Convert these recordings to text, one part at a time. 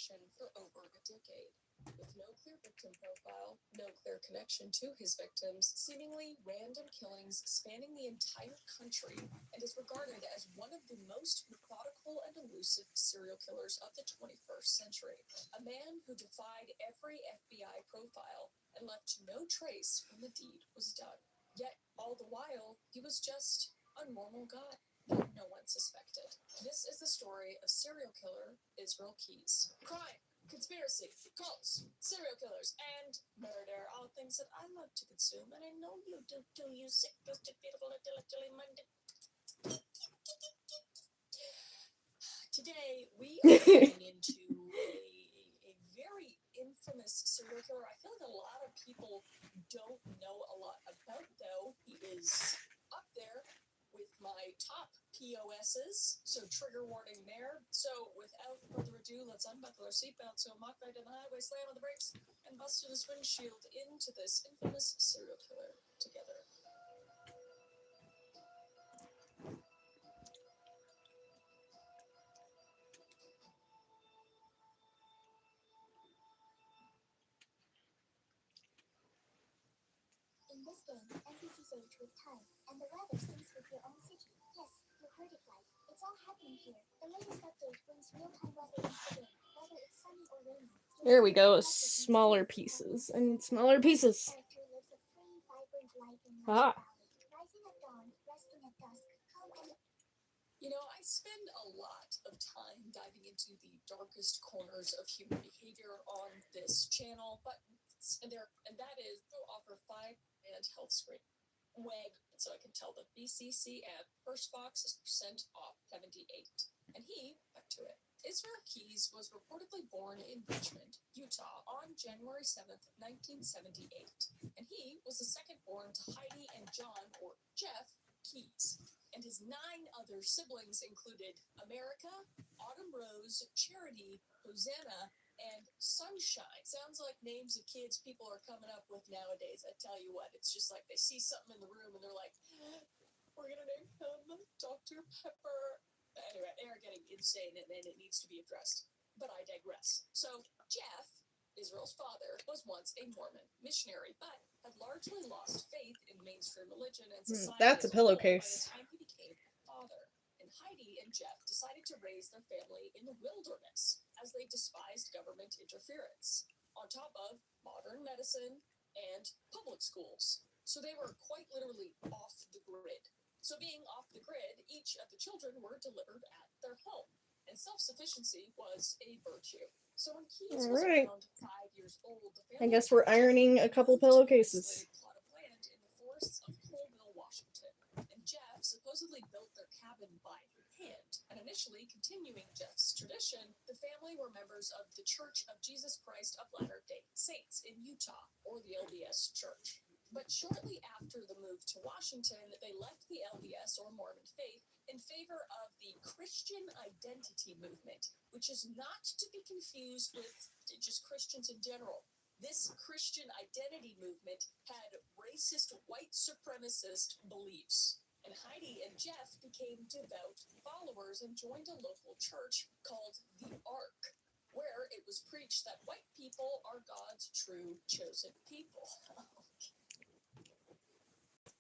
suspicion for over a decade. With no clear victim profile, no clear connection to his victims, seemingly random killings spanning the entire country, and is regarded as one of the most methodical and elusive serial killers of the 21st century. A man who defied every FBI profile and left no trace when the deed was done. Yet, all the while, he was just a normal guy that no one suspected. This is the story of serial killer Israel Keys. Crime, conspiracy, cults, serial killers, and murder, all things that I love to consume, and I know you do too, you sick, twisted, beautiful, intellectually minded. Today, we are getting into a very infamous serial killer. I feel like a lot of people don't know a lot about, though. He is up there with my top POSs, so trigger warning there. So without further ado, let's unbuckle our seatbelts, so mock right down the highway, slam on the brakes, and bust through this windshield into this infamous serial killer together. In this game, NPCs age with time, and the weather syncs with your own city. Yes, you heard it right. It's all happening here. The latest update brings real-time weather into the game, whether it's sunny or rainy. There we go. Smaller pieces. I need smaller pieces. Character lives a free, vibrant life in Ah. Valley, rising at dawn, resting at dusk. You know, I spend a lot of time diving into the darkest corners of human behavior on this channel, but that is to offer 5 and health screen. WEG, so I can tell the BCC and first box is % off 78. And back to it. Israel Keys was reportedly born in Richmond, Utah on January 7th, 1978. And he was the second born to Heidi and John, or Jeff, Keys. And his 9 other siblings included America, Autumn Rose, Charity, Hosanna, and Sunshine. Sounds like names of kids people are coming up with nowadays. I tell you what, it's just like they see something in the room and they're like, we're going to name him Dr. Pepper. Anyway, they are getting insane and it needs to be addressed. But I digress. So, Jeff, Israel's father, was once a Mormon missionary, but had largely lost faith in mainstream religion and society. That's a pillowcase. By the time he became a father. And Heidi and Jeff decided to raise their family in the wilderness, as they despised government interference, on top of modern medicine and public schools. So they were quite literally off the grid. So being off the grid, each of the children were delivered at their home, and self-sufficiency was a virtue. So when Keys was around 5 years old, the family, I guess we're ironing a couple pillowcases. plot of land in the forests of Colville, Washington. And Jeff supposedly built their cabin by hand. And initially, continuing Jeff's tradition, the family were members of the Church of Jesus Christ of Latter-day Saints in Utah, or the LDS Church. But shortly after the move to Washington, they left the LDS, or Mormon faith, in favor of the Christian identity movement, which is not to be confused with just Christians in general. This Christian identity movement had racist white supremacist beliefs. And Heidi and Jeff became devout followers and joined a local church called the Ark, where it was preached that white people are God's true chosen people.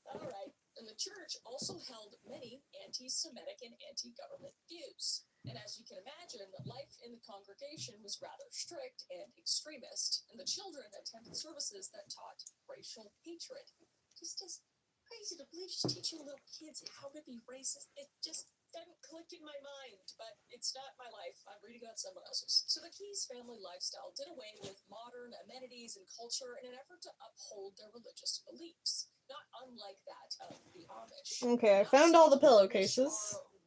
All right. And the church also held many anti-Semitic and anti-government views. And as you can imagine, life in the congregation was rather strict and extremist, and the children attended services that taught racial hatred. Just as crazy to believe, just teaching little kids how to be racist. It just didn't click in my mind, but it's not my life. I'm reading about someone else's. So the Keys family lifestyle did away with modern amenities and culture in an effort to uphold their religious beliefs. Not unlike that of the Amish. Okay, I found all the pillowcases.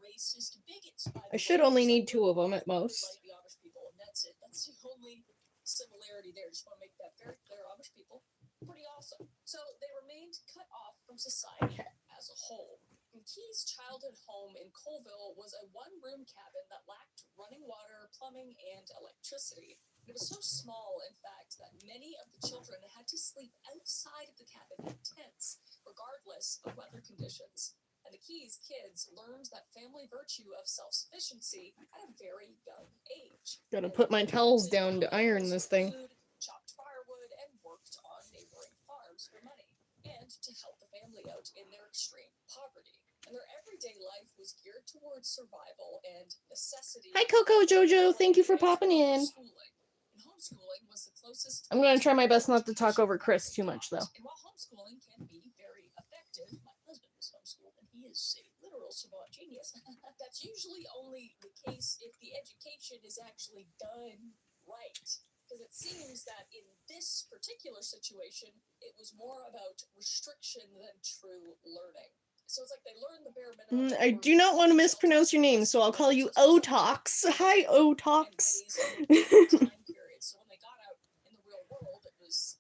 Racist bigots, by the I should way. only Some need 2 of them at most. like the Amish people, and that's it. That's the only similarity there. Just want to make that very clear. Amish people, pretty awesome. So they remained cut off from society as a whole. And Keys' childhood home in Colville was a 1-room cabin that lacked running water, plumbing, and electricity. It was so small, in fact, that many of the children had to sleep outside of the cabin in tents, regardless of weather conditions. And the Keys kids learned that family virtue of self-sufficiency at a very young age. Gotta And put my they towels quickly down to bought iron animals this for thing. food, chopped firewood, and worked on neighboring farms for money, and to help the family out in their extreme poverty. And their everyday life was geared towards survival and necessity. Hi, Coco Jojo. Thank you for And popping in. homeschooling. And homeschooling was the closest. I'm gonna try my best not to talk over Chris too much, though. And while homeschooling can be very effective, my husband was homeschooled, and he is a literal savant genius. That's usually only the case if the education is actually done right. Because it seems that in this particular situation, it was more about restriction than true learning. So it's like they learned the bare minimum. I do not want to mispronounce your name, so I'll call you Otox. Hi, Otox. Time period. So when they got out in the real world, it was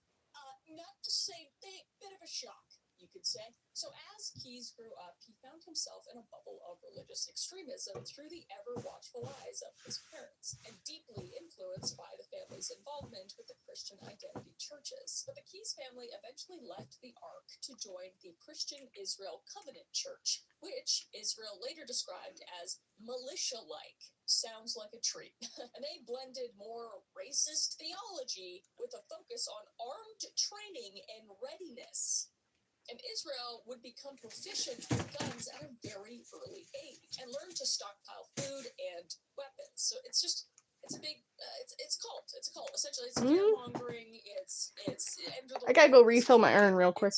not the same thing. Bit of a shock, you could say. So as Keys grew up, he found himself in a bubble of religious extremism through the ever-watchful eyes of his parents, and deeply influenced by the family's involvement with the Christian identity churches. But the Keys family eventually left the Ark to join the Christian Israel Covenant Church, which Israel later described as militia-like. Sounds like a treat. And they blended more racist theology with a focus on armed training and readiness. And Israel would become proficient with guns at a very early age and learn to stockpile food and weapons. So it's a big, it's a cult. It's a cult. Essentially, it's fear-mongering. It's I gotta go refill my urn real quick.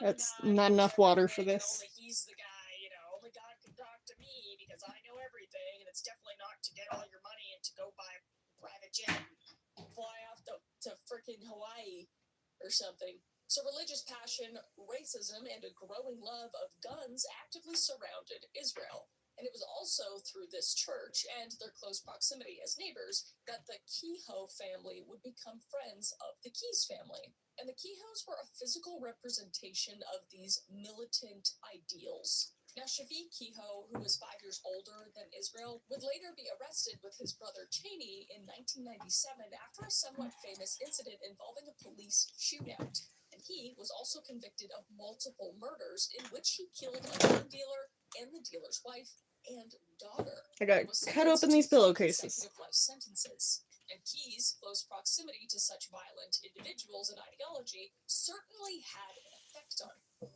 That's not enough water for this. Only he's the guy, only God can talk to me because I know everything, and it's definitely not to get all your money and to go buy a private jet and fly off to freaking Hawaii or something. So religious passion, racism, and a growing love of guns actively surrounded Israel. And it was also through this church and their close proximity as neighbors that the Kehoe family would become friends of the Keys family. And the Kehoes were a physical representation of these militant ideals. Now, Shafiq Kehoe, who was 5 years older than Israel, would later be arrested with his brother Cheney in 1997 after a somewhat famous incident involving a police shootout. And he was also convicted of multiple murders in which he killed a gun dealer and the dealer's wife and daughter. I gotta cut open these pillowcases. Life sentences. And Keys' close proximity to such violent individuals and ideology certainly had an effect on him.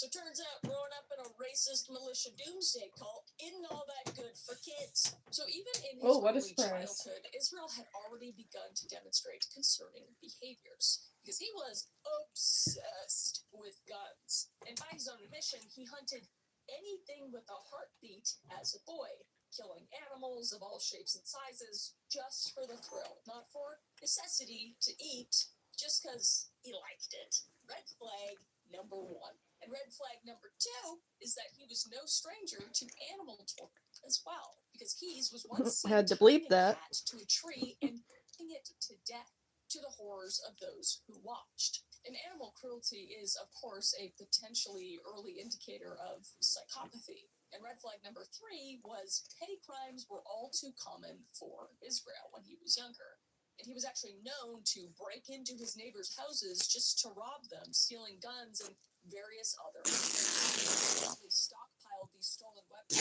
So turns out growing up in a racist militia doomsday cult isn't all that good for kids. So even in his early childhood, Israel had already begun to demonstrate concerning behaviors because he was obsessed with guns. And by his own admission, he hunted anything with a heartbeat as a boy, killing animals of all shapes and sizes just for the thrill, not for necessity to eat, just because he liked it. Red flag number 1. And red flag number 2 is that he was no stranger to animal torture as well, because Keys was once seen Had to bleep tying a that. cat to a tree and putting it to death, to the horrors of those who watched. And animal cruelty is, of course, a potentially early indicator of psychopathy. And red flag number 3 was petty crimes were all too common for Israel when he was younger. And he was actually known to break into his neighbors' houses just to rob them, stealing guns and various other items. He stockpiled these stolen weapons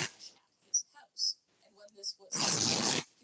at his house. And when this was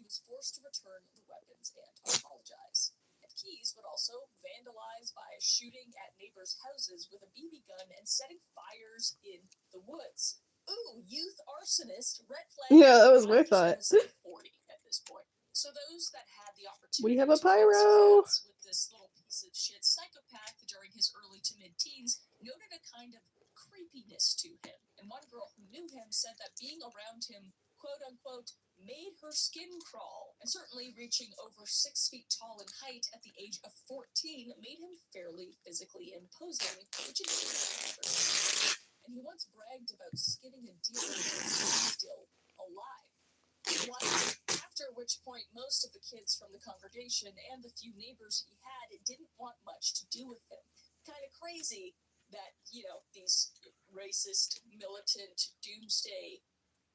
he was forced to return the weapons and apologize. And Keys would also vandalize by shooting at neighbors' houses with a BB gun and setting fires in the woods. Ooh, youth arsonist, red flag. Yeah, that was what I thought. 40 at this point. So those that had the opportunity We have a to cross pyro paths with this little piece of shit psychopath during his early to mid-teens noted a kind of creepiness to him. And one girl who knew him said that being around him, quote unquote, made her skin crawl. And certainly reaching over 6 feet tall in height at the age of 14 made him fairly physically imposing, which is and he once bragged about skinning a deer while he was still alive. After which point, most of the kids from the congregation and the few neighbors he had didn't want much to do with him. Kind of crazy that, these racist, militant, doomsday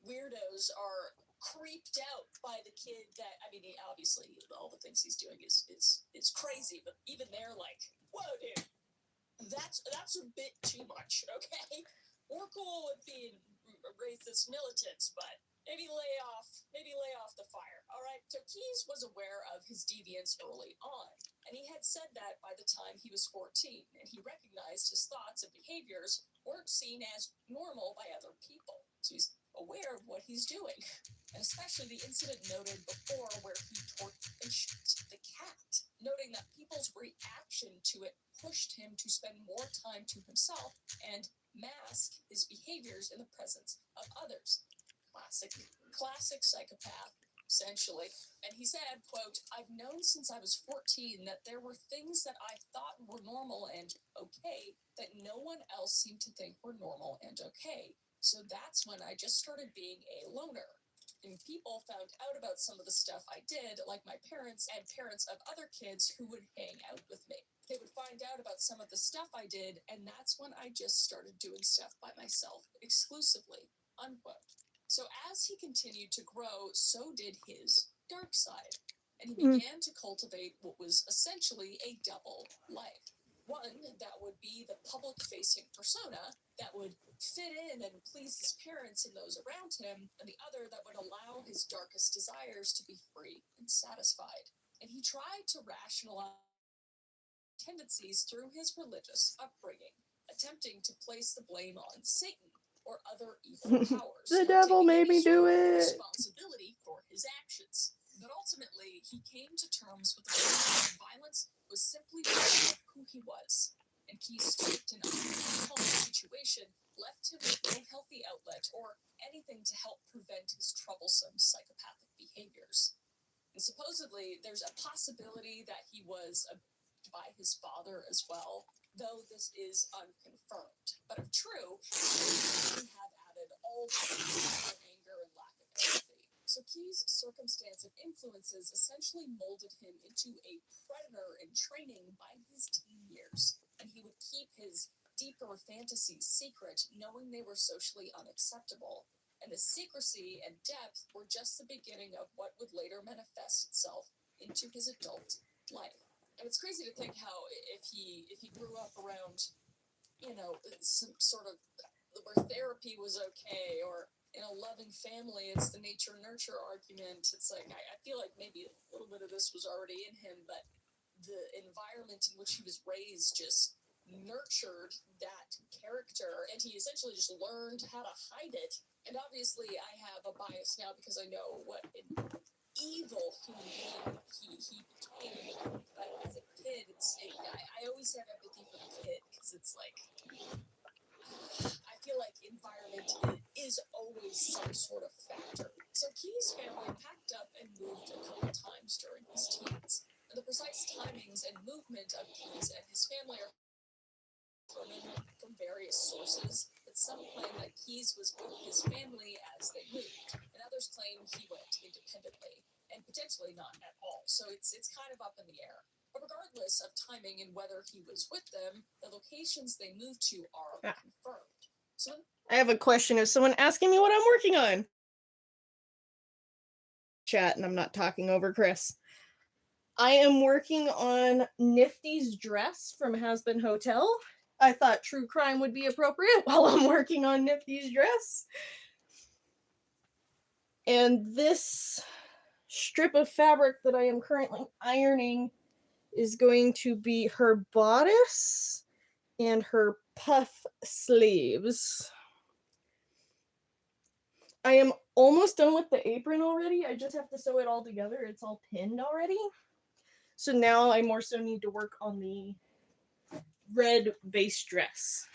weirdos are creeped out by the kid that, I mean, obviously all the things he's doing is crazy, but even they're like, whoa, dude, that's a bit too much, okay? We're cool with being racist militants, but maybe lay off the fire, all right? So Keyes was aware of his deviance early on, and he had said that by the time he was 14, and he recognized his thoughts and behaviors weren't seen as normal by other people. So he's aware of what he's doing, and especially the incident noted before where he tortured and shot the cat, noting that people's reaction to it pushed him to spend more time to himself and mask his behaviors in the presence of others. Classic psychopath, essentially. And he said, quote, "I've known since I was 14 that there were things that I thought were normal and okay that no one else seemed to think were normal and okay. So that's when I just started being a loner. And people found out about some of the stuff I did, like my parents and parents of other kids who would hang out with me. They would find out about some of the stuff I did, and that's when I just started doing stuff by myself exclusively," unquote. So as he continued to grow, so did his dark side, and he began to cultivate what was essentially a double life. One that would be the public-facing persona that would fit in and please his parents and those around him, and the other that would allow his darkest desires to be free and satisfied. And he tried to rationalize tendencies through his religious upbringing, attempting to place the blame on Satan or other evil powers. The devil made me do it. Responsibility for his actions. But ultimately, he came to terms with the fact that violence was simply part of who he was. And Key's strict and uncommon situation left him with no healthy outlet or anything to help prevent his troublesome psychopathic behaviors. And supposedly, there's a possibility that he was by his father as well, though this is unconfirmed. But if true, he have added all the anger and lack of empathy. So Key's circumstance and influences essentially molded him into a predator in training by his teen years, and he would keep his deeper fantasies secret, knowing they were socially unacceptable. And the secrecy and depth were just the beginning of what would later manifest itself into his adult life. And it's crazy to think how if he grew up around, some sort of where therapy was okay, or in a loving family, it's the nature-nurture argument. It's like, I feel like maybe a little bit of this was already in him, but the environment in which he was raised just nurtured that character, and he essentially just learned how to hide it. And obviously I have a bias now because I know what an evil human being he became. But as a kid, I always have empathy for the kid, because it's like, I feel like environment is always some sort of factor. So Key's family packed up and moved a couple times during his teens. And the precise timings and movement of Key's and his family are from various sources, but some claim that Keyes was with his family as they moved, and others claim he went independently, and potentially not at all. So it's kind of up in the air. But regardless of timing and whether he was with them, the locations they moved to are confirmed. So I have a question. Is someone asking me what I'm working on? Chat, and I'm not talking over Chris. I am working on Nifty's dress from Has Been Hotel. I thought true crime would be appropriate while I'm working on Nifty's dress. And this strip of fabric that I am currently ironing is going to be her bodice and her puff sleeves. I am almost done with the apron already. I just have to sew it all together. It's all pinned already. So now I more so need to work on the red base dress.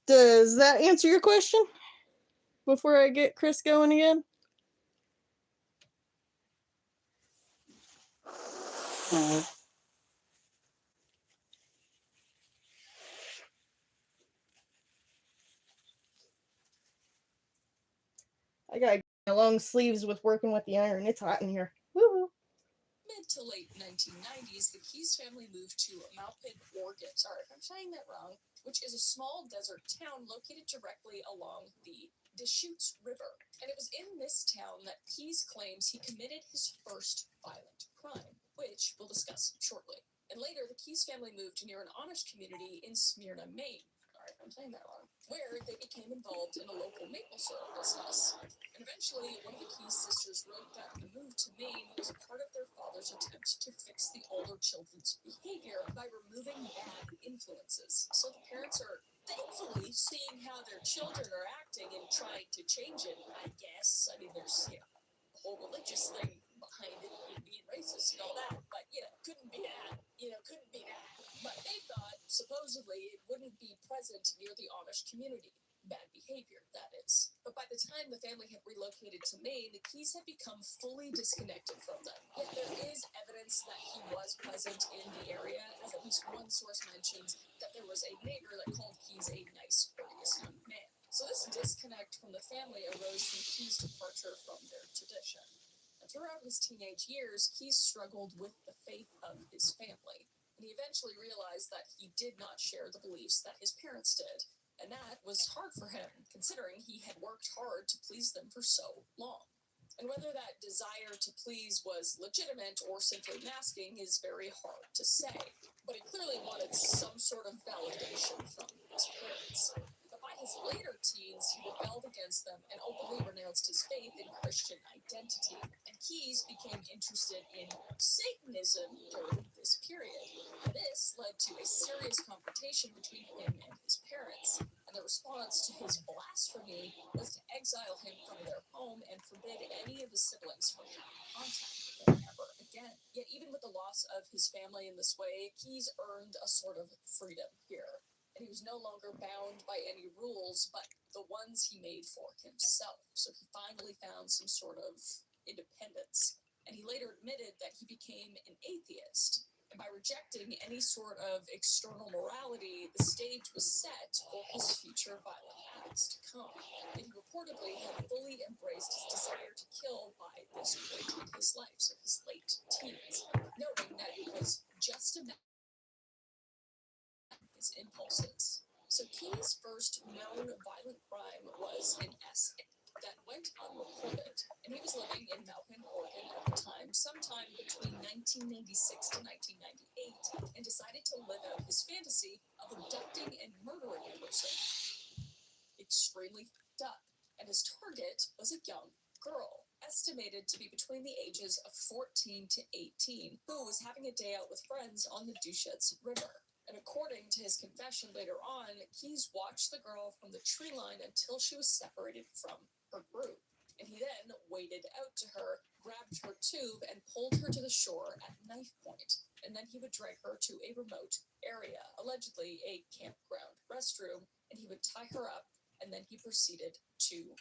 Does that answer your question? Before I get Chris going again? I got my long sleeves with working with the iron. It's hot in here. Woo-hoo. mid to late 1990s, the Keyes family moved to Maupin, Oregon. Sorry if I'm saying that wrong, which is a small desert town located directly along the Deschutes River. And it was in this town that Keyes claims he committed his first violent crime, which we'll discuss shortly. And later, the Keyes family moved near an Amish community in Smyrna, Maine. Sorry if I'm saying that wrong. Where they became involved in a local maple syrup business. And eventually, one of the Keyes sisters wrote that the move to Maine was part of their father's attempt to fix the older children's behavior by removing bad influences. So the parents are thankfully seeing how their children are acting and trying to change it, I guess. I mean, there's, a whole religious thing behind it, being racist and all that, but, couldn't be that. Couldn't be that. But they thought, supposedly, it wouldn't be present near the Amish community. Bad behavior, that is. But by the time the family had relocated to Maine, the Keyes had become fully disconnected from them. Yet there is evidence that he was present in the area, as at least one source mentions that there was a neighbor that called Keyes a nice, courteous young man. So this disconnect from the family arose from Keyes' departure from their tradition. And throughout his teenage years, Keyes struggled with the faith of his family. And he eventually realized that he did not share the beliefs that his parents did. And that was hard for him, considering he had worked hard to please them for so long. And whether that desire to please was legitimate or simply masking is very hard to say. But he clearly wanted some sort of validation from his parents. But by his later teens, he rebelled against them and openly renounced his faith in Christian identity. And Keyes became interested in Satanism during this period. And this led to a serious confrontation between him and his parents. And the response to his blasphemy was to exile him from their home and forbid any of his siblings from having contact with him ever again. Yet even with the loss of his family in this way, Keyes earned a sort of freedom here. And he was no longer bound by any rules, but the ones he made for himself. So he finally found some sort of independence. And he later admitted that he became an atheist. And by rejecting any sort of external morality, the stage was set for his future violent acts to come. And he reportedly had fully embraced his desire to kill by this point in his life, so his late teens, noting that it was just a matter of his impulses. So Keyes' first known violent crime was an essay that went unreported, and he was living in Maupin, Oregon at the time, sometime between 1996 to 1998, and decided to live out his fantasy of abducting and murdering a person. Extremely fucked up, and his target was a young girl, estimated to be between the ages of 14 to 18, who was having a day out with friends on the Deschutes River. And according to his confession later on, Keyes watched the girl from the tree line until she was separated from her group. And he then waded out to her, grabbed her tube, and pulled her to the shore at knife point. And then he would drag her to a remote area, allegedly a campground restroom, and he would tie her up, and then he proceeded to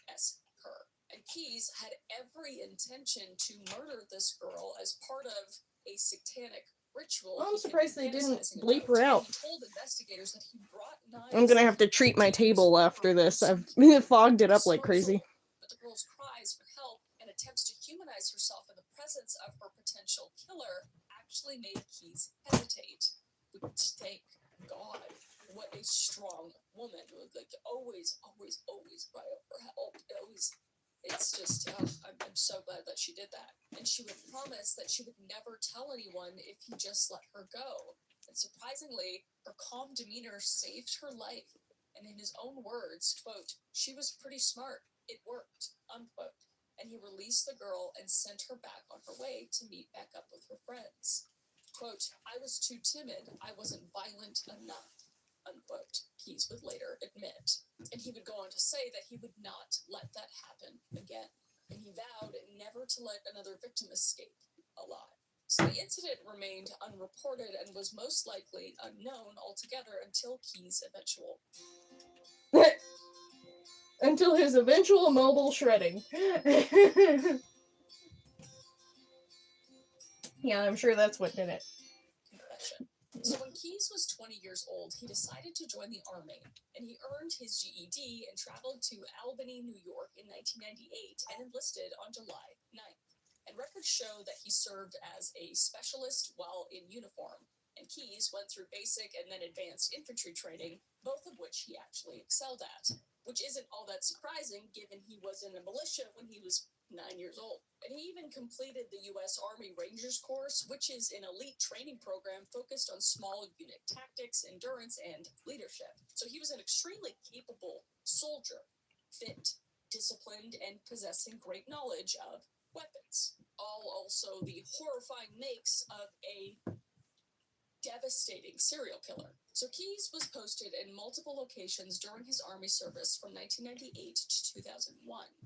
her. And Keyes had every intention to murder this girl as part of a satanic ritual. Well, I'm surprised they didn't bleep her out. He told investigators that he brought knives. I'm gonna have to treat my table after this. I've fogged it up like crazy. But the girl's cries for help and attempts to humanize herself in the presence of her potential killer actually made Keyes hesitate. Thank God. What a strong woman. Like, always cry out for help. It's just, I'm so glad that she did that. And she would promise that she would never tell anyone if he just let her go. And surprisingly, her calm demeanor saved her life. And in his own words, quote, "She was pretty smart. It worked," unquote. And he released the girl and sent her back on her way to meet back up with her friends. Quote, "I was too timid. I wasn't violent enough," unquote, Keyes would later admit. And he would go on to say that he would not let that happen again. And he vowed never to let another victim escape alive. So the incident remained unreported and was most likely unknown altogether until Keyes' eventual... Until his eventual mobile shredding. Yeah, I'm sure that's what did it. Confession. So when Keyes was 20 years old, he decided to join the Army, and he earned his GED and traveled to Albany, New York in 1998 and enlisted on July 9th. and records show that he served as a specialist while in uniform, and Keyes went through basic and then advanced infantry training, both of which he actually excelled at, which isn't all that surprising given he was in a militia when he was 9 years old. And he even completed the U.S. Army Rangers course, which is an elite training program focused on small unit tactics, endurance, and leadership. So he was an extremely capable soldier, fit, disciplined, and possessing great knowledge of weapons. All also the horrifying makes of a devastating serial killer. So Keyes was posted in multiple locations during his Army service from 1998 to 2001,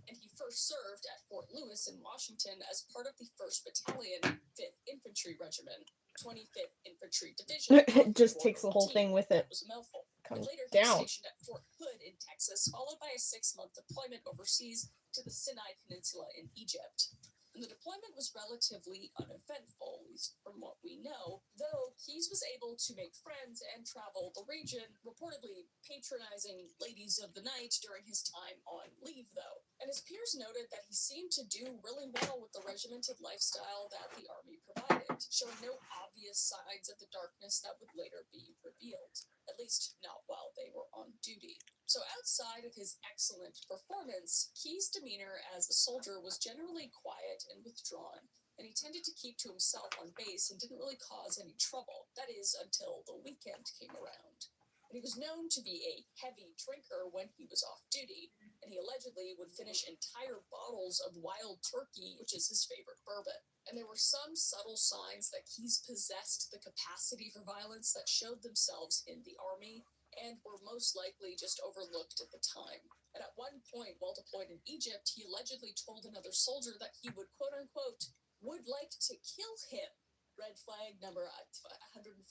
and he first served at Fort Lewis in Washington as part of the 1st Battalion, 5th Infantry Regiment, 25th Infantry Division. It just takes the whole thing with it. That was a mouthful. Comes Later, he was down. stationed at Fort Hood in Texas, followed by a 6-month deployment overseas to the Sinai Peninsula in Egypt. And the deployment was relatively uneventful, at least from what we know, though Keyes was able to make friends and travel the region, reportedly patronizing ladies of the night during his time on leave, though. And his peers noted that he seemed to do really well with the regimented lifestyle that the Army provided, showing no obvious signs of the darkness that would later be revealed, at least not while they were on duty. So outside of his excellent performance, Keyes' demeanor as a soldier was generally quiet and withdrawn, and he tended to keep to himself on base and didn't really cause any trouble. That is, until the weekend came around. And he was known to be a heavy drinker when he was off duty, and he allegedly would finish entire bottles of Wild Turkey, which is his favorite bourbon. And there were some subtle signs that Keyes possessed the capacity for violence that showed themselves in the Army and were most likely just overlooked at the time. And at one point, while deployed in Egypt, he allegedly told another soldier that he would, quote-unquote, would like to kill him. Red flag number 152.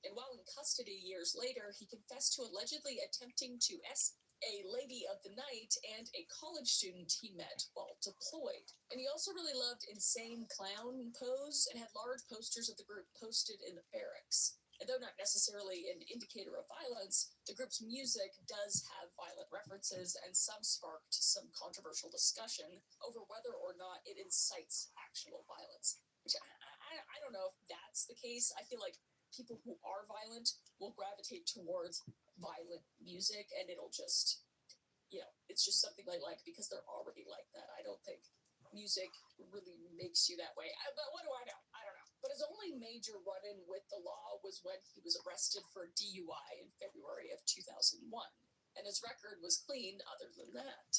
And while in custody years later, he confessed to allegedly attempting to a lady of the night and a college student he met while deployed. And he also really loved insane clown pose and had large posters of the group posted in the barracks. And though not necessarily an indicator of violence, the group's music does have violent references, and some sparked some controversial discussion over whether or not it incites actual violence. Which I don't know if that's the case. I feel like people who are violent will gravitate towards violent music, and it'll just, it's just something they like because they're already like that. I don't think music really makes you that way. But what do I know? I don't know. But his only major run-in with the law was when he was arrested for DUI in February of 2001. And his record was clean other than that.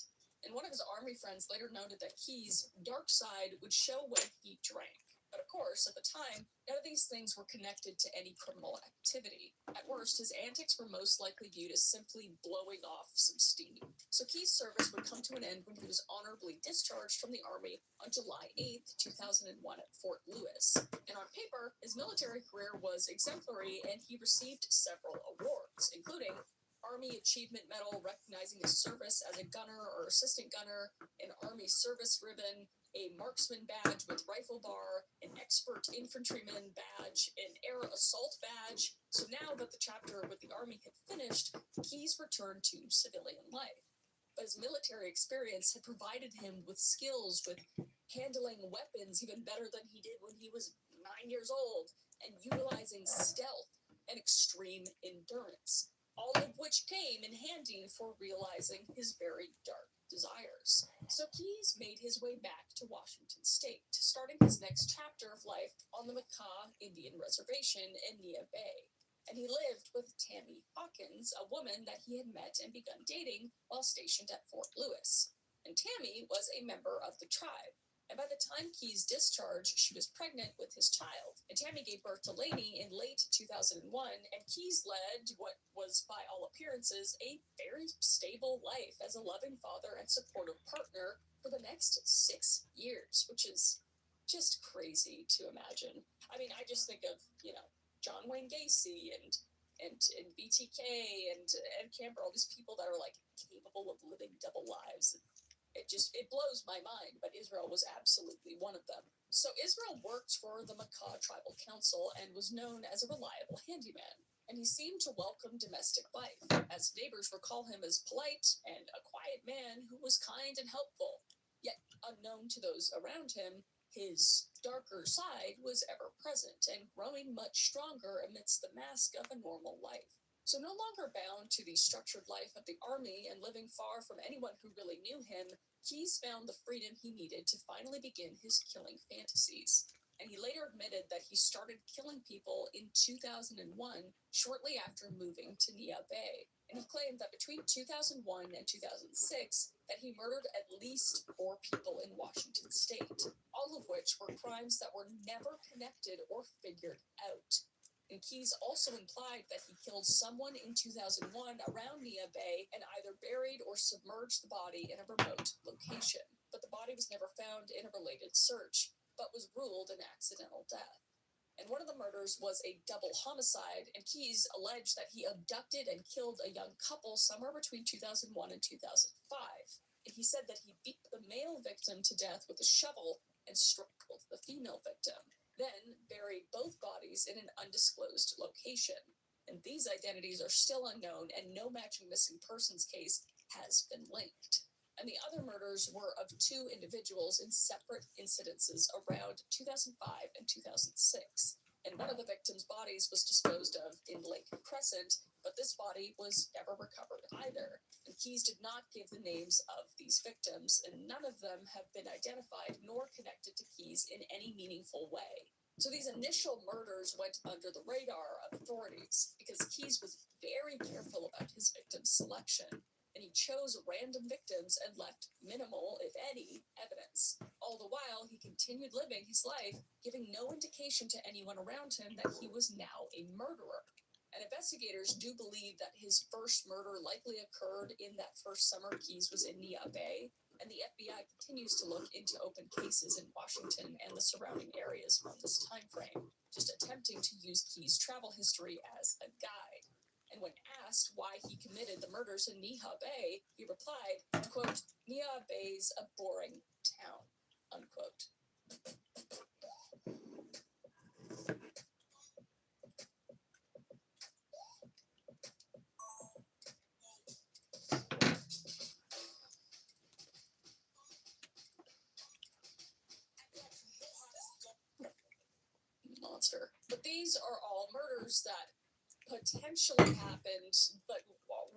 And one of his Army friends later noted that Keyes' dark side would show when he drank. But of course, at the time, none of these things were connected to any criminal activity. At worst, his antics were most likely viewed as simply blowing off some steam. So Keyes' service would come to an end when he was honorably discharged from the Army on July 8th, 2001 at Fort Lewis. And on paper, his military career was exemplary, and he received several awards, including Army Achievement Medal recognizing his service as a gunner or assistant gunner, an Army Service Ribbon, a marksman badge with rifle bar, an expert infantryman badge, an air assault badge. So now that the chapter with the Army had finished, Keyes returned to civilian life. But his military experience had provided him with skills with handling weapons even better than he did when he was 9 years old, and utilizing stealth and extreme endurance, all of which came in handy for realizing his very dark desires. So Keyes made his way back to Washington State, starting his next chapter of life on the Makah Indian Reservation in Nia Bay. And he lived with Tammy Hawkins, a woman that he had met and begun dating while stationed at Fort Lewis. And Tammy was a member of the tribe. And by the time Keyes discharged, she was pregnant with his child. And Tammy gave birth to Lainey in late 2001, and Keyes led what was, by all appearances, a very stable life as a loving father and supportive partner for the next 6 years, which is just crazy to imagine. I mean, I just think of, John Wayne Gacy and BTK and Ed Camper, all these people that are like capable of living double lives. It blows my mind, but Israel was absolutely one of them. So Israel worked for the Makah Tribal Council and was known as a reliable handyman. And he seemed to welcome domestic life, as neighbors recall him as polite and a quiet man who was kind and helpful. Yet, unknown to those around him, His darker side was ever present and growing much stronger amidst the mask of a normal life. So no longer bound to the structured life of the army and living far from anyone who really knew him, Keyes found the freedom he needed to finally begin his killing fantasies. And he later admitted that he started killing people in 2001, shortly after moving to Nia Bay. And he claimed that between 2001 and 2006, that he murdered at least 4 people in Washington state, all of which were crimes that were never connected or figured out. And Keyes also implied that he killed someone in 2001 around Nia Bay and either buried or submerged the body in a remote location. But the body was never found in a related search, but was ruled an accidental death. And one of the murders was a double homicide, and Keyes alleged that he abducted and killed a young couple somewhere between 2001 and 2005. And he said that he beat the male victim to death with a shovel and strangled the female victim, then buried both bodies in an undisclosed location. And these identities are still unknown, and no matching missing persons case has been linked. And the other murders were of 2 individuals in separate incidences around 2005 and 2006. And one of the victims' bodies was disposed of in Lake Crescent, but this body was never recovered either. And Keyes did not give the names of these victims, and none of them have been identified nor connected to Keyes in any meaningful way. So these initial murders went under the radar of authorities because Keyes was very careful about his victim selection, and he chose random victims and left minimal, if any, evidence. All the while, he continued living his life, giving no indication to anyone around him that he was now a murderer. And investigators do believe that his first murder likely occurred in that first summer Keyes was in Nia Bay, and the FBI continues to look into open cases in Washington and the surrounding areas from this time frame, just attempting to use Keyes' travel history as a guide. And when asked why he committed the murders in Nia Bay, he replied, quote, "Nia Bay's a boring town," unquote. Monster. But these are all murders that potentially happened, but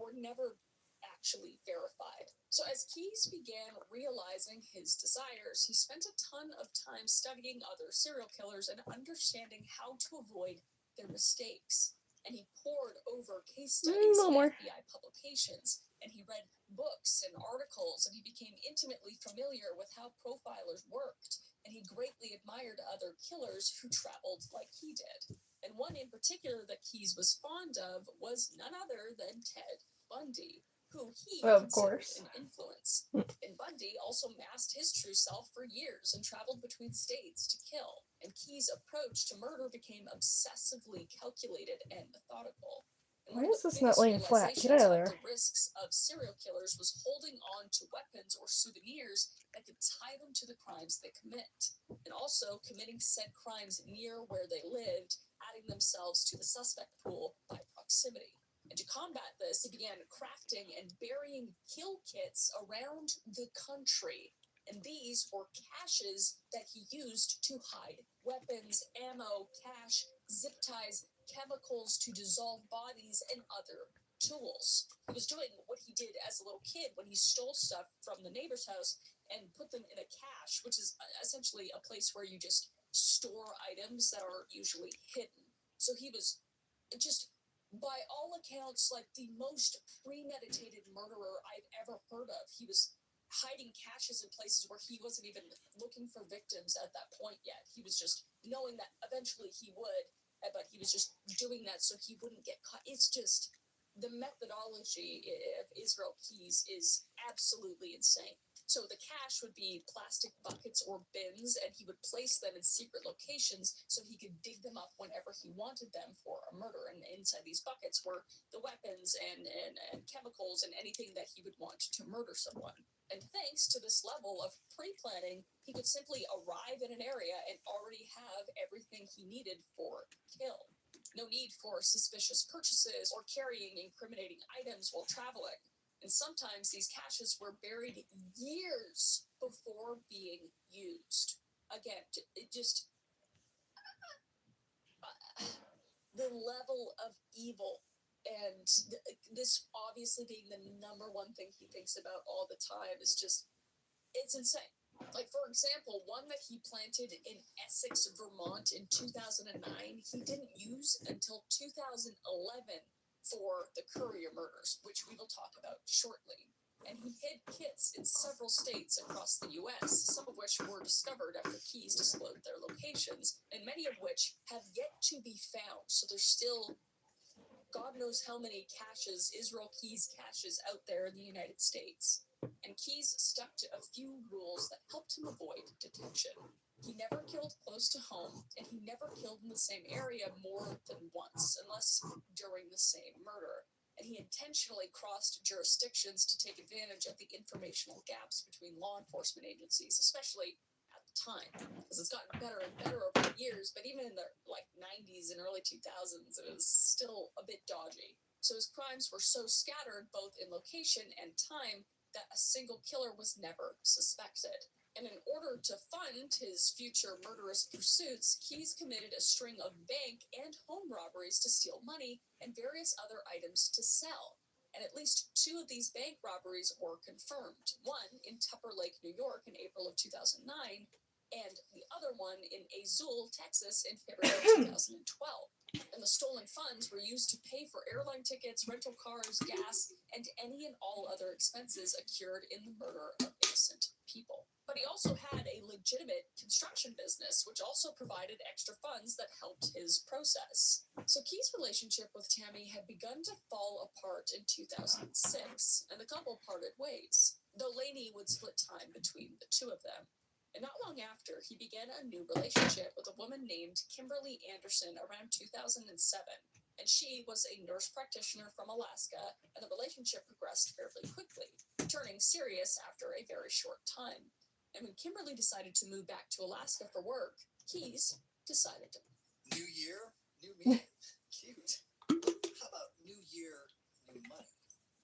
were never actually verified. So as Keyes began realizing his desires, he spent a ton of time studying other serial killers and understanding how to avoid their mistakes. And he pored over case studies and FBI publications, and he read books and articles, and he became intimately familiar with how profilers worked, and he greatly admired other killers who traveled like he did. And one in particular that Keyes was fond of was none other than Ted Bundy, who he considered an influence. And Bundy also masked his true self for years and traveled between states to kill. And Keyes' approach to murder became obsessively calculated and methodical. And why is this not laying flat? Get out of there. The risks of serial killers was holding on to weapons or souvenirs that could tie them to the crimes they commit, and also committing said crimes near where they lived, adding themselves to the suspect pool by proximity. And to combat this, he began crafting and burying kill kits around the country. And these were caches that he used to hide weapons, ammo, cash, zip ties, chemicals to dissolve bodies, and other tools. He was doing what he did as a little kid when he stole stuff from the neighbor's house and put them in a cache, which is essentially a place where you just store items that are usually hidden. So he was just, by all accounts, like the most premeditated murderer I've ever heard of. He was hiding caches in places where he wasn't even looking for victims at that point yet. He was just knowing that eventually he would, but he was just doing that so he wouldn't get caught. It's just, the methodology of Israel Keyes is absolutely insane. So the cache would be plastic buckets or bins, and he would place them in secret locations so he could dig them up whenever he wanted them for a murder. And inside these buckets were the weapons and chemicals and anything that he would want to murder someone. And thanks to this level of pre-planning, he could simply arrive in an area and already have everything he needed for kill. No need for suspicious purchases or carrying incriminating items while traveling. And sometimes these caches were buried years before being used. again, it just the level of evil, and this obviously being the number one thing he thinks about all the time is just, it's insane. Like, for example, one that he planted in Essex, Vermont in 2009, he didn't use until 2011 for the Courier murders, which we will talk about shortly. And he hid kits in several states across the U.S., some of which were discovered after Keyes disclosed their locations, and many of which have yet to be found. So there's still God knows how many caches, Israel Keyes caches out there in the United States. And Keyes stuck to a few rules that helped him avoid detection. He never killed close to home, and he never killed in the same area more than once, unless during the same murder. And he intentionally crossed jurisdictions to take advantage of the informational gaps between law enforcement agencies, especially at the time, because it's gotten better and better over the years, but even in the 90s and early 2000s, it was still a bit dodgy. So his crimes were so scattered both in location and time that a single killer was never suspected. And in order to fund his future murderous pursuits, Keyes committed a string of bank and home robberies to steal money and various other items to sell. And at least 2 of these bank robberies were confirmed. One in Tupper Lake, New York in April of 2009, and the other one in Azul, Texas in February 2012. And the stolen funds were used to pay for airline tickets, rental cars, gas, and any and all other expenses accrued in the murder of innocent people. But he also had a legitimate construction business, which also provided extra funds that helped his process. So Keyes' relationship with Tammy had begun to fall apart in 2006, and the couple parted ways, though Laney would split time between the two of them. And not long after, he began a new relationship with a woman named Kimberly Anderson around 2007. And she was a nurse practitioner from Alaska, and the relationship progressed fairly quickly, turning serious after a very short time. And when Kimberly decided to move back to Alaska for work, Keyes decided to. New year, new me. Cute. How about new year, new money?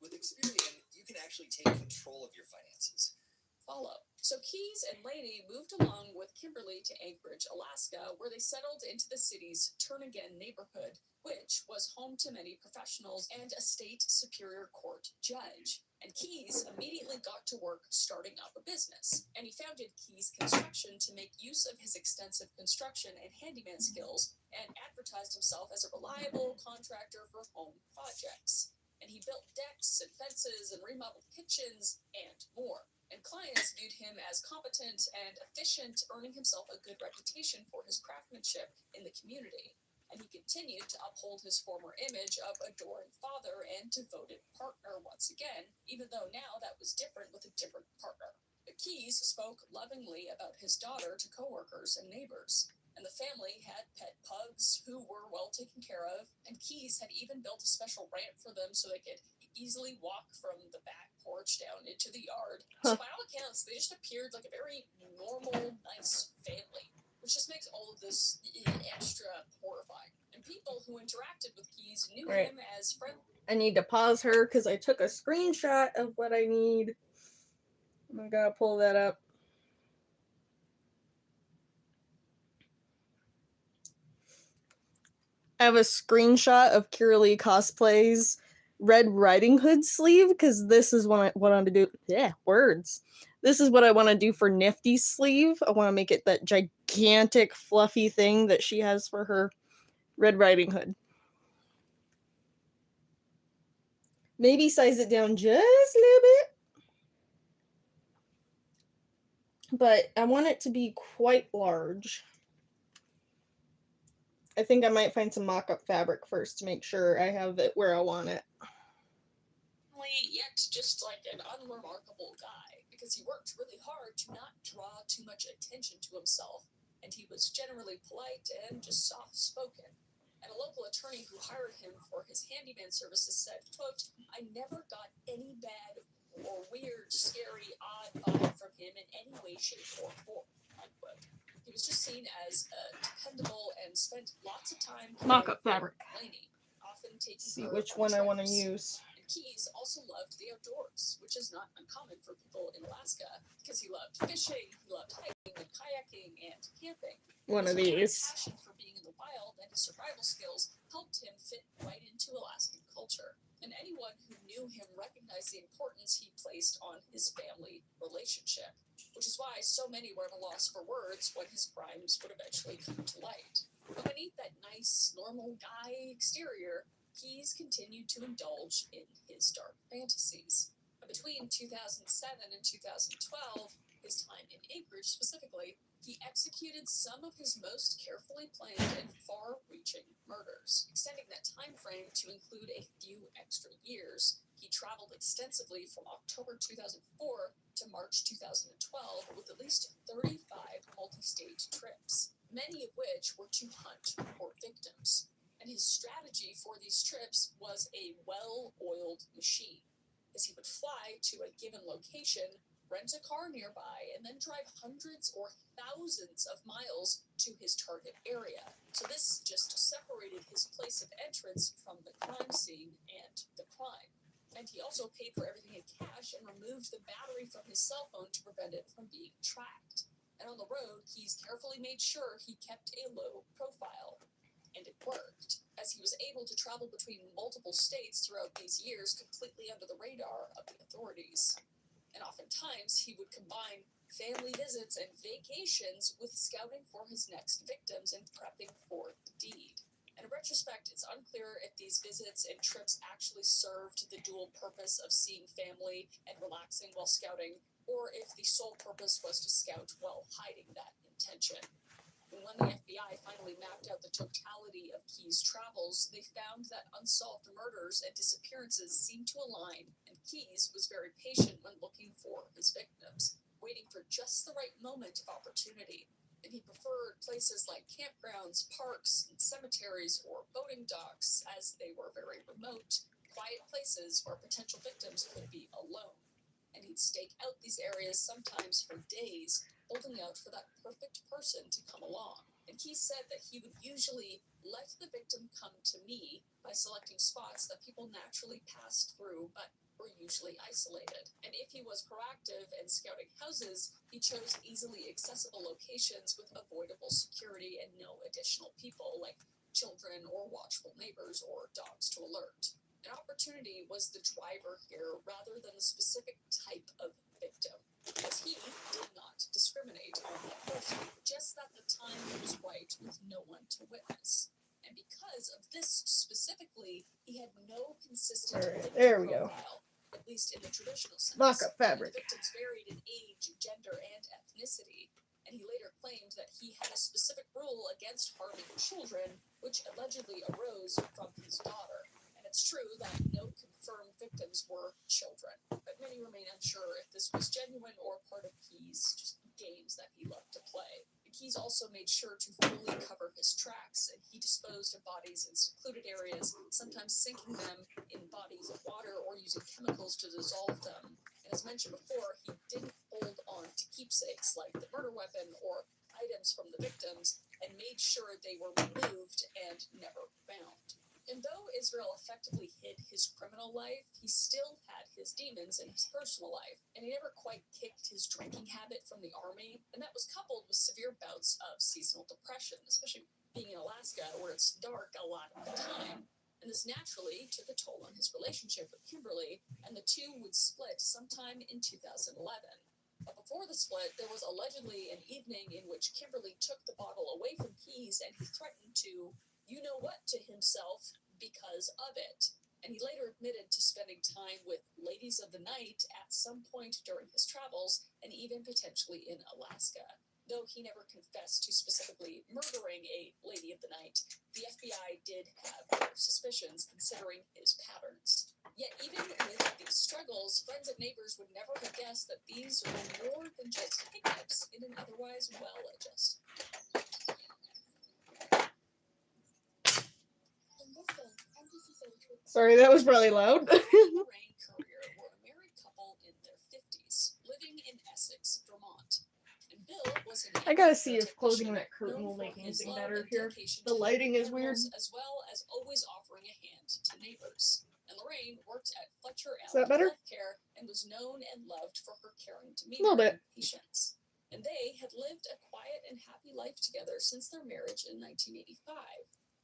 With Experian, you can actually take control of your finances. Follow. So Keyes and Laney moved along with Kimberly to Anchorage, Alaska, where they settled into the city's Turn-Again neighborhood, which was home to many professionals and a state superior court judge. And Keyes immediately got to work starting up a business, and he founded Keyes Construction to make use of his extensive construction and handyman skills, and advertised himself as a reliable contractor for home projects. And he built decks and fences and remodeled kitchens and more. And clients viewed him as competent and efficient, earning himself a good reputation for his craftsmanship in the community. And he continued to uphold his former image of adoring father and devoted partner once again, even though now that was different with a different partner. But Keyes spoke lovingly about his daughter to coworkers and neighbors. And the family had pet pugs who were well taken care of, and Keyes had even built a special ramp for them so they could easily walk from the back porch down into the yard. So by all accounts, they just appeared like a very normal, nice family, which just makes all of this extra horrifying. And people who interacted with Keyes knew him as friend. I need to pause her because I took a screenshot of what I need. I gotta pull that up. I have a screenshot of Kiralee Cosplay's Red Riding Hood sleeve because this is what I want to do. Yeah, words. This is what I want to do for Niffty's sleeve. I want to make it that gigantic fluffy thing that she has for her Red Riding Hood. Maybe size it down just a little bit. But I want it to be quite large. I think I might find some mock-up fabric first to make sure I have it where I want it. Yet just like an unremarkable guy, because he worked really hard to not draw too much attention to himself, and he was generally polite and just soft-spoken. And a local attorney who hired him for his handyman services said, quote, "I never got any bad or weird, scary, odd vibe from him in any way, shape, or form," unquote. He was just seen as dependable and spent lots of time Mock-up fabric. Laney, often taking See her which on one I want to trips. use. Keyes also loved the outdoors, which is not uncommon for people in Alaska, because he loved fishing, he loved hiking, went kayaking and camping. One of His these. passion for being in the wild and his survival skills helped him fit right into Alaskan culture. And anyone who knew him recognized the importance he placed on his family relationship, which is why so many were at a loss for words when his crimes would eventually come to light. But beneath that nice, normal guy exterior, Keyes continued to indulge in his dark fantasies. Between 2007 and 2012, his time in Anchorage specifically, he executed some of his most carefully planned and far-reaching murders. Extending that time frame to include a few extra years, he traveled extensively from October 2004 to March 2012 with at least 35 multi-state trips, many of which were to hunt for victims. And his strategy for these trips was a well-oiled machine, as he would fly to a given location, rent a car nearby, and then drive hundreds or thousands of miles to his target area. So this just separated his place of entrance from the crime scene and the crime. And he also paid for everything in cash and removed the battery from his cell phone to prevent it from being tracked. And on the road, he's carefully made sure he kept a low profile. And it worked, as he was able to travel between multiple states throughout these years completely under the radar of the authorities. And oftentimes, he would combine family visits and vacations with scouting for his next victims and prepping for the deed. And in retrospect, it's unclear if these visits and trips actually served the dual purpose of seeing family and relaxing while scouting, or if the sole purpose was to scout while hiding that intention. And when the FBI finally mapped out the totality of Keyes' travels, they found that unsolved murders and disappearances seemed to align, and Keyes was very patient when looking for his victims, waiting for just the right moment of opportunity. And he preferred places like campgrounds, parks, and cemeteries, or boating docks, as they were very remote, quiet places where potential victims could be alone. And he'd stake out these areas sometimes for days, holding out for that perfect person to come along. And he said that he would usually let the victim come to me by selecting spots that people naturally passed through but were usually isolated. And if he was proactive and scouting houses, he chose easily accessible locations with avoidable security and no additional people like children or watchful neighbors or dogs to alert. An opportunity was the driver here rather than the specific type of victim, as he did not discriminate on that person, just that the time was right with no one to witness. And because of this specifically, he had no consistent there we go. profile, at least in the traditional sense. Mock-up fabric. The victims varied in age, gender, and ethnicity, and he later claimed that he had a specific rule against harming children, which allegedly arose from his daughter. It's true that no confirmed victims were children, but many remain unsure if this was genuine or part of Keyes' just games that he loved to play. Keyes also made sure to fully cover his tracks, and he disposed of bodies in secluded areas, sometimes sinking them in bodies of water or using chemicals to dissolve them. And as mentioned before, he didn't hold on to keepsakes like the murder weapon or items from the victims, and made sure they were removed and never found. And though Israel effectively hid his criminal life, he still had his demons in his personal life, and he never quite kicked his drinking habit from the army, and that was coupled with severe bouts of seasonal depression, especially being in Alaska where it's dark a lot of the time. And this naturally took a toll on his relationship with Kimberly, and the two would split sometime in 2011. But before the split, there was allegedly an evening in which Kimberly took the bottle away from Keyes and he threatened to you-know-what to himself because of it. And he later admitted to spending time with ladies of the night at some point during his travels, and even potentially in Alaska. Though he never confessed to specifically murdering a lady of the night, the FBI did have their suspicions considering his patterns. Yet even with these struggles, friends and neighbors would never have guessed that these were more than just hiccups in an otherwise well-adjusted. Sorry, that was really loud. Lorraine Courier were a married couple in their 50s, living in Essex, Vermont. And Bill was an I gotta see if technician closing that curtain known will for make his anything love better and here. dedication The to lighting is weird. animals, as well as always offering a hand to neighbors. And Lorraine worked at Fletcher Is that Allen better? Healthcare and was known and loved for her caring Little demeanor bit. and patience. and they had lived a quiet and happy life together since their marriage in 1985.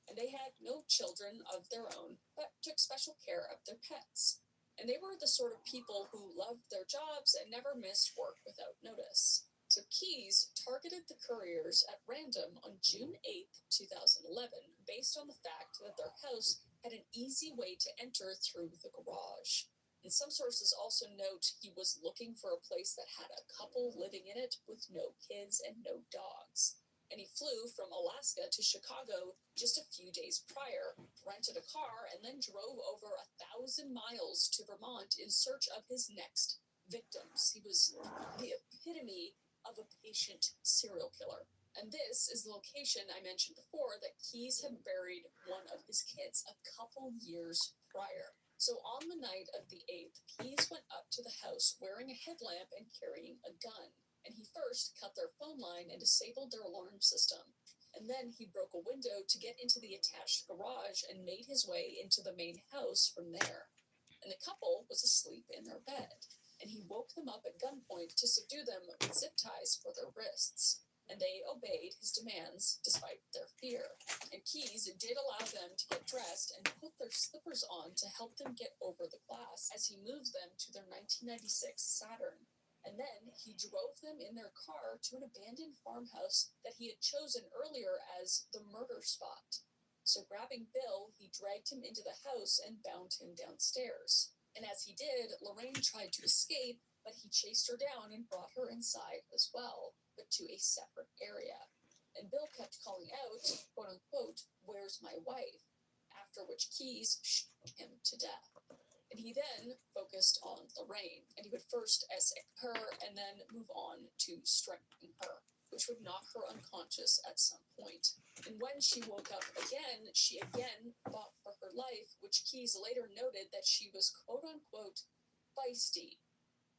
And they had no children of their own, but took special care of their pets. And they were the sort of people who loved their jobs and never missed work without notice. So Keyes targeted the couriers at random on June 8th, 2011, based on the fact that their house had an easy way to enter through the garage. And some sources also note he was looking for a place that had a couple living in it with no kids and no dogs. And he flew from Alaska to Chicago just a few days prior, rented a car, and then drove over 1,000 miles to Vermont in search of his next victims. He was the epitome of a patient serial killer. And this is the location I mentioned before that Keyes had buried one of his kids a couple years prior. So on the night of the 8th, Keyes went up to the house wearing a headlamp and carrying a gun. And he first cut their phone line and disabled their alarm system. And then he broke a window to get into the attached garage and made his way into the main house from there. And the couple was asleep in their bed. And he woke them up at gunpoint to subdue them with zip ties for their wrists. And they obeyed his demands despite their fear. And Keyes did allow them to get dressed and put their slippers on to help them get over the glass as he moved them to their 1996 Saturn. And then he drove them in their car to an abandoned farmhouse that he had chosen earlier as the murder spot. So grabbing Bill, he dragged him into the house and bound him downstairs. And as he did, Lorraine tried to escape, but he chased her down and brought her inside as well, but to a separate area. And Bill kept calling out, quote unquote, "Where's my wife?" After which Keyes shot him to death. And he then focused on Lorraine, and he would first essay her and then move on to strangling her, which would knock her unconscious at some point. And when she woke up again, she again fought for her life, which Keyes later noted that she was quote unquote feisty.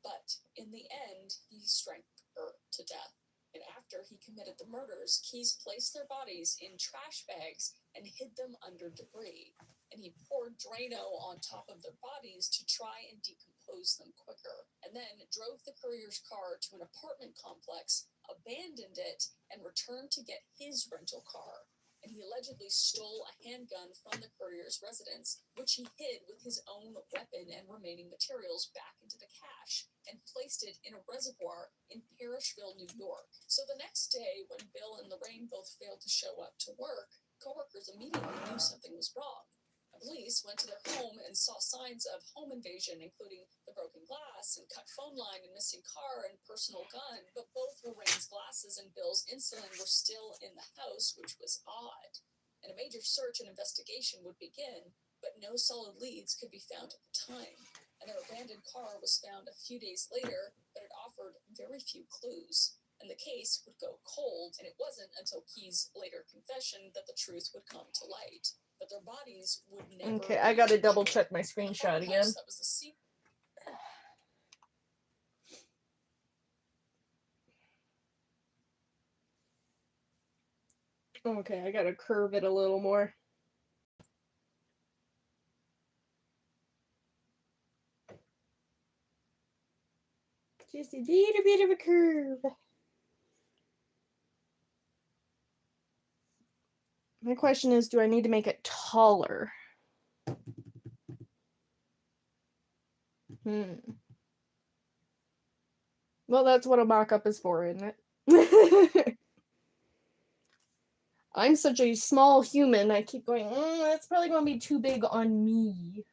But in the end, he strangled her to death. And after he committed the murders, Keyes placed their bodies in trash bags and hid them under debris. And he poured Drano on top of their bodies to try and decompose them quicker. And then drove the courier's car to an apartment complex, abandoned it, and returned to get his rental car. And he allegedly stole a handgun from the courier's residence, which he hid with his own weapon and remaining materials back into the cache, and placed it in a reservoir in Parrishville, New York. So the next day, when Bill and Lorraine both failed to show up to work, coworkers immediately knew something was wrong. Police went to their home and saw signs of home invasion, including the broken glass and cut phone line and missing car and personal gun. But both Lorraine's glasses and Bill's insulin were still in the house, which was odd. And a major search and investigation would begin, but no solid leads could be found at the time. And their abandoned car was found a few days later, but it offered very few clues. And the case would go cold, and it wasn't until Keyes' later confession that the truth would come to light. But their bodies would never. Okay, I gotta double check my screenshot again. That was the Okay, I gotta curve it a little more. Just a little bit of a curve. My question is, do I need to make it taller? Well, that's what a mock-up is for, isn't it? I'm such a small human, I keep going, that's probably going to be too big on me.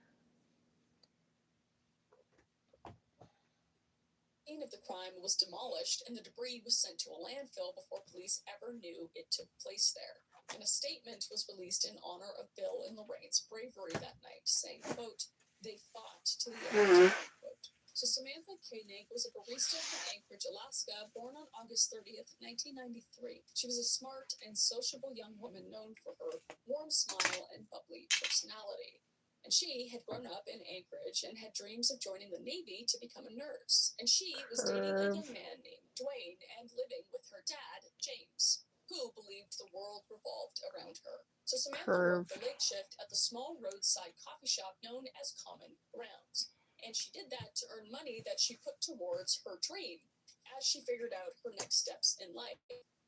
scene of the crime was demolished and the debris was sent to a landfill before police ever knew it took place there. And a statement was released in honor of Bill and Lorraine's bravery that night, saying, quote, "They fought to the end," quote. So Samantha Koenig was a barista from Anchorage, Alaska, born on August 30th, 1993. She was a smart and sociable young woman known for her warm smile and bubbly personality. And she had grown up in Anchorage and had dreams of joining the Navy to become a nurse. And she was dating a young man named Dwayne and living with her dad, James, who believed the world revolved around her. So Samantha worked the late shift at the small roadside coffee shop known as Common Grounds. And she did that to earn money that she put towards her dream. as she figured out her next steps in life.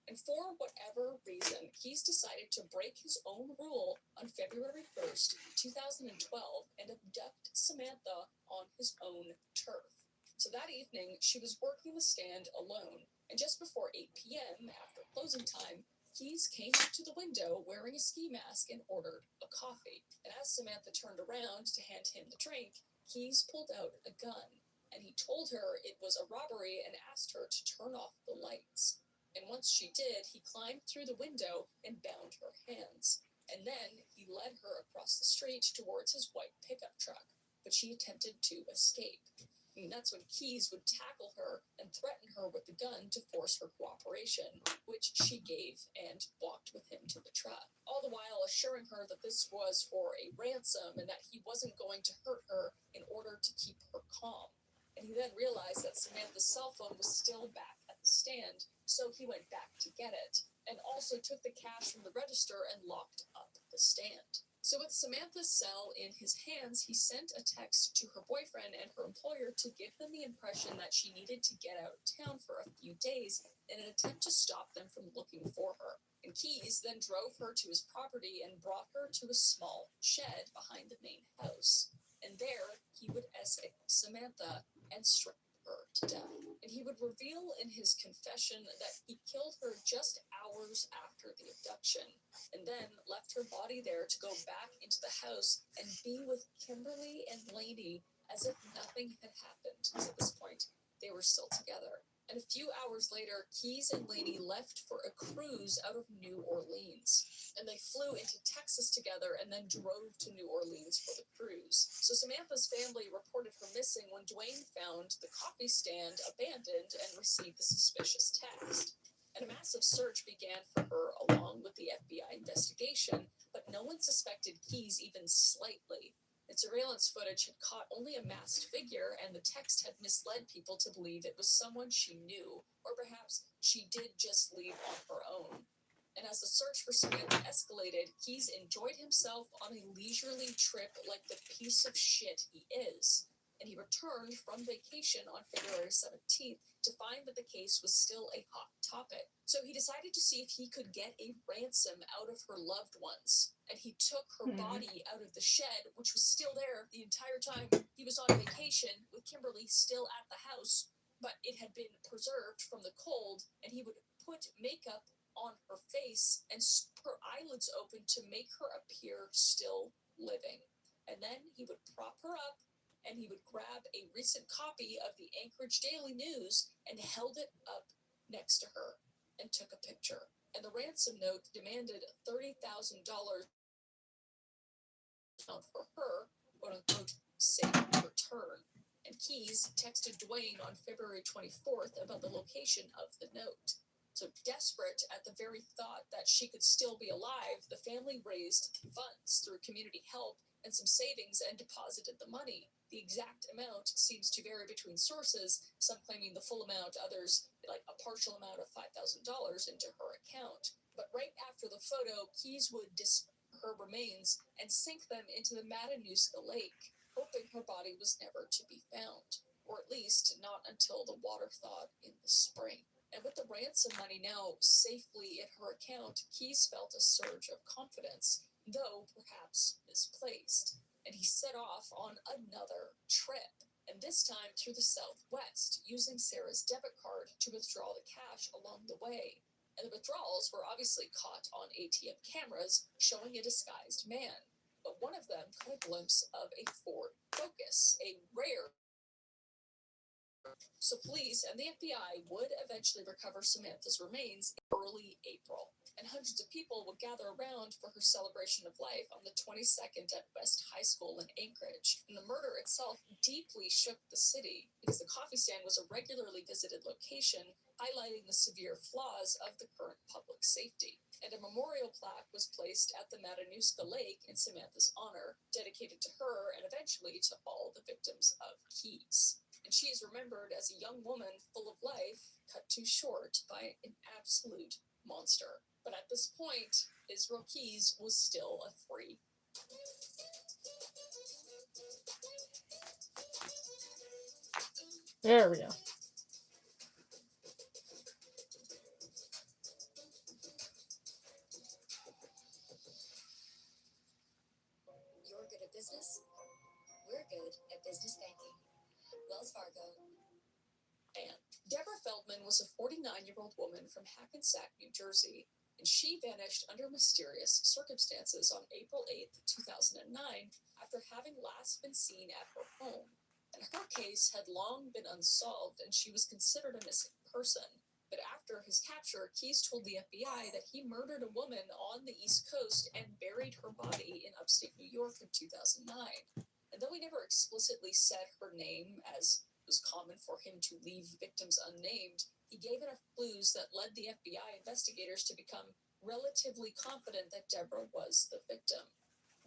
And for whatever reason, he's decided to break his own rule on February 1st, 2012, and abduct Samantha on his own turf. So that evening, she was working the stand alone, and just before 8 p.m., after closing time, Keys came up to the window wearing a ski mask and ordered a coffee. And as Samantha turned around to hand him the drink, Keys pulled out a gun, and he told her it was a robbery and asked her to turn off the lights. And once she did, he climbed through the window and bound her hands. And then he led her across the street towards his white pickup truck, but she attempted to escape. And that's when Keys would tackle her and threaten her with the gun to force her cooperation, which she gave and walked with him to the truck, all the while assuring her that this was for a ransom and that he wasn't going to hurt her in order to keep her calm. And he then realized that Samantha's cell phone was still back at the stand, so he went back to get it, and also took the cash from the register and locked up the stand. So with Samantha's cell in his hands, he sent a text to her boyfriend and her employer to give them the impression that she needed to get out of town for a few days in an attempt to stop them from looking for her. And Keys then drove her to his property and brought her to a small shed behind the main house. And there, he would essay Samantha and strike her to death. And he would reveal in his confession that he killed her just hours after the abduction, and then left her body there to go back into the house and be with Kimberly and Lainey as if nothing had happened, because at this point, they were still together. And a few hours later, Keys and Lainey left for a cruise out of New Orleans. And they flew into Texas together and then drove to New Orleans for the cruise. So Samantha's family reported her missing when Dwayne found the coffee stand abandoned and received the suspicious text. And a massive search began for her along with the FBI investigation, but no one suspected Keys even slightly. And surveillance footage had caught only a masked figure, and the text had misled people to believe it was someone she knew, or perhaps she did just leave on her own. And as the search for Samantha escalated, Keys enjoyed himself on a leisurely trip like the piece of shit he is. And he returned from vacation on February 17th to find that the case was still a hot topic. So he decided to see if he could get a ransom out of her loved ones. And he took her body out of the shed, which was still there the entire time he was on vacation, with Kimberly still at the house, but it had been preserved from the cold, and he would put makeup on her face and her eyelids open to make her appear still living. And then he would prop her up, and he would grab a recent copy of the Anchorage Daily News and held it up next to her and took a picture. And the ransom note demanded $30,000 for her, quote unquote, safe return. And Keys texted Dwayne on February 24th about the location of the note. So desperate at the very thought that she could still be alive, the family raised funds through community help and some savings and deposited the money. The exact amount seems to vary between sources, some claiming the full amount, others like a partial amount of $5,000 into her account. But right after the photo, Keys would disperse her remains and sink them into the Matanuska Lake, hoping her body was never to be found, or at least not until the water thawed in the spring. And with the ransom money now safely in her account, Keys felt a surge of confidence, though perhaps misplaced. And he set off on another trip, and this time through the Southwest, using Sarah's debit card to withdraw the cash along the way. And the withdrawals were obviously caught on ATM cameras showing a disguised man. But one of them caught a glimpse of a Ford Focus, a rare. So police and the FBI would eventually recover Samantha's remains in early April, and hundreds of people would gather around for her celebration of life on the 22nd at West High School in Anchorage. And the murder itself deeply shook the city because the coffee stand was a regularly visited location, highlighting the severe flaws of the current public safety. And a memorial plaque was placed at the Matanuska Lake in Samantha's honor, dedicated to her and eventually to all the victims of Keys. And she is remembered as a young woman full of life, cut too short by an absolute monster. But at this point, Israel Keys was still a free. There we go. business? We're good at business banking. Wells Fargo. And Deborah Feldman was a 49-year-old woman from Hackensack, New Jersey, and she vanished under mysterious circumstances on April 8th, 2009, after having last been seen at her home. And her case had long been unsolved, and she was considered a missing person. But after his capture, Keyes told the FBI that he murdered a woman on the East Coast and buried her body in upstate New York in 2009. And though he never explicitly said her name, as was common for him to leave victims unnamed, he gave enough clues that led the FBI investigators to become relatively confident that Deborah was the victim.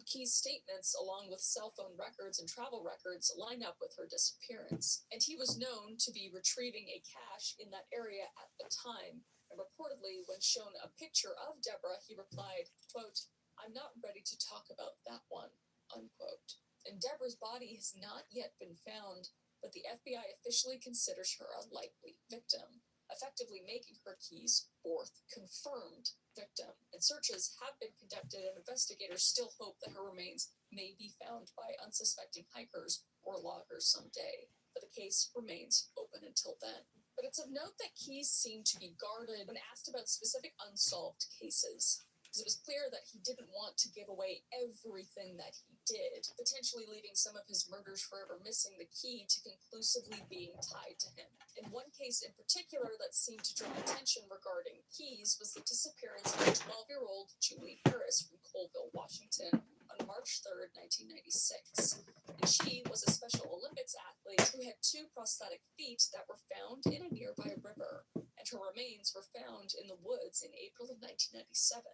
Keyes' statements, along with cell phone records and travel records, line up with her disappearance, and he was known to be retrieving a cache in that area at the time. And reportedly, when shown a picture of Deborah, he replied, quote, "I'm not ready to talk about that one," unquote. And Deborah's body has not yet been found, but the FBI officially considers her a likely victim, effectively making her Keyes' fourth confirmed victim. And searches have been conducted, and investigators still hope that her remains may be found by unsuspecting hikers or loggers someday. But the case remains open until then. But it's of note that Keyes seemed to be guarded when asked about specific unsolved cases, because it was clear that he didn't want to give away everything that he did, potentially leaving some of his murders forever missing the key to conclusively being tied to him. And one case in particular that seemed to draw attention regarding Keyes was the disappearance of 12-year-old Julie Harris from Colville, Washington on March 3rd, 1996. And she was a Special Olympics athlete who had 2 prosthetic feet that were found in a nearby river, and her remains were found in the woods in April of 1997.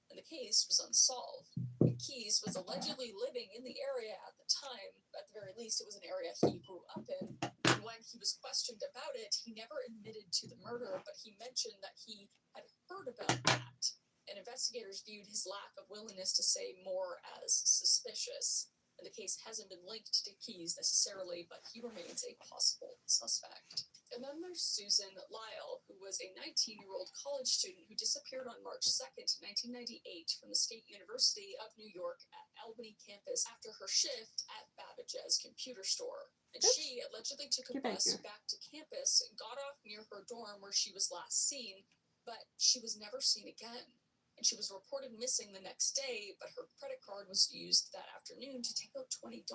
And the case was unsolved. Keyes was allegedly living in the area at the time. At the very least, it was an area he grew up in. And when he was questioned about it, he never admitted to the murder, but he mentioned that he had heard about that. And investigators viewed his lack of willingness to say more as suspicious. And the case hasn't been linked to Keyes necessarily, but he remains a possible suspect. And then there's Susan Lyle, who was a 19-year-old college student who disappeared on March 2nd, 1998 from the State University of New York at Albany campus after her shift at Babbage's computer store. And she allegedly took a bus back to campus and got off near her dorm where she was last seen, but she was never seen again. And she was reported missing the next day, but her credit card was used that afternoon to take out $20.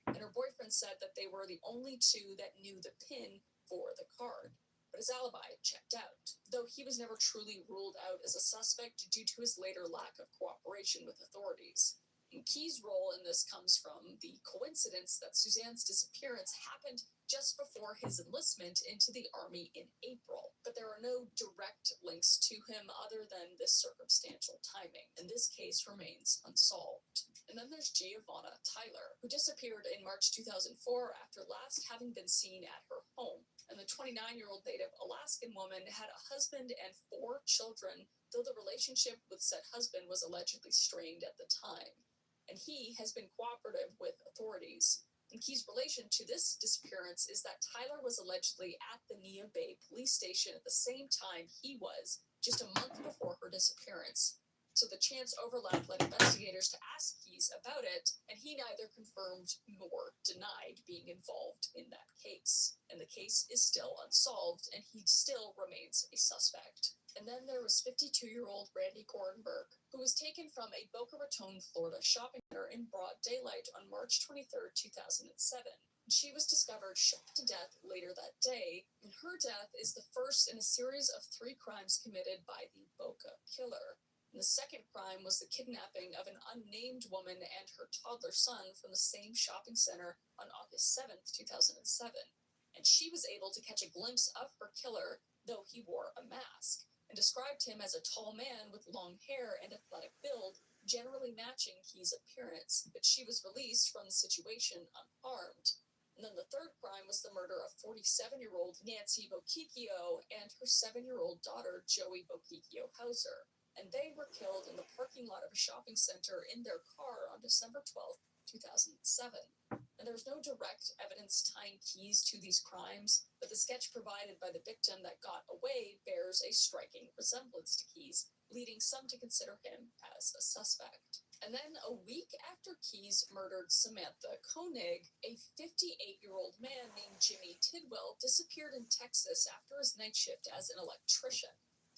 And her boyfriend said that they were the only 2 that knew the PIN for the card, but his alibi checked out, though he was never truly ruled out as a suspect due to his later lack of cooperation with authorities. And Keyes' role in this comes from the coincidence that Suzanne's disappearance happened just before his enlistment into the Army in April, but there are no direct links to him other than this circumstantial timing, and this case remains unsolved. And then there's Giovanna Tyler, who disappeared in March 2004 after last having been seen at her home. And the 29-year-old native Alaskan woman had a husband and 4 children, though the relationship with said husband was allegedly strained at the time. And he has been cooperative with authorities. And Keyes' relation to this disappearance is that Tyler was allegedly at the Nia Bay police station at the same time he was, just a month before her disappearance. So the chance overlap led investigators to ask Keyes about it, and he neither confirmed nor denied being involved in that case. And the case is still unsolved, and he still remains a suspect. And then there was 52-year-old Randy Gorenberg, who was taken from a Boca Raton, Florida shopping center in broad daylight on March 23rd, 2007. She was discovered shot to death later that day, and her death is the first in a series of 3 crimes committed by the Boca killer. And the second crime was the kidnapping of an unnamed woman and her toddler son from the same shopping center on August 7th, 2007. And she was able to catch a glimpse of her killer, though he wore a mask, and described him as a tall man with long hair and athletic build, generally matching Keyes' appearance, but she was released from the situation unharmed. And then the third crime was the murder of 47-year-old Nancy Boquicchio and her 7-year-old daughter, Joey Boquicchio Hauser. And they were killed in the parking lot of a shopping center in their car on December 12th, 2007. And there's no direct evidence tying Keyes to these crimes, but the sketch provided by the victim that got away bears a striking resemblance to Keyes, leading some to consider him as a suspect. And then a week after Keyes murdered Samantha Koenig, a 58-year-old man named Jimmy Tidwell disappeared in Texas after his night shift as an electrician.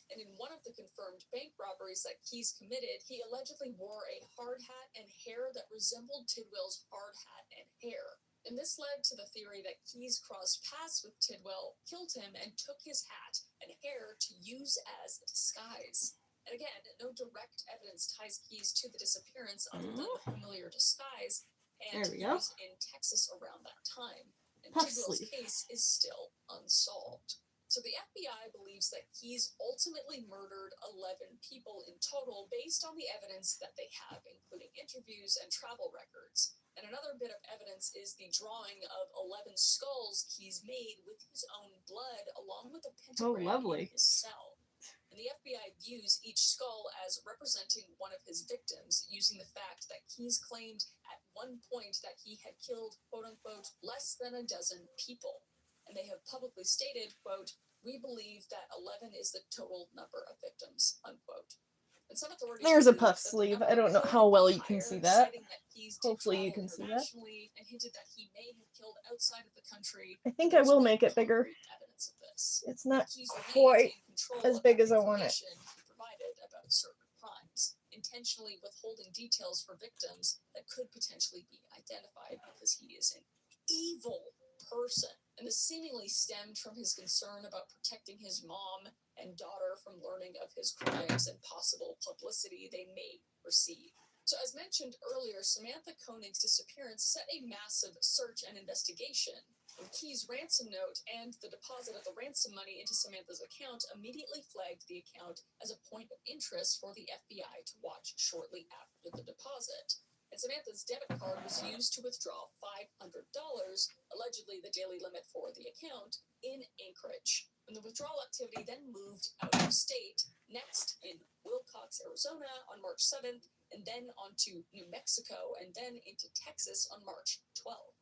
And in one of the confirmed bank robberies that Keyes committed, he allegedly wore a hard hat and hair that resembled Tidwell's hard hat and hair. And this led to the theory that Keyes crossed paths with Tidwell, killed him, and took his hat and hair to use as a disguise. And again, no direct evidence ties Keyes to the disappearance other than the familiar disguise, and There we he go. was in Texas around that time. And Puff Tidwell's sleeve. case is still unsolved. So the FBI believes that Keyes ultimately murdered 11 people in total based on the evidence that they have, including interviews and travel records. And another bit of evidence is the drawing of 11 skulls Keyes made with his own blood, along with a pentagram lovely. in his cell. And the FBI views each skull as representing one of his victims, using the fact that Keyes claimed at one point that he had killed, quote-unquote, less than a dozen people. And they have publicly stated, quote, "We believe that 11 is the total number of victims," unquote. And some authorities There's a believe puff that the sleeve. number I don't know could how be well you can higher, see that. citing that Keyes did Hopefully you travel can see that. internationally and hinted that he may have killed outside of the country. I think but I there's will no make it bigger. concrete evidence of this. It's not Keyes remained quite in control as of big that as I want it. information he provided about certain crimes, intentionally withholding details for victims that could potentially be identified because he is an evil person. And this seemingly stemmed from his concern about protecting his mom and daughter from learning of his crimes and possible publicity they may receive. So as mentioned earlier, Samantha Koenig's disappearance set a massive search and investigation. And Keyes' ransom note and the deposit of the ransom money into Samantha's account immediately flagged the account as a point of interest for the FBI to watch shortly after the deposit. And Samantha's debit card was used to withdraw $500, allegedly the daily limit for the account, in Anchorage. And the withdrawal activity then moved out of state, next in Wilcox, Arizona on March 7th, and then onto New Mexico, and then into Texas on March 12th.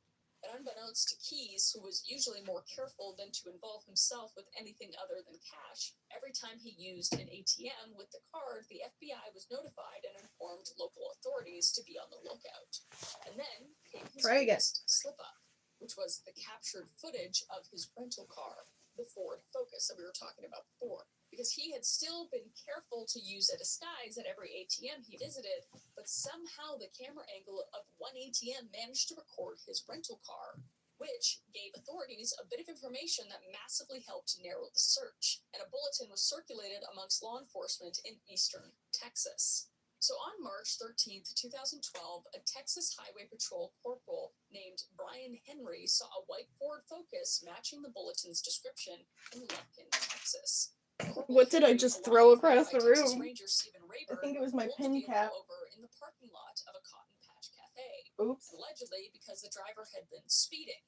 And unbeknownst to Keyes, who was usually more careful than to involve himself with anything other than cash, every time he used an ATM with the card, the FBI was notified and informed local authorities to be on the lookout. And then came his Try again. biggest slip-up, which was the captured footage of his rental car, the Ford Focus that we were talking about before. Because he had still been careful to use a disguise at every ATM he visited, but somehow the camera angle of one ATM managed to record his rental car, which gave authorities a bit of information that massively helped to narrow the search. And a bulletin was circulated amongst law enforcement in eastern Texas. So on March 13th, 2012, a Texas Highway Patrol corporal named Brian Henry saw a white Ford Focus matching the bulletin's description in Lufkin, Texas. What did I just throw across the room? I think it was my pen cap. Over in the parking lot of a Cotton Patch Cafe. Oops. Allegedly because the driver had been speeding.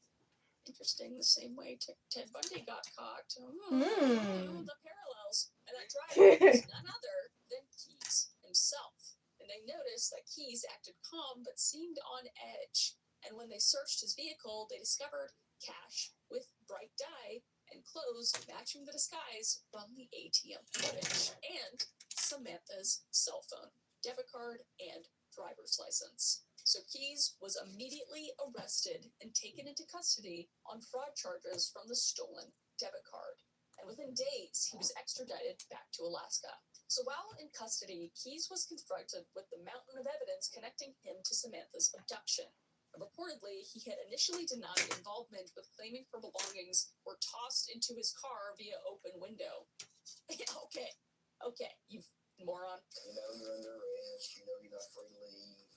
Interesting, the same way Ted Bundy got caught. The parallels. And that driver was none other than Keyes himself. And they noticed that Keyes acted calm but seemed on edge. And when they searched his vehicle, they discovered cash with bright dye and clothes matching the disguise from the ATM footage, and Samantha's cell phone, debit card, and driver's license. So Keyes was immediately arrested and taken into custody on fraud charges from the stolen debit card. And within days, he was extradited back to Alaska. So while in custody, Keyes was confronted with the mountain of evidence connecting him to Samantha's abduction. And reportedly, he had initially denied involvement with claiming her belongings were tossed into his car via open window. Okay, you moron. You know you're under arrest. You know you're not free to leave.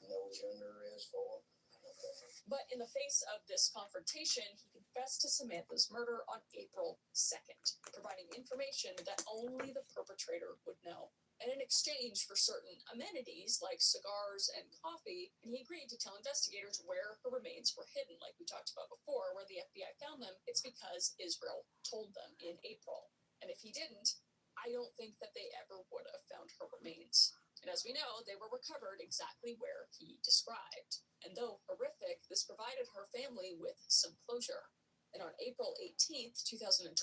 You know what you're under arrest for. Okay. But in the face of this confrontation, he confessed to Samantha's murder on April 2nd, providing information that only the perpetrator would know. And in exchange for certain amenities like cigars and coffee, and he agreed to tell investigators where her remains were hidden, like we talked about before, where the FBI found them. It's because Israel told them in April. And if he didn't, I don't think that they ever would have found her remains. And as we know, they were recovered exactly where he described. And though horrific, this provided her family with some closure. And on April 18th, 2012,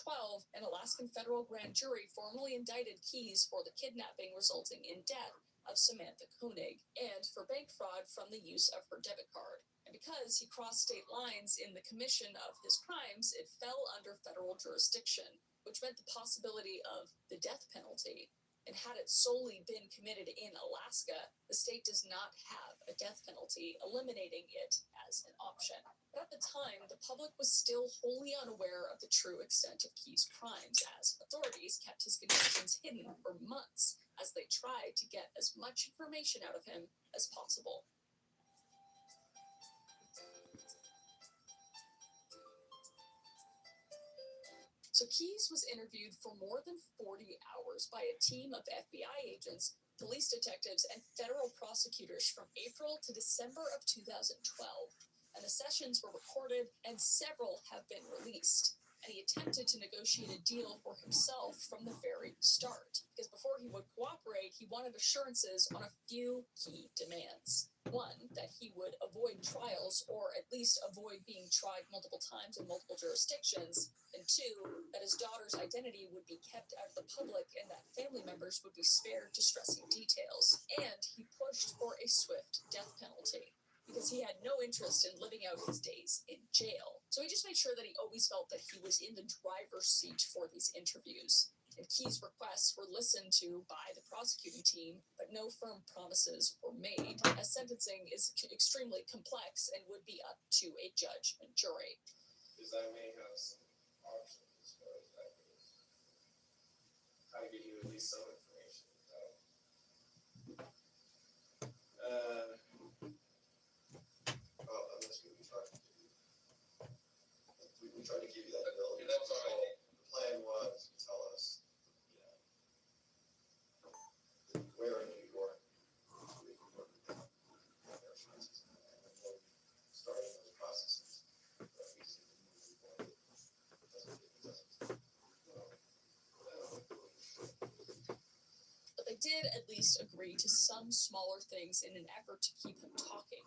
an Alaskan federal grand jury formally indicted Keyes for the kidnapping resulting in death of Samantha Koenig and for bank fraud from the use of her debit card. And because he crossed state lines in the commission of his crimes, it fell under federal jurisdiction, which meant the possibility of the death penalty. And had it solely been committed in Alaska, the state does not have a death penalty, eliminating it as an option. But at the time, the public was still wholly unaware of the true extent of Keyes' crimes, as authorities kept his convictions hidden for months as they tried to get as much information out of him as possible. So Keyes was interviewed for more than 40 hours by a team of FBI agents, police detectives, and federal prosecutors from April to December of 2012. And the sessions were recorded, and several have been released. And he attempted to negotiate a deal for himself from the very start, because before he would cooperate, he wanted assurances on a few key demands. One, that he would avoid trials, or at least avoid being tried multiple times in multiple jurisdictions, and two, that his daughter's identity would be kept out of the public and that family members would be spared distressing details. And he pushed for a swift death penalty, because he had no interest in living out his days in jail. So he just made sure that he always felt that he was in the driver's seat for these interviews. And Keyes' requests were listened to by the prosecuting team, but no firm promises were made, as sentencing is extremely complex and would be up to a judge and jury. Because I may have some options as far as that goes. Try to get you at least some information. Well, unless we tried to give you, we tried to give you that ability. Yeah, that was all right. The plan was to tell us, where in New York, we could work with them, their choices, and then starting those processes. But they did at least agree to some smaller things in an effort to keep him talking.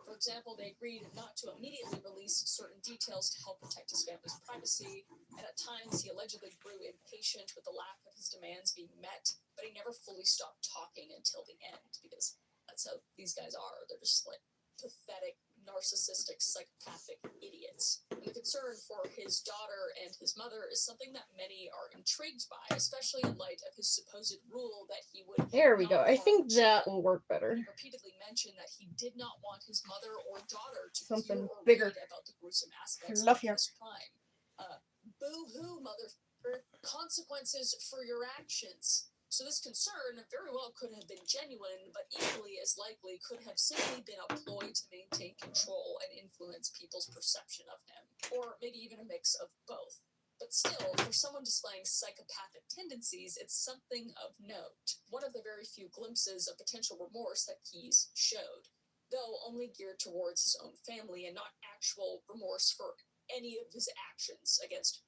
For example, they agreed not to immediately release certain details to help protect his family's privacy, and at times he allegedly grew impatient with the lack of his demands being met, but he never fully stopped talking until the end, because that's how these guys are. They're just like pathetic, narcissistic, psychopathic idiots. And the concern for his daughter and his mother is something that many are intrigued by, especially in light of his supposed rule that he would. There we go. not I harm think that children. will work better. He repeatedly mentioned that he did not want his mother or daughter to Something hear or bigger. read about the gruesome aspects of Fluffier. his crime. Boo-hoo, motherfucker. Consequences for your actions. So this concern very well could have been genuine, but equally as likely could have simply been a ploy to maintain control and influence people's perception of him. Or maybe even a mix of both. But still, for someone displaying psychopathic tendencies, it's something of note. One of the very few glimpses of potential remorse that Keyes showed, though only geared towards his own family and not actual remorse for any of his actions against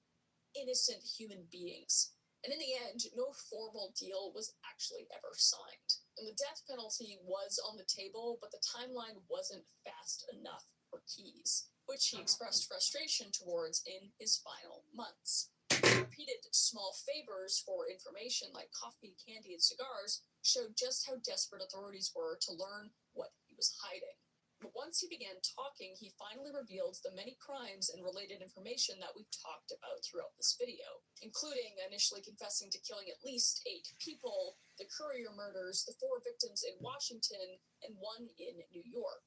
innocent human beings. And in the end, no formal deal was actually ever signed. And the death penalty was on the table, but the timeline wasn't fast enough for Keyes, which he expressed frustration towards in his final months. Repeated small favors for information like coffee, candy, and cigars showed just how desperate authorities were to learn what he was hiding. But once he began talking, he finally revealed the many crimes and related information that we've talked about throughout this video, including initially confessing to killing at least 8 people, the Courier murders, the 4 victims in Washington, and 1 in New York,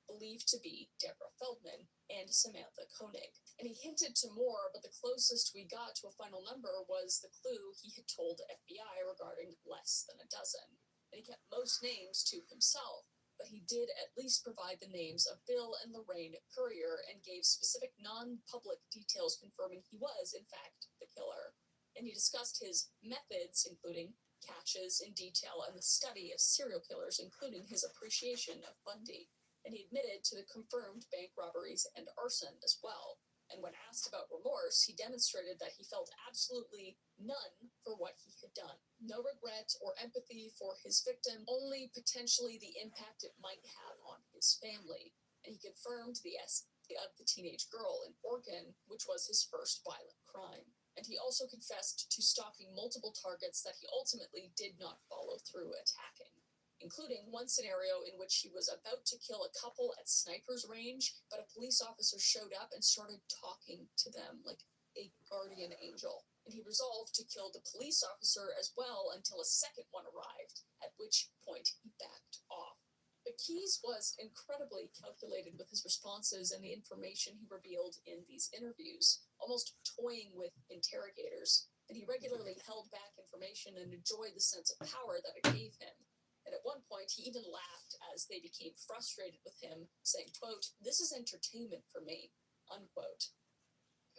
believed to be Deborah Feldman and Samantha Koenig. And he hinted to more, but the closest we got to a final number was the clue he had told the FBI regarding less than a dozen. And he kept most names to himself, but he did at least provide the names of Bill and Lorraine Courier and gave specific non-public details confirming he was, in fact, the killer. And he discussed his methods, including catches in detail and the study of serial killers, including his appreciation of Bundy. And he admitted to the confirmed bank robberies and arson as well. And when asked about remorse, he demonstrated that he felt absolutely none for what he had done. No regret or empathy for his victim, only potentially the impact it might have on his family. And he confirmed the of the teenage girl in Oregon, which was his first violent crime. And he also confessed to stalking multiple targets that he ultimately did not follow through attacking, including one scenario in which he was about to kill a couple at sniper's range, but a police officer showed up and started talking to them like a guardian angel. And he resolved to kill the police officer as well until a second one arrived, at which point he backed off. But Keyes was incredibly calculated with his responses and the information he revealed in these interviews, almost toying with interrogators. And he regularly held back information and enjoyed the sense of power that it gave him. And at one point, he even laughed as they became frustrated with him, saying, quote, "This is entertainment for me," unquote.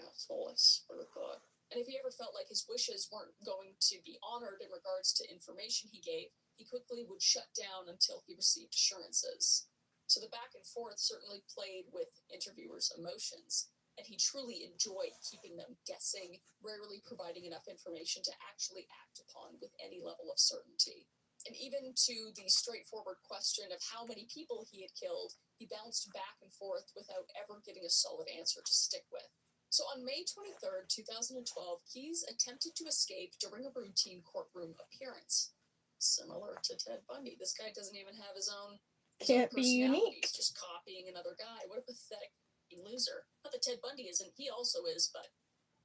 Asshole, I swear to God. And if he ever felt like his wishes weren't going to be honored in regards to information he gave, he quickly would shut down until he received assurances. So the back and forth certainly played with interviewers' emotions, and he truly enjoyed keeping them guessing, rarely providing enough information to actually act upon with any level of certainty. And even to the straightforward question of how many people he had killed, he bounced back and forth without ever getting a solid answer to stick with. So on May 23rd, 2012, Keyes attempted to escape during a routine courtroom appearance. Similar to Ted Bundy. This guy doesn't even have his own Can't be personality. unique. He's just copying another guy. What a pathetic loser. Not that Ted Bundy isn't. He also is, but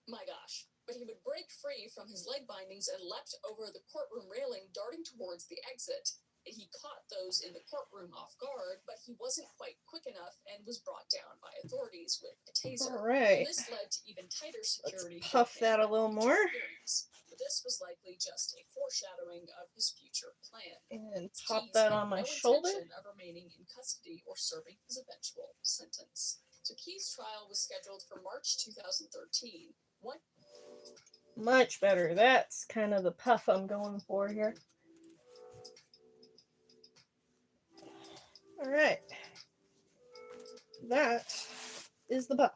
my gosh. But he would break free from his leg bindings and leapt over the courtroom railing, darting towards the exit. He caught those in the courtroom off guard, but he wasn't quite quick enough and was brought down by authorities with a taser. All right. And this led to even tighter security. Let's puff for him that a at little each more. appearance. But this was likely just a foreshadowing of his future plan. And Keyes pop that had on my no shoulder. intention of remaining in custody or serving his eventual sentence. So Keyes' trial was scheduled for March 2013. Much better. That's kind of the puff I'm going for here. All right. That is the puff.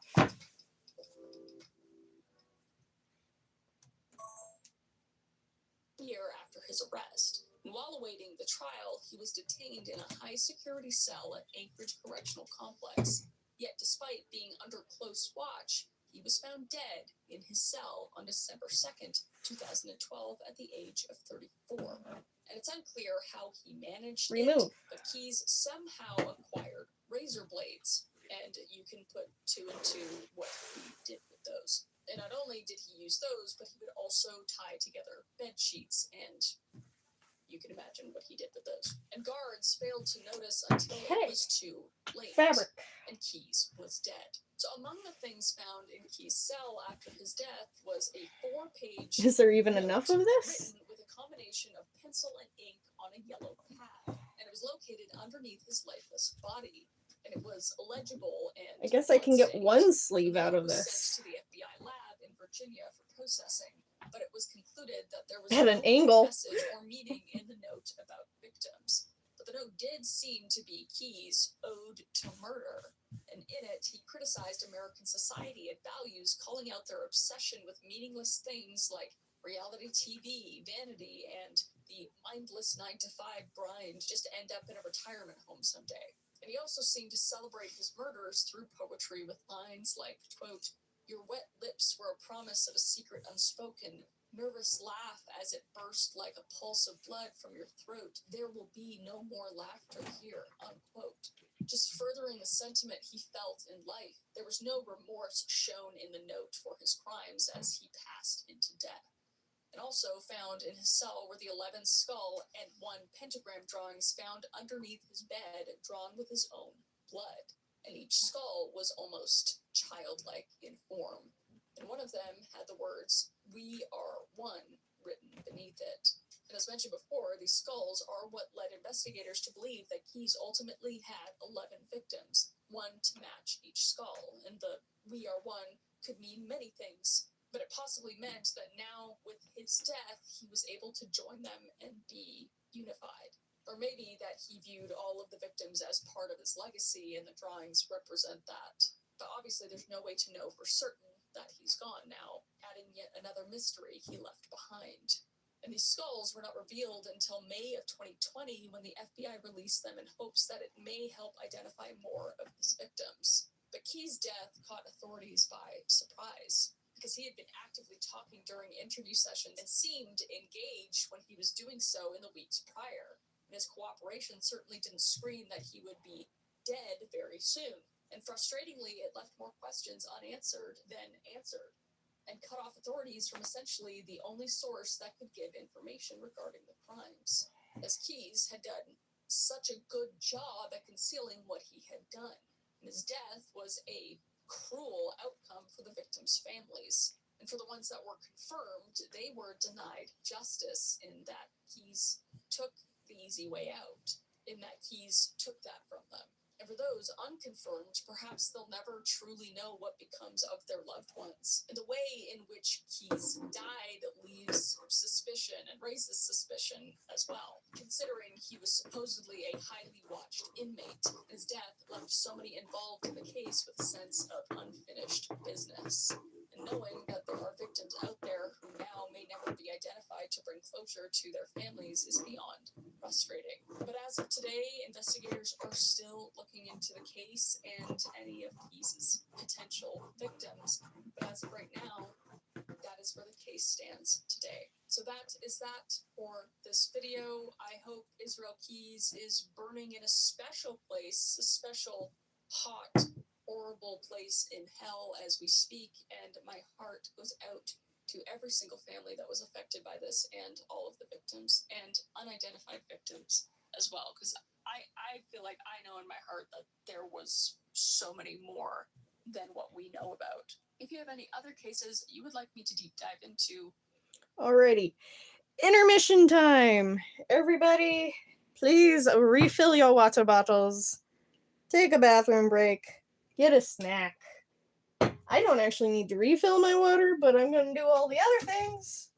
Year after his arrest. And while awaiting the trial, he was detained in a high-security cell at Anchorage Correctional Complex. Yet, despite being under close watch, he was found dead in his cell on December 2nd, 2012, at the age of 34. And it's unclear how he managed Remove. it, but Keyes somehow acquired razor blades, and you can put two and two what he did with those. And not only did he use those, but he would also tie together bed sheets, and you can imagine what he did with those. And guards failed to notice until it was too late. Fabric. And Keyes was dead. So among the things found in Keyes' cell after his death was a 4-page Is there even enough of this? written with a combination of pencil and ink on a yellow pad. And it was located underneath his lifeless body. And it was illegible and I guess I can get blood-stained. one sleeve out of It was this. sent to the FBI lab in Virginia for processing, but it was concluded that there was At no an angle. message or meaning in the note about victims. But the note did seem to be Keyes' ode to murder, and in it he criticized American society and values, calling out their obsession with meaningless things like reality TV, vanity, and the mindless 9-to-5 grind just to end up in a retirement home someday. And he also seemed to celebrate his murders through poetry with lines like, quote, "Your wet lips were a promise of a secret unspoken, nervous laugh as it burst like a pulse of blood from your throat. There will be no more laughter here," unquote. Just furthering the sentiment he felt in life. There was no remorse shown in the note for his crimes as he passed into death. And also found in his cell were the 11 skull and 1 pentagram drawings found underneath his bed, drawn with his own blood. And each skull was almost childlike in form. And one of them had the words, "We are one," written beneath it. And as mentioned before, these skulls are what led investigators to believe that Keyes ultimately had 11 victims, one to match each skull. And the "we are one" could mean many things, but it possibly meant that now, with his death, he was able to join them and be unified. Or maybe that he viewed all of the victims as part of his legacy, and the drawings represent that. But obviously there's no way to know for certain that he's gone now, adding yet another mystery he left behind. And these skulls were not revealed until May of 2020 when the FBI released them in hopes that it may help identify more of his victims. But Key's death caught authorities by surprise because he had been actively talking during interview sessions and seemed engaged when he was doing so in the weeks prior. And his cooperation certainly didn't scream that he would be dead very soon. And frustratingly, it left more questions unanswered than answered, and cut off authorities from essentially the only source that could give information regarding the crimes, as Keyes had done such a good job at concealing what he had done. And his death was a cruel outcome for the victims' families. And for the ones that were confirmed, they were denied justice in that Keyes took the easy way out, in that Keyes took that from them. And for those unconfirmed, perhaps they'll never truly know what becomes of their loved ones. And the way in which Keyes died leaves suspicion and raises suspicion as well, considering he was supposedly a highly watched inmate. His death left so many involved in the case with a sense of unfinished business. And knowing that there are victims out there who now may never be identified to bring closure to their families is beyond frustrating. But as of today, investigators are still looking into the case and any of Keyes' potential victims. But as of right now, that is where the case stands today. So that is that for this video. I hope Israel Keyes is burning in a special place, a special hot, horrible place in hell as we speak, and my heart goes out to every single family that was affected by this, and all of the victims and unidentified victims as well, because I feel like I know in my heart that there was so many more than what we know about. If you have any other cases you would like me to deep dive into. Alrighty. Intermission time. Everybody, please refill your water bottles. Take a bathroom break. Get a snack. I don't actually need to refill my water, but I'm going to do all the other things.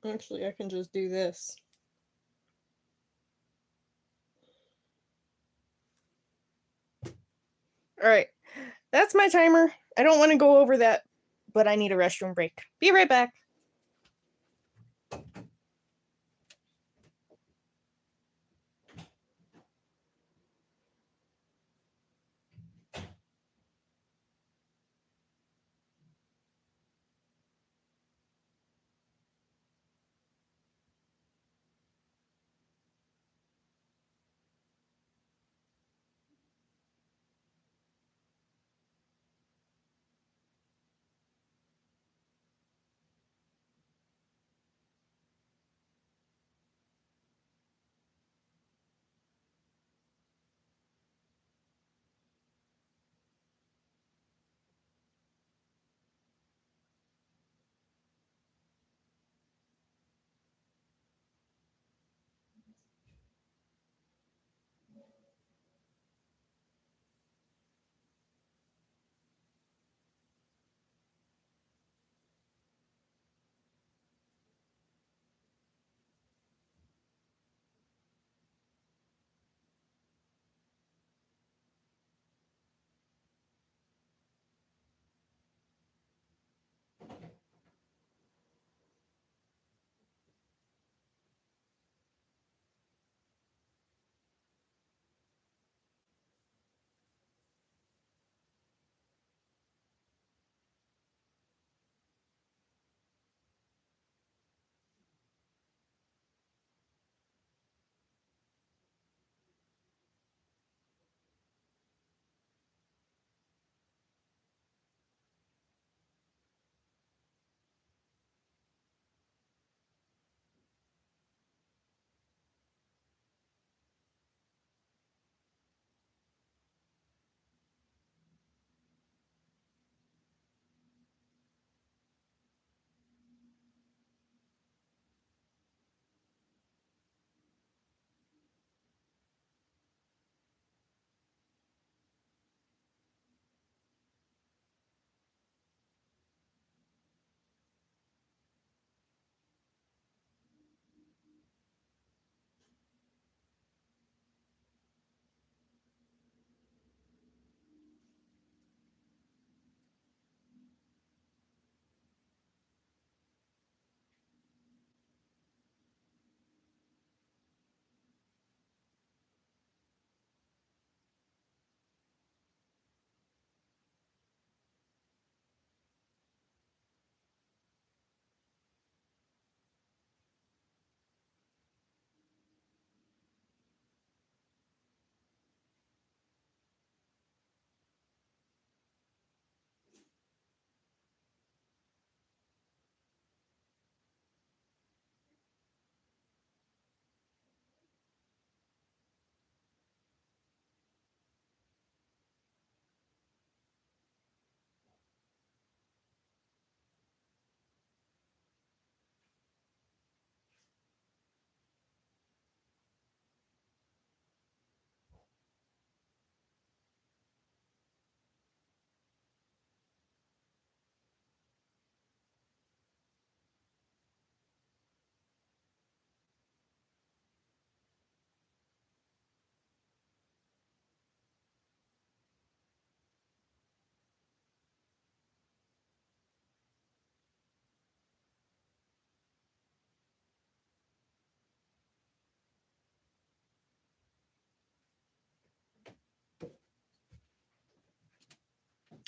Actually, I can just do this. Alright, that's my timer. I don't want to go over that, but I need a restroom break. Be right back.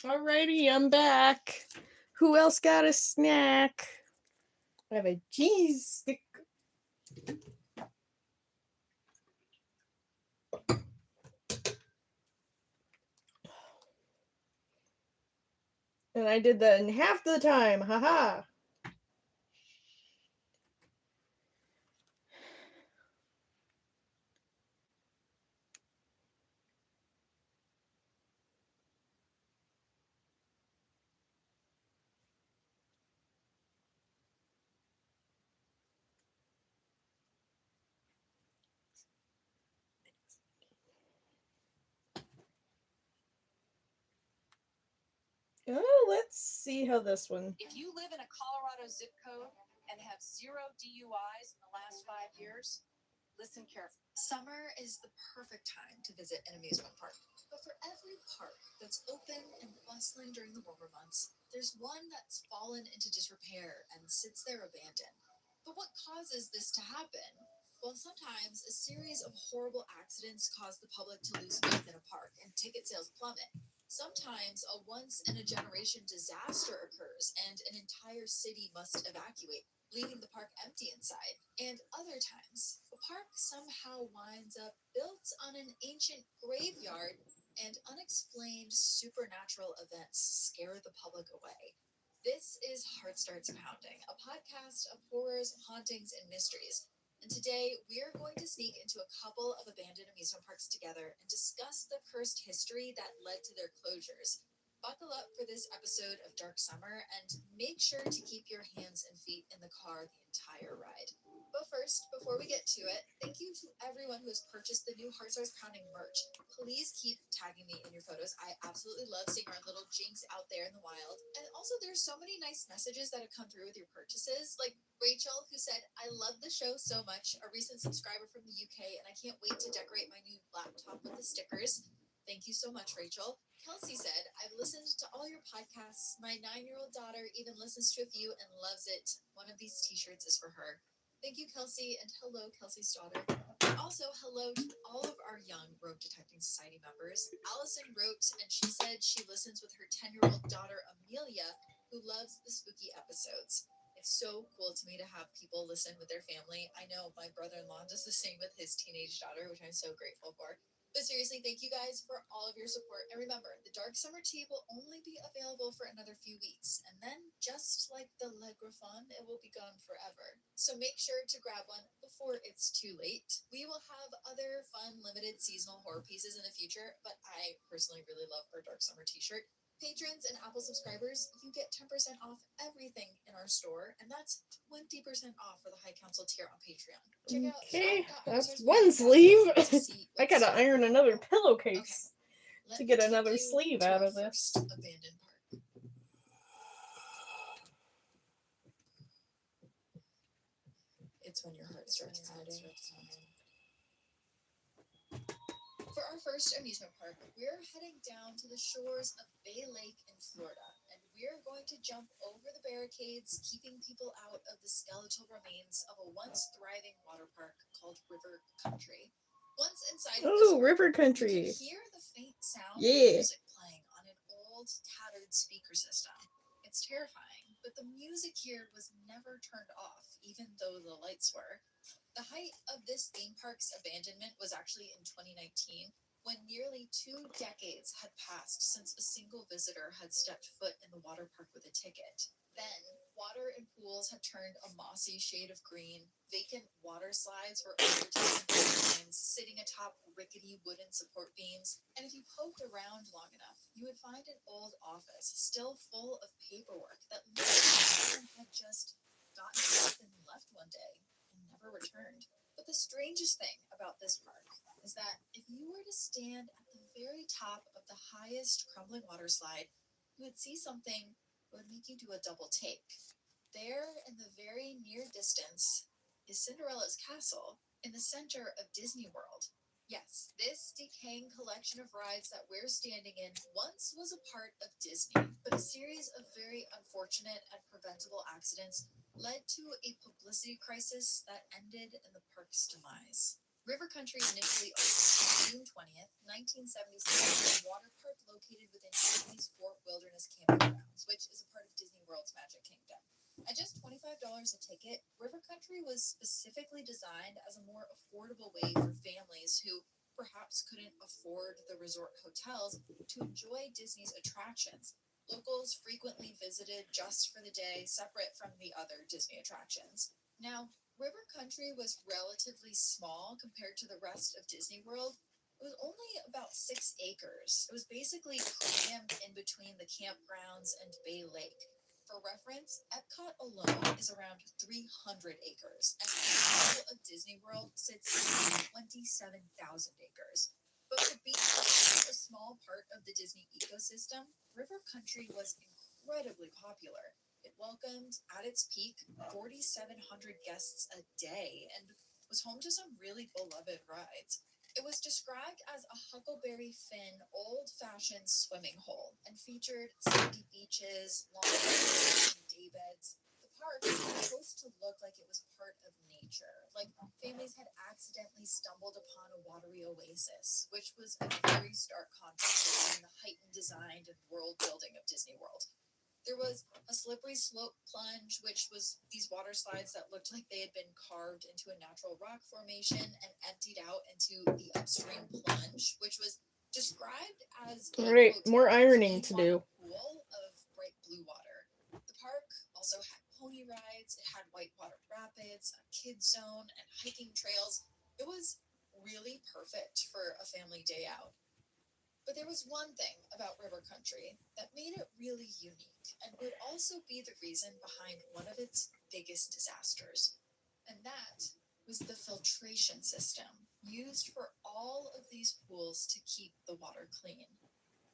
Alrighty, I'm back. Who else got a snack? I have a cheese stick. And I did that in half the time. Haha. Oh, let's see how this one. If you live in a Colorado zip code and have 0 DUIs in the last 5 years, listen carefully. Summer is the perfect time to visit an amusement park. But for every park that's open and bustling during the warmer months, there's one that's fallen into disrepair and sits there abandoned. But what causes this to happen? Well, sometimes a series of horrible accidents cause the public to lose faith in a park and ticket sales plummet. Sometimes a once-in-a-generation disaster occurs and an entire city must evacuate, leaving the park empty inside. And other times, the park somehow winds up built on an ancient graveyard and unexplained supernatural events scare the public away. This is Heart Starts Pounding, a podcast of horrors, hauntings, and mysteries. And today, we are going to sneak into a couple of abandoned amusement parks together and discuss the cursed history that led to their closures. Buckle up for this episode of Dark Summer and make sure to keep your hands and feet in the car the entire ride. But first, before we get to it, thank you to everyone who has purchased the new Heart Starts Pounding merch. Please keep tagging me in your photos. I absolutely love seeing our little jinx out there in the wild. And also, there's so many nice messages that have come through with your purchases. Like Rachel, who said, I love the show so much, a recent subscriber from the UK, and I can't wait to decorate my new laptop with the stickers. Thank you so much, Rachel. Kelsey said, I've listened to all your podcasts. My 9-year-old daughter even listens to a few and loves it. One of these t-shirts is for her. Thank you, Kelsey, and hello, Kelsey's daughter. Also, hello to all of our young Rogue Detecting Society members. Allison wrote, and she said she listens with her 10-year-old daughter, Amelia, who loves the spooky episodes. It's so cool to me to have people listen with their family. I know my brother-in-law does the same with his teenage daughter, which I'm so grateful for. But seriously, thank you guys for all of your support. And remember, the Dark Summer Tea will only be available for another few weeks. And then, just like the Le Griffon, it will be gone forever. So make sure to grab one before it's too late. We will have other fun, limited seasonal horror pieces in the future, but I personally really love our Dark Summer t-shirt. Patrons and Apple subscribers, you get 10% off everything in our store, and that's 20% off for the High Council tier on Patreon. Check out Okay, that's shop.heartsourcepounding.com one sleeve. to see I gotta what's iron another pillowcase Let to me get take another you sleeve to out our of this. first abandoned park. It's when your heart starts pounding. For our first amusement park, we're heading down to the shores of Bay Lake in Florida, and we're going to jump over the barricades, keeping people out of the skeletal remains of a once thriving water park called River Country. Once inside this Oh, park, River you Country. can hear the faint sound Yeah. of music playing on an old, tattered speaker system. It's terrifying, but the music here was never turned off, even though the lights were. The height of this theme park's abandonment was actually in 2019, when nearly 2 decades had passed since a single visitor had stepped foot in the water park with a ticket. Then, water and pools had turned a mossy shade of green, vacant water slides were overtaken by lines, sitting atop rickety wooden support beams, and if you poked around long enough, you would find an old office still full of paperwork that looked like someone had just gotten up and left one day and never returned. But the strangest thing about this park is that if you were to stand at the very top of the highest crumbling water slide, you would see something that would make you do a double take. There, in the very near distance, is Cinderella's castle in the center of Disney World. Yes, this decaying collection of rides that we're standing in once was a part of Disney, but a series of very unfortunate and preventable accidents led to a publicity crisis that ended in the park's demise. River Country initially opened June 20th, 1976, a water park located within Disney's Fort Wilderness Camping Grounds, which is a part of Disney World's Magic Kingdom. At just $25 a ticket, River Country was specifically designed as a more affordable way for families who perhaps couldn't afford the resort hotels to enjoy Disney's attractions. Locals frequently visited just for the day, separate from the other Disney attractions. Now, River Country was relatively small compared to the rest of Disney World. It was only about 6 acres. It was basically crammed in between the campgrounds and Bay Lake. For reference, Epcot alone is around 300 acres, and the whole of Disney World sits at 27,000 acres. But for being a small part of the Disney ecosystem, River Country was incredibly popular. It welcomed, at its peak, 4,700 guests a day and was home to some really beloved rides. It was described as a Huckleberry Finn old-fashioned swimming hole and featured sandy beaches, long and daybeds. The park was supposed to look like it was part of nature, like families had accidentally stumbled upon a watery oasis, which was a very stark contrast between the heightened design and world building of Disney World. There was a slippery slope plunge, which was these water slides that looked like they had been carved into a natural rock formation and emptied out into the upstream plunge, which was described as a Right, quote, more ironing to clean do. water pool of bright blue water. The park also had pony rides, it had whitewater rapids, a kids zone, and hiking trails. It was really perfect for a family day out. But there was one thing about River Country that made it really unique and would also be the reason behind one of its biggest disasters. And that was the filtration system used for all of these pools to keep the water clean.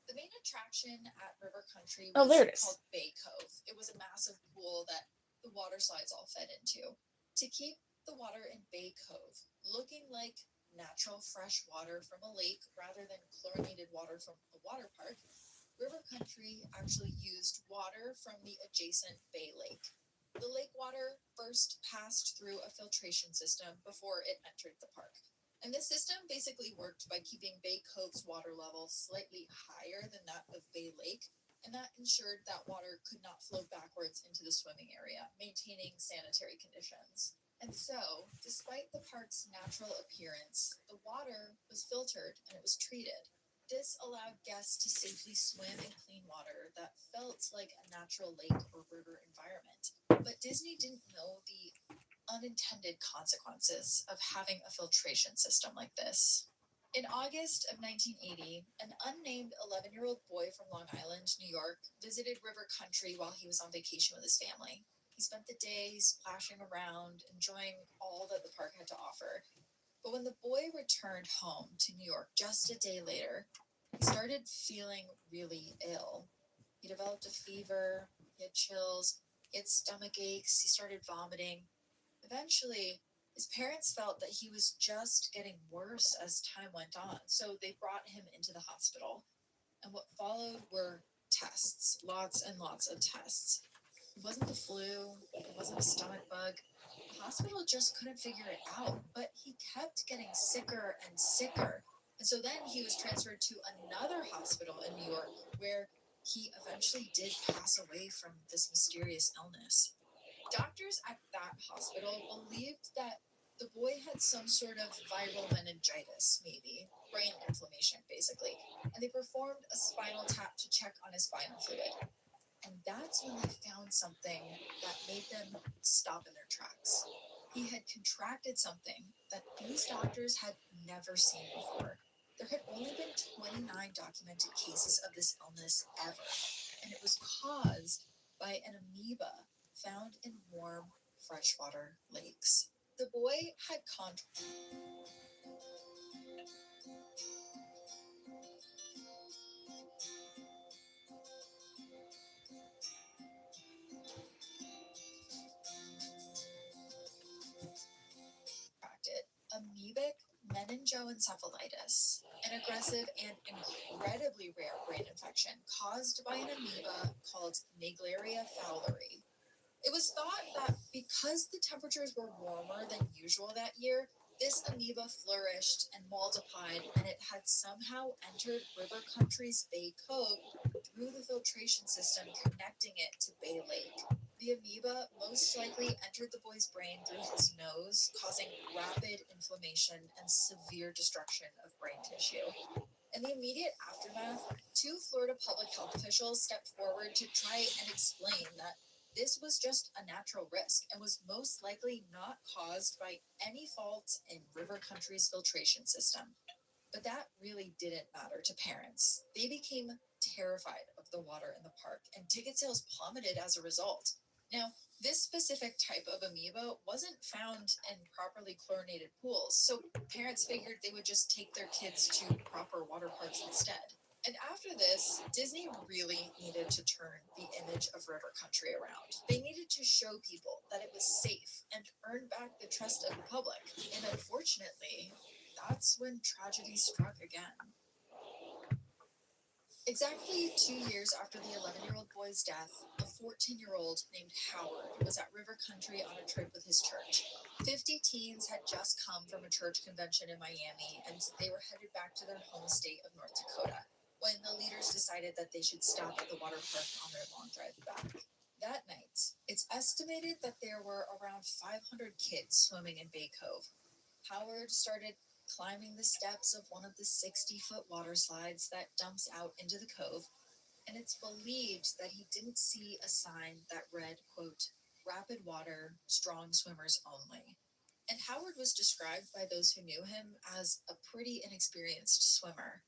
The main attraction at River Country Oh, was there it is. called Bay Cove. It was a massive pool that the water slides all fed into. To keep the water in Bay Cove looking like natural fresh water from a lake rather than chlorinated water from a water park, River Country actually used water from the adjacent Bay Lake. The lake water first passed through a filtration system before it entered the park. And this system basically worked by keeping Bay Cove's water level slightly higher than that of Bay Lake, and that ensured that water could not flow backwards into the swimming area, maintaining sanitary conditions. And so, despite the park's natural appearance, the water was filtered and it was treated. This allowed guests to safely swim in clean water that felt like a natural lake or river environment. But Disney didn't know the unintended consequences of having a filtration system like this. In August of 1980, an unnamed 11-year-old boy from Long Island, New York, visited River Country while he was on vacation with his family. He spent the day splashing around, enjoying all that the park had to offer. But when the boy returned home to New York just a day later, he started feeling really ill. He developed a fever, he had chills, he had stomach aches, he started vomiting. Eventually, his parents felt that he was just getting worse as time went on, so they brought him into the hospital. And what followed were tests, lots and lots of tests. It wasn't the flu, it wasn't a stomach bug. The hospital just couldn't figure it out, but he kept getting sicker and sicker. And so then he was transferred to another hospital in New York where he eventually did pass away from this mysterious illness. Doctors at that hospital believed that the boy had some sort of viral meningitis, maybe, brain inflammation, basically, and they performed a spinal tap to check on his spinal fluid. And that's when they found something that made them stop in their tracks. He had contracted something that these doctors had never seen before. There had only been 29 documented cases of this illness ever, and it was caused by an amoeba found in warm freshwater lakes. The boy had contracted amoebic meningoencephalitis, an aggressive and incredibly rare brain infection caused by an amoeba called Naegleria fowleri. It was thought that because the temperatures were warmer than usual that year, This amoeba flourished and multiplied, and it had somehow entered River Country's Bay Cove through the filtration system connecting it to Bay Lake. The amoeba most likely entered the boy's brain through his nose, causing rapid inflammation and severe destruction of brain tissue. In the immediate aftermath, 2 Florida public health officials stepped forward to try and explain that this was just a natural risk and was most likely not caused by any fault in River Country's filtration system. But that really didn't matter to parents. They became terrified of the water in the park, and ticket sales plummeted as a result. Now, this specific type of amoeba wasn't found in properly chlorinated pools, so parents figured they would just take their kids to proper water parks instead. And after this, Disney really needed to turn the image of River Country around. They needed to show people that it was safe and earn back the trust of the public. And unfortunately, that's when tragedy struck again. Exactly 2 years after the 11-year-old boy's death, a 14-year-old named Howard was at River Country on a trip with his church. 50 teens had just come from a church convention in Miami, and they were headed back to their home state of North Dakota when the leaders decided that they should stop at the water park on their long drive back. That night, it's estimated that there were around 500 kids swimming in Bay Cove. Howard started climbing the steps of one of the 60-foot water slides that dumps out into the cove, and it's believed that he didn't see a sign that read, quote, "Rapid water, strong swimmers only." And Howard was described by those who knew him as a pretty inexperienced swimmer.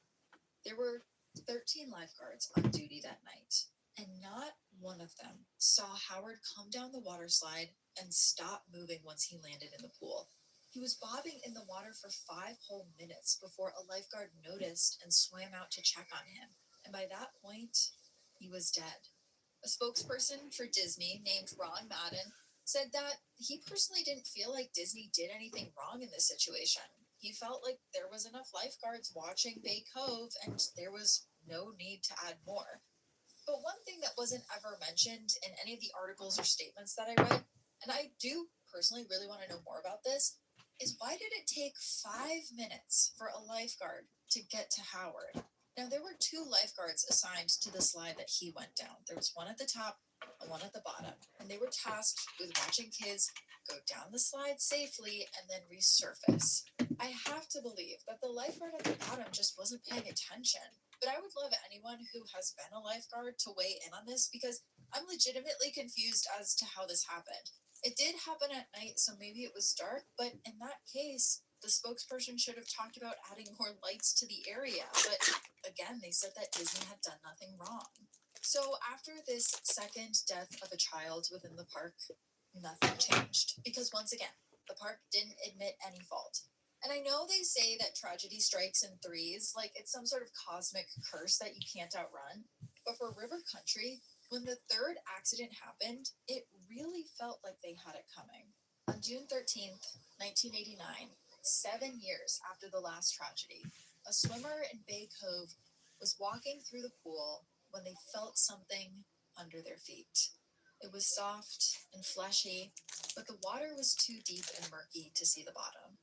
There were 13 lifeguards on duty that night, and not one of them saw Howard come down the water slide and stop moving once he landed in the pool. He was bobbing in the water for 5 whole minutes before a lifeguard noticed and swam out to check on him. And by that point, he was dead. A spokesperson for Disney named Ron Madden said that he personally didn't feel like Disney did anything wrong in this situation. He felt like there was enough lifeguards watching Bay Cove and there was no need to add more. But one thing that wasn't ever mentioned in any of the articles or statements that I read, and I do personally really want to know more about this, is why did it take 5 minutes for a lifeguard to get to Howard? Now, there were 2 lifeguards assigned to the slide that he went down. There was one at the top and one at the bottom, and they were tasked with watching kids go down the slide safely and then resurface. I have to believe that the lifeguard at the bottom just wasn't paying attention. But I would love anyone who has been a lifeguard to weigh in on this because I'm legitimately confused as to how this happened. It did happen at night, so maybe it was dark, but in that case, the spokesperson should have talked about adding more lights to the area. But again, they said that Disney had done nothing wrong. So after this second death of a child within the park, nothing changed. Because once again, the park didn't admit any fault. And I know they say that tragedy strikes in threes, like it's some sort of cosmic curse that you can't outrun. But for River Country, when the third accident happened, it really felt like they had it coming. On June 13th, 1989, 7 years after the last tragedy, a swimmer in Bay Cove was walking through the pool when they felt something under their feet. It was soft and fleshy, but the water was too deep and murky to see the bottom.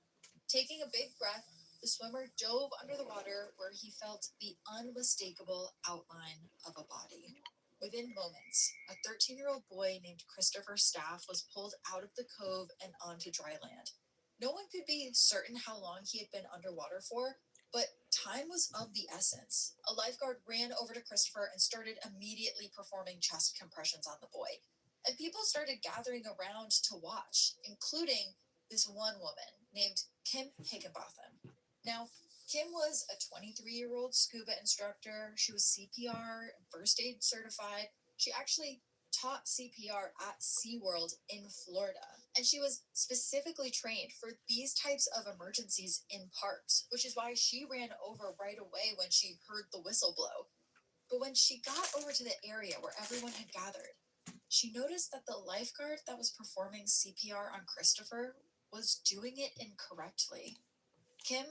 Taking a big breath, the swimmer dove under the water where he felt the unmistakable outline of a body. Within moments, a 13-year-old boy named Christopher Staff was pulled out of the cove and onto dry land. No one could be certain how long he had been underwater for, but time was of the essence. A lifeguard ran over to Christopher and started immediately performing chest compressions on the boy. And people started gathering around to watch, including this one woman named Kim Higginbotham. Now, Kim was a 23-year-old scuba instructor. She was CPR and first aid certified. She actually taught CPR at SeaWorld in Florida. And she was specifically trained for these types of emergencies in parks, which is why she ran over right away when she heard the whistle blow. But when she got over to the area where everyone had gathered, she noticed that the lifeguard that was performing CPR on Christopher was doing it incorrectly. Kim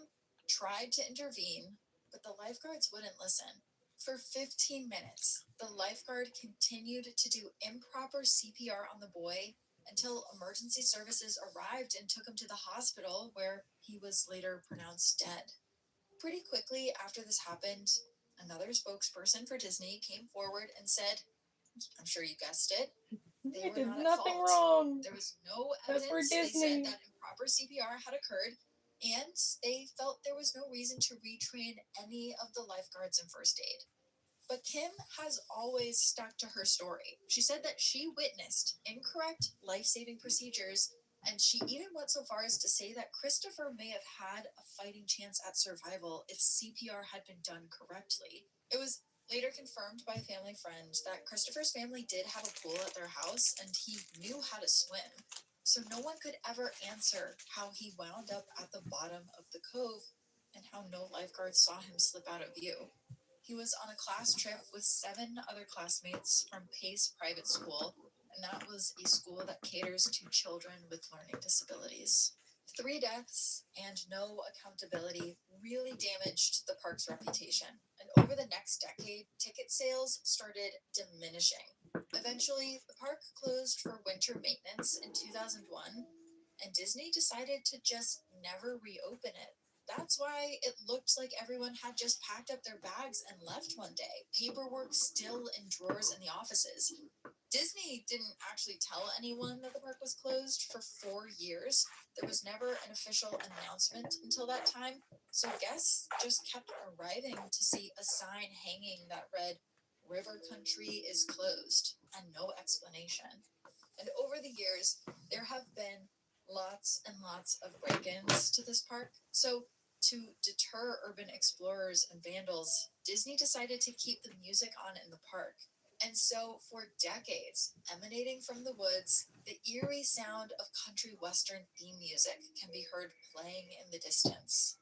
tried to intervene, but the lifeguards wouldn't listen. For 15 minutes, the lifeguard continued to do improper CPR on the boy until emergency services arrived and took him to the hospital, where he was later pronounced dead. Pretty quickly after this happened, another spokesperson for Disney came forward and said, I'm sure you guessed it, they I were did not at nothing fault. wrong. There was no Because we're evidence. They Disney. said that improper CPR had occurred, and they felt there was no reason to retrain any of the lifeguards in first aid. But Kim has always stuck to her story. She said that she witnessed incorrect life-saving procedures, and she even went so far as to say that Christopher may have had a fighting chance at survival if CPR had been done correctly. It was later confirmed by a family friend that Christopher's family did have a pool at their house, and he knew how to swim. So no one could ever answer how he wound up at the bottom of the cove and how no lifeguards saw him slip out of view. He was on a class trip with 7 other classmates from Pace Private School, and that was a school that caters to children with learning disabilities. 3 deaths and no accountability really damaged the park's reputation, and over the next decade, ticket sales started diminishing. Eventually, the park closed for winter maintenance in 2001, and Disney decided to just never reopen it. That's why it looked like everyone had just packed up their bags and left one day, paperwork still in drawers in the offices. Disney didn't actually tell anyone that the park was closed for 4 years. There was never an official announcement until that time, so guests just kept arriving to see a sign hanging that read, "River Country is closed," and no explanation. And over the years, there have been lots and lots of break-ins to this park. So to deter urban explorers and vandals, Disney decided to keep the music on in the park. And so for decades, emanating from the woods, the eerie sound of country western theme music can be heard playing in the distance.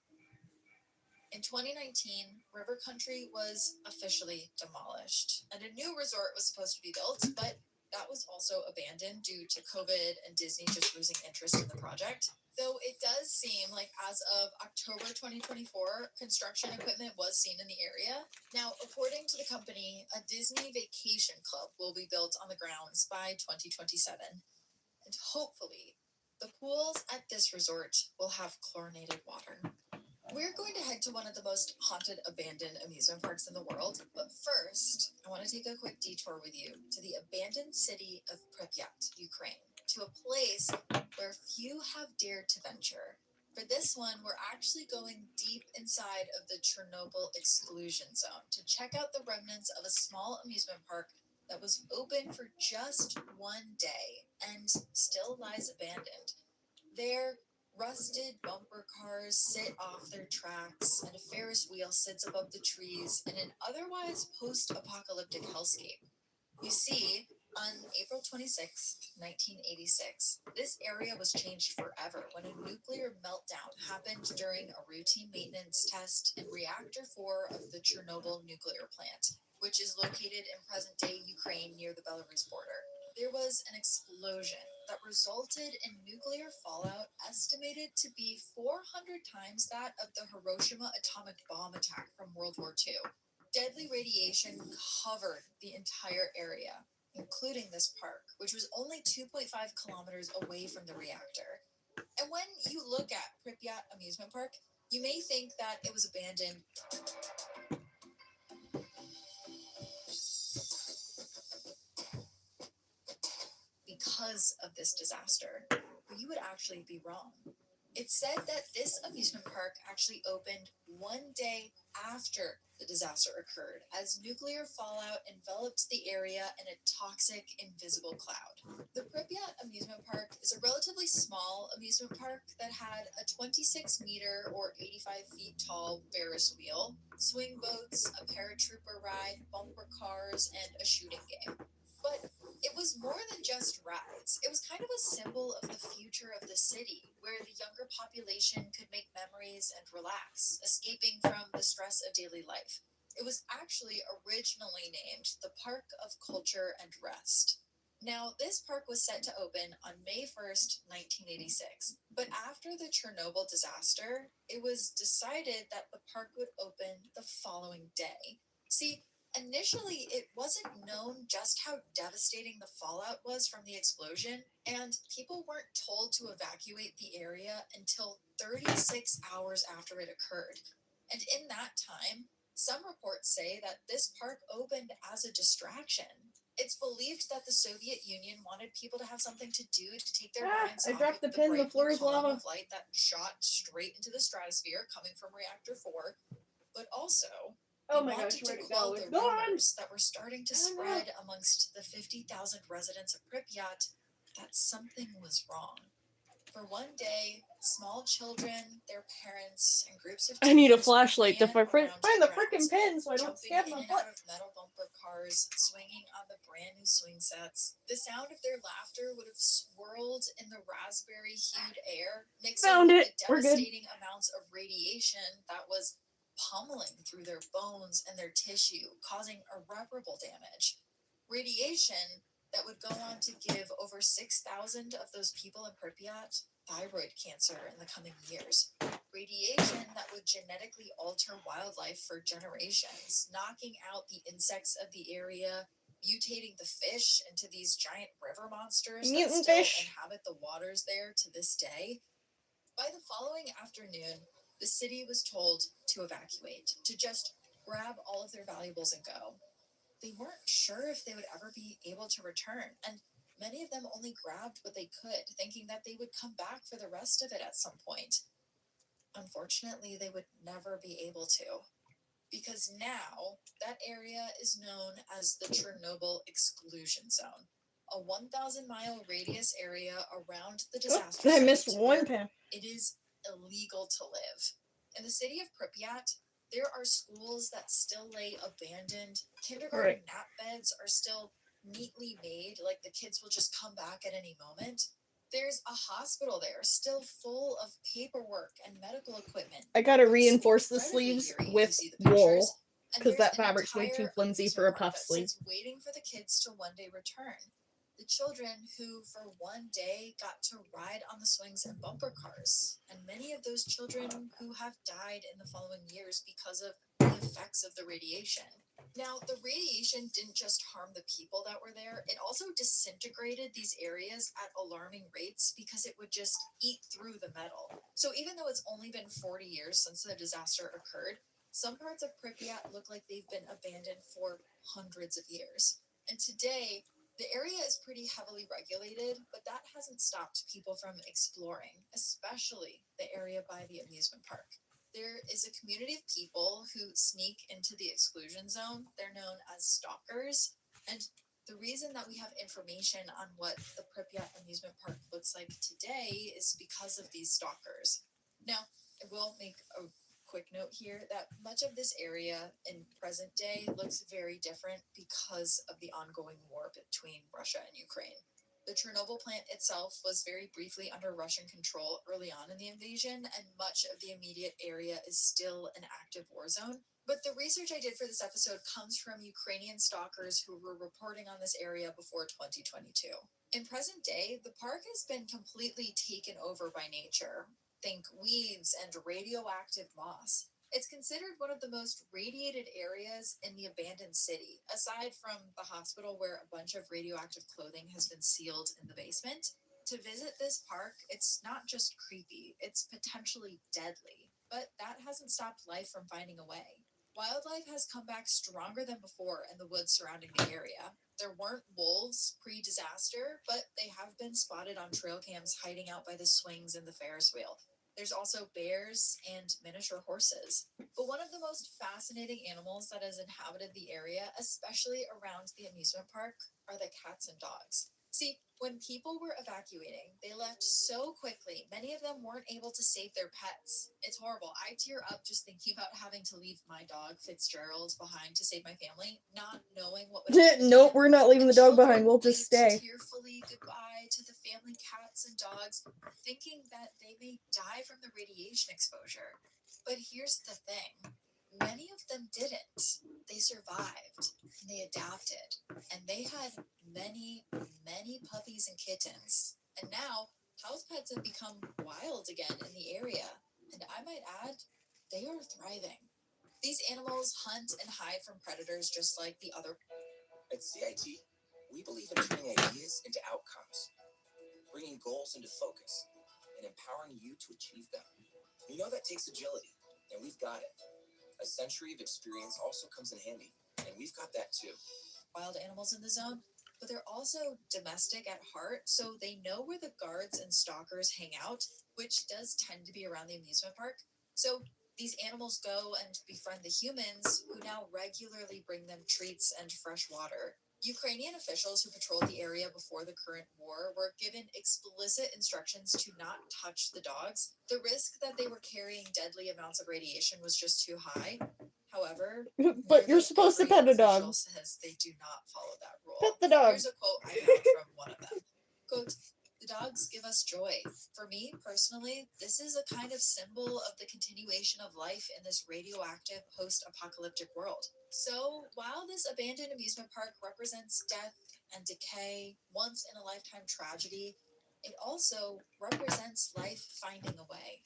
In 2019, River Country was officially demolished, and a new resort was supposed to be built, but that was also abandoned due to COVID and Disney just losing interest in the project. Though it does seem like as of October 2024, construction equipment was seen in the area. Now, according to the company, a Disney vacation club will be built on the grounds by 2027. And hopefully, the pools at this resort will have chlorinated water. We're going to head to one of the most haunted abandoned amusement parks in the world, but first, I want to take a quick detour with you to the abandoned city of Pripyat, Ukraine, to a place where few have dared to venture. For this one, we're actually going deep inside of the Chernobyl exclusion zone to check out the remnants of a small amusement park that was open for just one day and still lies abandoned. There, rusted bumper cars sit off their tracks, and a Ferris wheel sits above the trees in an otherwise post-apocalyptic hellscape. You see, on April 26, 1986, this area was changed forever when a nuclear meltdown happened during a routine maintenance test in Reactor 4 of the Chernobyl nuclear plant, which is located in present-day Ukraine near the Belarus border. There was an explosion that resulted in nuclear fallout estimated to be 400 times that of the Hiroshima atomic bomb attack from World War II. Deadly radiation covered the entire area, including this park, which was only 2.5 kilometers away from the reactor. And when you look at Pripyat Amusement Park, you may think that it was abandoned because of this disaster, but you would actually be wrong. It's said that this amusement park actually opened one day after the disaster occurred, as nuclear fallout enveloped the area in a toxic, invisible cloud. The Pripyat Amusement Park is a relatively small amusement park that had a 26-meter or 85 feet tall Ferris wheel, swing boats, a paratrooper ride, bumper cars, and a shooting game. But it was more than just rides. It was kind of a symbol of the future of the city, where the younger population could make memories and relax, escaping from the stress of daily life. It was actually originally named the Park of Culture and Rest. Now, this park was set to open on May 1st, 1986, but after the Chernobyl disaster, it was decided that the park would open the following day. See, Initially, it wasn't known just how devastating the fallout was from the explosion, and people weren't told to evacuate the area until 36 hours after it occurred. And in that time, some reports say that this park opened as a distraction. It's believed that the Soviet Union wanted people to have something to do to take their minds I off dropped of the pin, the bright floor blue is column lava. of light that shot straight into the stratosphere coming from Reactor 4, but also Oh they my wanted gosh, where'd to it go? quell It's the gone! rumors that were starting to I don't know. spread amongst the 50,000 residents of Pripyat that something was wrong. For one day, small children, their parents, and groups of I need a teens flashlight to ran find around the grounds, freaking pin so I don't jumping stab in my and foot. out of metal bumper cars, swinging on the brand new swing sets. The sound of their laughter would have swirled in the raspberry-hued air, mixing Found with it. the We're good. devastating amounts of radiation that was pummeling through their bones and their tissue, causing irreparable damage. Radiation that would go on to give over 6,000 of those people in Pripyat thyroid cancer in the coming years. Radiation that would genetically alter wildlife for generations, knocking out the insects of the area, mutating the fish into these giant river monsters that Mutant still fish. inhabit the waters there to this day. By the following afternoon, the city was told to evacuate, to just grab all of their valuables and go. They weren't sure if they would ever be able to return, and many of them only grabbed what they could, thinking that they would come back for the rest of it at some point. Unfortunately, they would never be able to, because now that area is known as the Chernobyl Exclusion Zone, a 1,000-mile radius area around the disaster I site missed to one where pin. it is illegal to live. In the city of Pripyat, there are schools that still lay abandoned. Kindergarten nap beds are still neatly made, like the kids will just come back at any moment. There's a hospital there, still full of paperwork and medical equipment. I gotta It's reinforce the incredibly sleeves eerie if with you see the wool, pictures. And 'cause there's that an fabric's way too entire flimsy for a amusement park puff that sleeve. sits waiting for the kids to one day return. The children who, for one day, got to ride on the swings and bumper cars, and many of those children who have died in the following years because of the effects of the radiation. Now, the radiation didn't just harm the people that were there, it also disintegrated these areas at alarming rates because it would just eat through the metal. So even though it's only been 40 years since the disaster occurred, some parts of Pripyat look like they've been abandoned for hundreds of years. And today, the area is pretty heavily regulated, but that hasn't stopped people from exploring, especially the area by the amusement park. There is a community of people who sneak into the exclusion zone. They're known as stalkers. And the reason that we have information on what the Pripyat amusement park looks like today is because of these stalkers. Now, I will make a quick note here that much of this area in present day looks very different because of the ongoing war between Russia and Ukraine. The Chernobyl plant itself was very briefly under Russian control early on in the invasion, and much of the immediate area is still an active war zone. But the research I did for this episode comes from Ukrainian stalkers who were reporting on this area before 2022. In present day, the park has been completely taken over by nature. Think weeds and radioactive moss. It's considered one of the most radiated areas in the abandoned city, aside from the hospital where a bunch of radioactive clothing has been sealed in the basement. To visit this park, it's not just creepy, it's potentially deadly, but that hasn't stopped life from finding a way. Wildlife has come back stronger than before in the woods surrounding the area. There weren't wolves pre-disaster, but they have been spotted on trail cams hiding out by the swings and the Ferris wheel. There's also bears and miniature horses. But one of the most fascinating animals that has inhabited the area, especially around the amusement park, are the cats and dogs. See, when people were evacuating, they left so quickly, many of them weren't able to save their pets. It's horrible. I tear up just thinking about having to leave my dog, Fitzgerald, behind to save my family, not knowing what would happen. Nope, we're not leaving the dog children behind. We'll just waved stay. tearfully goodbye to the family cats and dogs, thinking that they may die from the radiation exposure. But here's the thing. Many of them didn't. They survived, and they adapted, and they had many, many puppies and kittens. And now, house pets have become wild again in the area, and I might add, they are thriving. These animals hunt and hide from predators just like the other. At CIT, we believe in turning ideas into outcomes, bringing goals into focus, and empowering you to achieve them. We know that takes agility, and we've got it. A century of experience also comes in handy, and we've got that too. Wild animals in the zone, but they're also domestic at heart, so they know where the guards and stalkers hang out, which does tend to be around the amusement park. So these animals go and befriend the humans, who now regularly bring them treats and fresh water. Ukrainian officials who patrolled the area before the current war were given explicit instructions to not touch the dogs. The risk that they were carrying deadly amounts of radiation was just too high. However, But you're nearly supposed to every pet a dog. official says they do not follow that rule. Pet the dog. Here's a quote I found from one of them. Quote, "The dogs give us joy. For me, personally, this is a kind of symbol of the continuation of life in this radioactive post-apocalyptic world." So, while this abandoned amusement park represents death and decay, once-in-a-lifetime tragedy, it also represents life finding a way.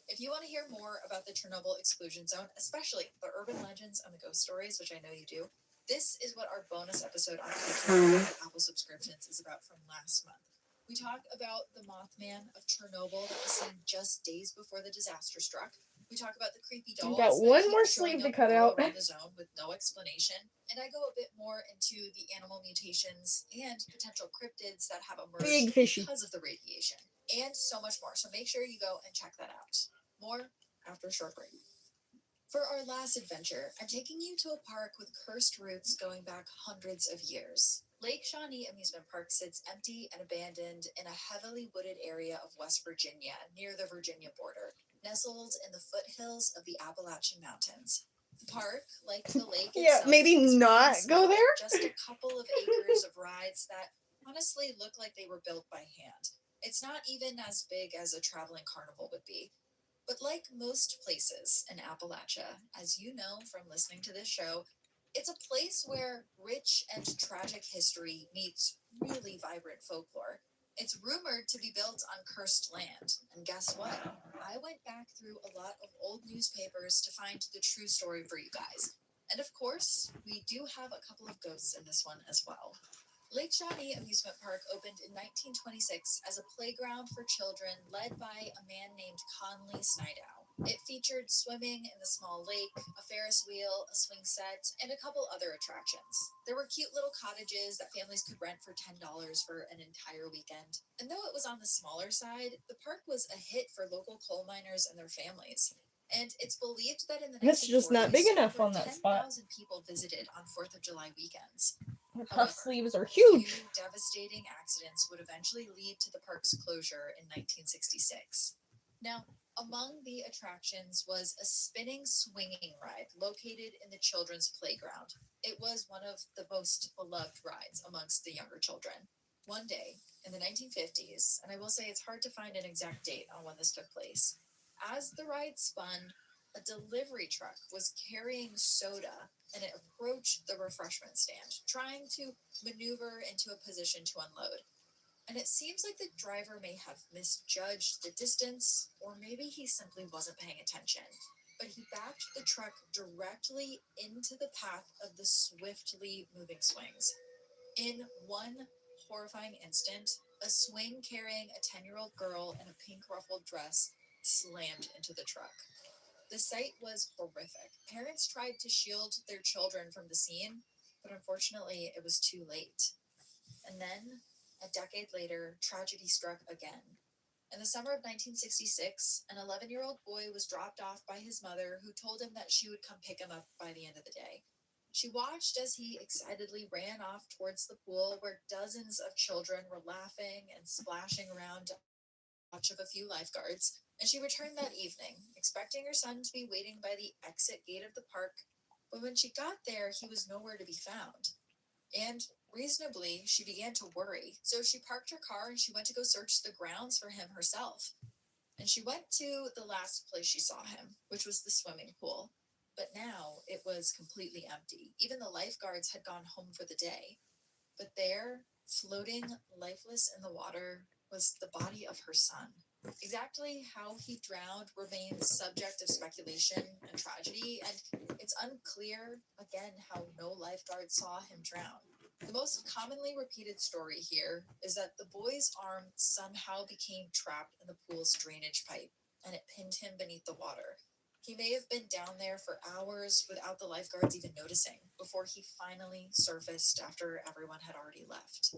If you want to hear more about the Chernobyl exclusion zone, especially the urban legends and the ghost stories, which I know you do, this is what our bonus episode on Patreon and Apple subscriptions is about from last month. We talk about the Mothman of Chernobyl that was seen just days before the disaster struck. We talk about the creepy dolls. Got that one keep more showing sleeve to up cut all out. around the zone with no explanation. And I go a bit more into the animal mutations and potential cryptids that have emerged Big fishy. because of the radiation. And so much more. So make sure you go and check that out. More after a short break. For our last adventure, I'm taking you to a park with cursed roots going back hundreds of years. Lake Shawnee Amusement Park sits empty and abandoned in a heavily wooded area of West Virginia near the Virginia border, nestled in the foothills of the Appalachian Mountains. The park, like the lake Yeah, itself, maybe is not pretty go small, there? Just a couple of acres of rides that honestly look like they were built by hand. It's not even as big as a traveling carnival would be. But like most places in Appalachia, as you know from listening to this show, it's a place where rich and tragic history meets really vibrant folklore. It's rumored to be built on cursed land. And guess what? I went back through a lot of old newspapers to find the true story for you guys. And of course, we do have a couple of ghosts in this one as well. Lake Shawnee Amusement Park opened in 1926 as a playground for children led by a man named Conley Snidow. It featured swimming in the small lake, a Ferris wheel, a swing set, and a couple other attractions. There were cute little cottages that families could rent for $10 for an entire weekend. And though it was on the smaller side, the park was a hit for local coal miners and their families. And it's believed that in the 1940s, It's just not big enough over on that spot. 10,000 people visited on 4th of July weekends. The However, puff sleeves are a few huge. devastating accidents would eventually lead to the park's closure in 1966. Now, among the attractions was a spinning swinging ride located in the children's playground. It was one of the most beloved rides amongst the younger children. One day, in the 1950s, and I will say it's hard to find an exact date on when this took place, as the ride spun, a delivery truck was carrying soda and it approached the refreshment stand, trying to maneuver into a position to unload. And it seems like the driver may have misjudged the distance, or maybe he simply wasn't paying attention. But he backed the truck directly into the path of the swiftly moving swings. In one horrifying instant, a swing carrying a 10-year-old girl in a pink ruffled dress slammed into the truck. The sight was horrific. Parents tried to shield their children from the scene, but unfortunately it was too late. And then, a decade later, tragedy struck again. In the summer of 1966, an 11-year-old boy was dropped off by his mother, who told him that she would come pick him up by the end of the day. She watched as he excitedly ran off towards the pool, where dozens of children were laughing and splashing around to watch of a few lifeguards. And she returned that evening, expecting her son to be waiting by the exit gate of the park, but when she got there, he was nowhere to be found. And reasonably, she began to worry. So she parked her car and she went to go search the grounds for him herself. And she went to the last place she saw him, which was the swimming pool. But now it was completely empty. Even the lifeguards had gone home for the day. But there, floating lifeless in the water, was the body of her son. Exactly how he drowned remains subject of speculation and tragedy, and it's unclear, again, how no lifeguard saw him drown. The most commonly repeated story here is that the boy's arm somehow became trapped in the pool's drainage pipe, and it pinned him beneath the water. He may have been down there for hours without the lifeguards even noticing, before he finally surfaced after everyone had already left.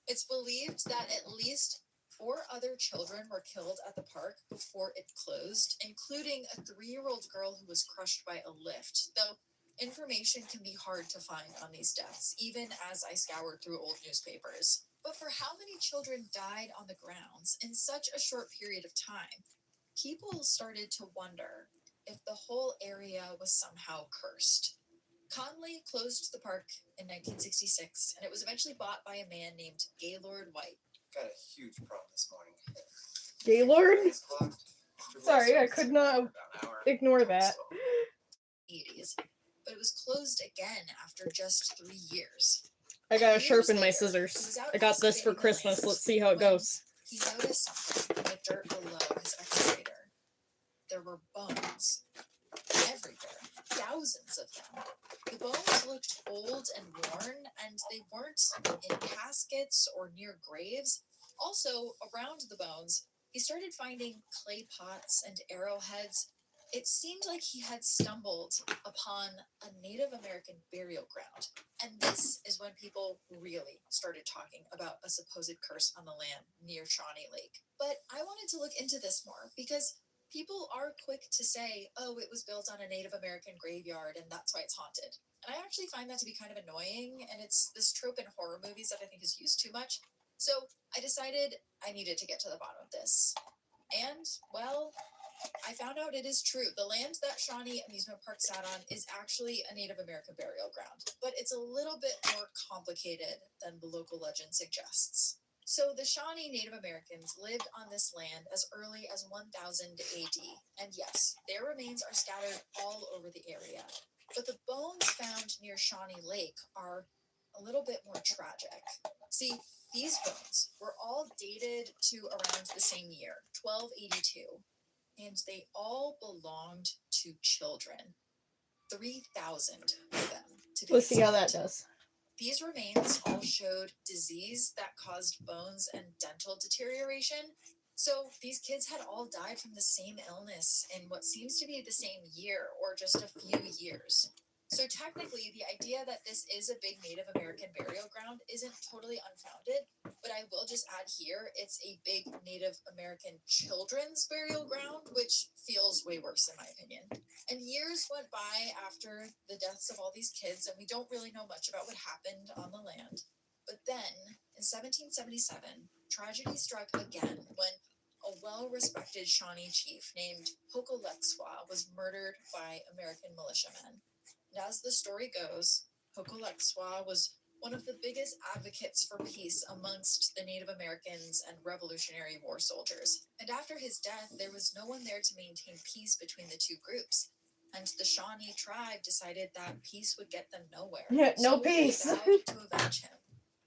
It's believed that at least 4 other children were killed at the park before it closed, including a 3-year-old girl who was crushed by a lift, though information can be hard to find on these deaths, even as I scoured through old newspapers. But for how many children died on the grounds in such a short period of time, people started to wonder if the whole area was somehow cursed. Conley closed the park in 1966, and it was eventually bought by a man named Gaylord White. Got a huge problem this morning. Gaylord? Clock. Sorry, I could not ignore that. 80s, but it was closed again after just 3 years. I gotta 2 years sharpen my later, scissors. he was out I got this for excavating the Christmas. land Let's see how it when goes. He noticed something in the dirt below his excavator. There were bones everywhere, thousands of them. The bones looked old and worn, and they weren't in caskets or near graves. Also, around the bones, he started finding clay pots and arrowheads. It seemed like he had stumbled upon a Native American burial ground. And this is when people really started talking about a supposed curse on the land near Shawnee Lake. But I wanted to look into this more because people are quick to say, oh, it was built on a Native American graveyard and that's why it's haunted. And I actually find that to be kind of annoying, and it's this trope in horror movies that I think is used too much. So I decided I needed to get to the bottom of this. And, well, I found out it is true. The land that Shawnee Amusement Park sat on is actually a Native American burial ground, but it's a little bit more complicated than the local legend suggests. So the Shawnee Native Americans lived on this land as early as 1000 AD, and yes, their remains are scattered all over the area. But the bones found near Shawnee Lake are a little bit more tragic. See, these bones were all dated to around the same year, 1282, and they all belonged to children. 3,000 of them, to be Let's see how that exact. does. These remains all showed disease that caused bones and dental deterioration. So these kids had all died from the same illness in what seems to be the same year or just a few years. So technically, the idea that this is a big Native American burial ground isn't totally unfounded, but I will just add here, it's a big Native American children's burial ground, which feels way worse in my opinion. And years went by after the deaths of all these kids, and we don't really know much about what happened on the land. But then, in 1777, tragedy struck again when a well-respected Shawnee chief named Hokolexwa was murdered by American militiamen. And as the story goes, Hokolexwa was one of the biggest advocates for peace amongst the Native Americans and Revolutionary War soldiers. And after his death, there was no one there to maintain peace between the two groups. And the Shawnee tribe decided that peace would get them nowhere. No So peace. they vowed to avenge him.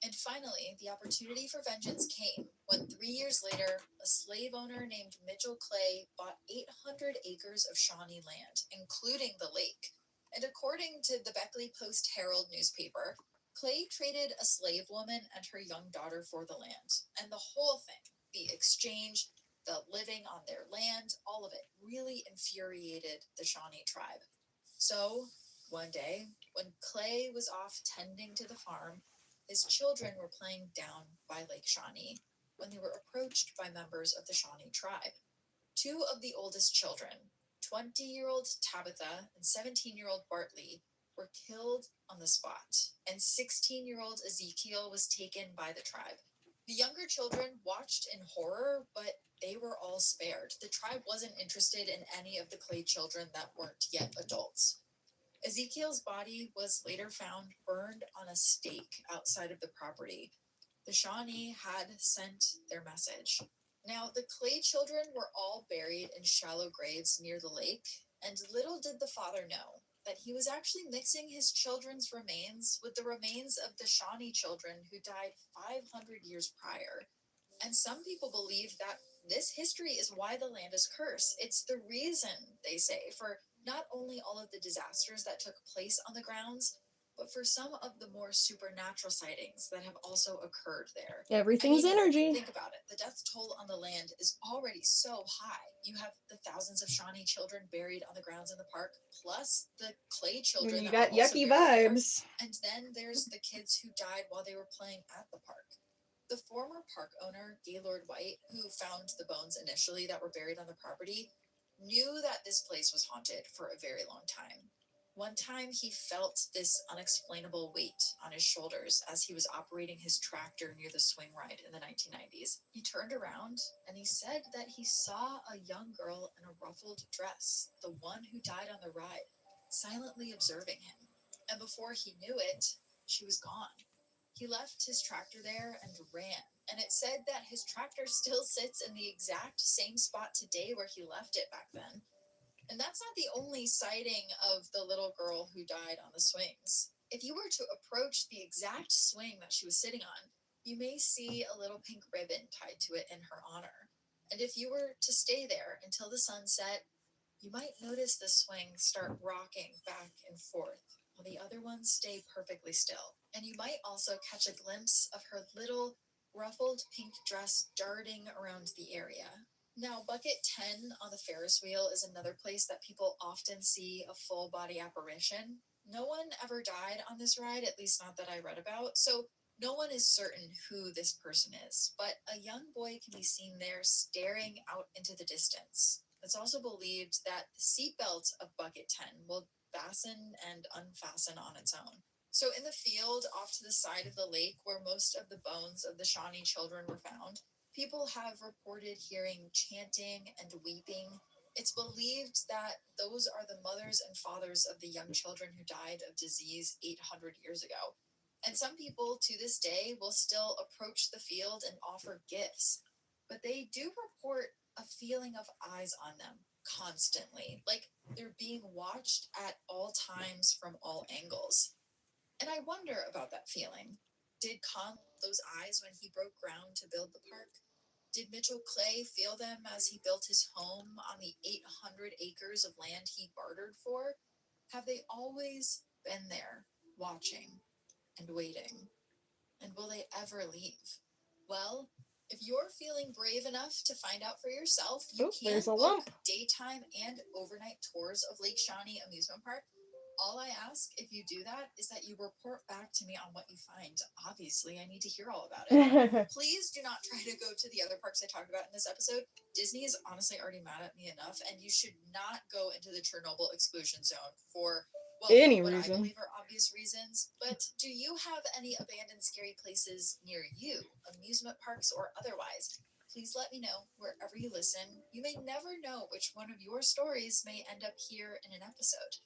And finally, the opportunity for vengeance came when 3 years later, a slave owner named Mitchell Clay bought 800 acres of Shawnee land, including the lake. And according to the Beckley Post-Herald newspaper, Clay traded a slave woman and her young daughter for the land. And the whole thing, the exchange, the living on their land, all of it really infuriated the Shawnee tribe. So, one day, when Clay was off tending to the farm, his children were playing down by Lake Shawnee when they were approached by members of the Shawnee tribe. 2 of the oldest children, 20-year-old Tabitha and 17-year-old Bartley, were killed on the spot, and 16-year-old Ezekiel was taken by the tribe. The younger children watched in horror, but they were all spared. The tribe wasn't interested in any of the Clay children that weren't yet adults. Ezekiel's body was later found burned on a stake outside of the property. The Shawnee had sent their message. Now, the Clay children were all buried in shallow graves near the lake, and little did the father know that he was actually mixing his children's remains with the remains of the Shawnee children who died 500 years prior. And some people believe that This history is why the land is cursed. It's the reason, they say, for not only all of the disasters that took place on the grounds, but for some of the more supernatural sightings that have also occurred there. Everything's energy. Think about it. The death toll on the land is already so high. You have the thousands of Shawnee children buried on the grounds in the park, plus the Clay children. You that got were also yucky buried there. vibes. And then there's the kids who died while they were playing at the park. The former park owner, Gaylord White, who found the bones initially that were buried on the property, knew that this place was haunted for a very long time. One time he felt this unexplainable weight on his shoulders as he was operating his tractor near the swing ride in the 1990s. He turned around and he said that he saw a young girl in a ruffled dress, the one who died on the ride, silently observing him. And before he knew it, she was gone. He left his tractor there and ran. And it said that his tractor still sits in the exact same spot today where he left it back then. And that's not the only sighting of the little girl who died on the swings. If you were to approach the exact swing that she was sitting on, you may see a little pink ribbon tied to it in her honor. And if you were to stay there until the sun set, you might notice the swing start rocking back and forth, while the other ones stay perfectly still. And you might also catch a glimpse of her little ruffled pink dress darting around the area. Now, bucket 10 on the Ferris wheel is another place that people often see a full body apparition. No one ever died on this ride, at least not that I read about, so no one is certain who this person is, but a young boy can be seen there staring out into the distance. It's also believed that the seatbelt of bucket 10 will fasten and unfasten on its own. So in the field off to the side of the lake where most of the bones of the Shawnee children were found, people have reported hearing chanting and weeping. It's believed that those are the mothers and fathers of the young children who died of disease 800 years ago. And some people to this day will still approach the field and offer gifts, but they do report a feeling of eyes on them constantly, like they're being watched at all times from all angles. And I wonder about that feeling. Did Con those eyes when he broke ground to build the park? Did Mitchell Clay feel them as he built his home on the 800 acres of land he bartered for? Have they always been there, watching and waiting? And will they ever leave? Well, if you're feeling brave enough to find out for yourself, you can There's a book lump. daytime and overnight tours of Lake Shawnee Amusement Park. All I ask if you do that is that you report back to me on what you find. Obviously, I need to hear all about it. Please do not try to go to the other parks I talked about in this episode. Disney is honestly already mad at me enough, and you should not go into the Chernobyl exclusion zone for, well, Any what reason. I believe are obvious reasons. But do you have any abandoned scary places near you, amusement parks or otherwise? Please let me know wherever you listen. You may never know which one of your stories may end up here in an episode.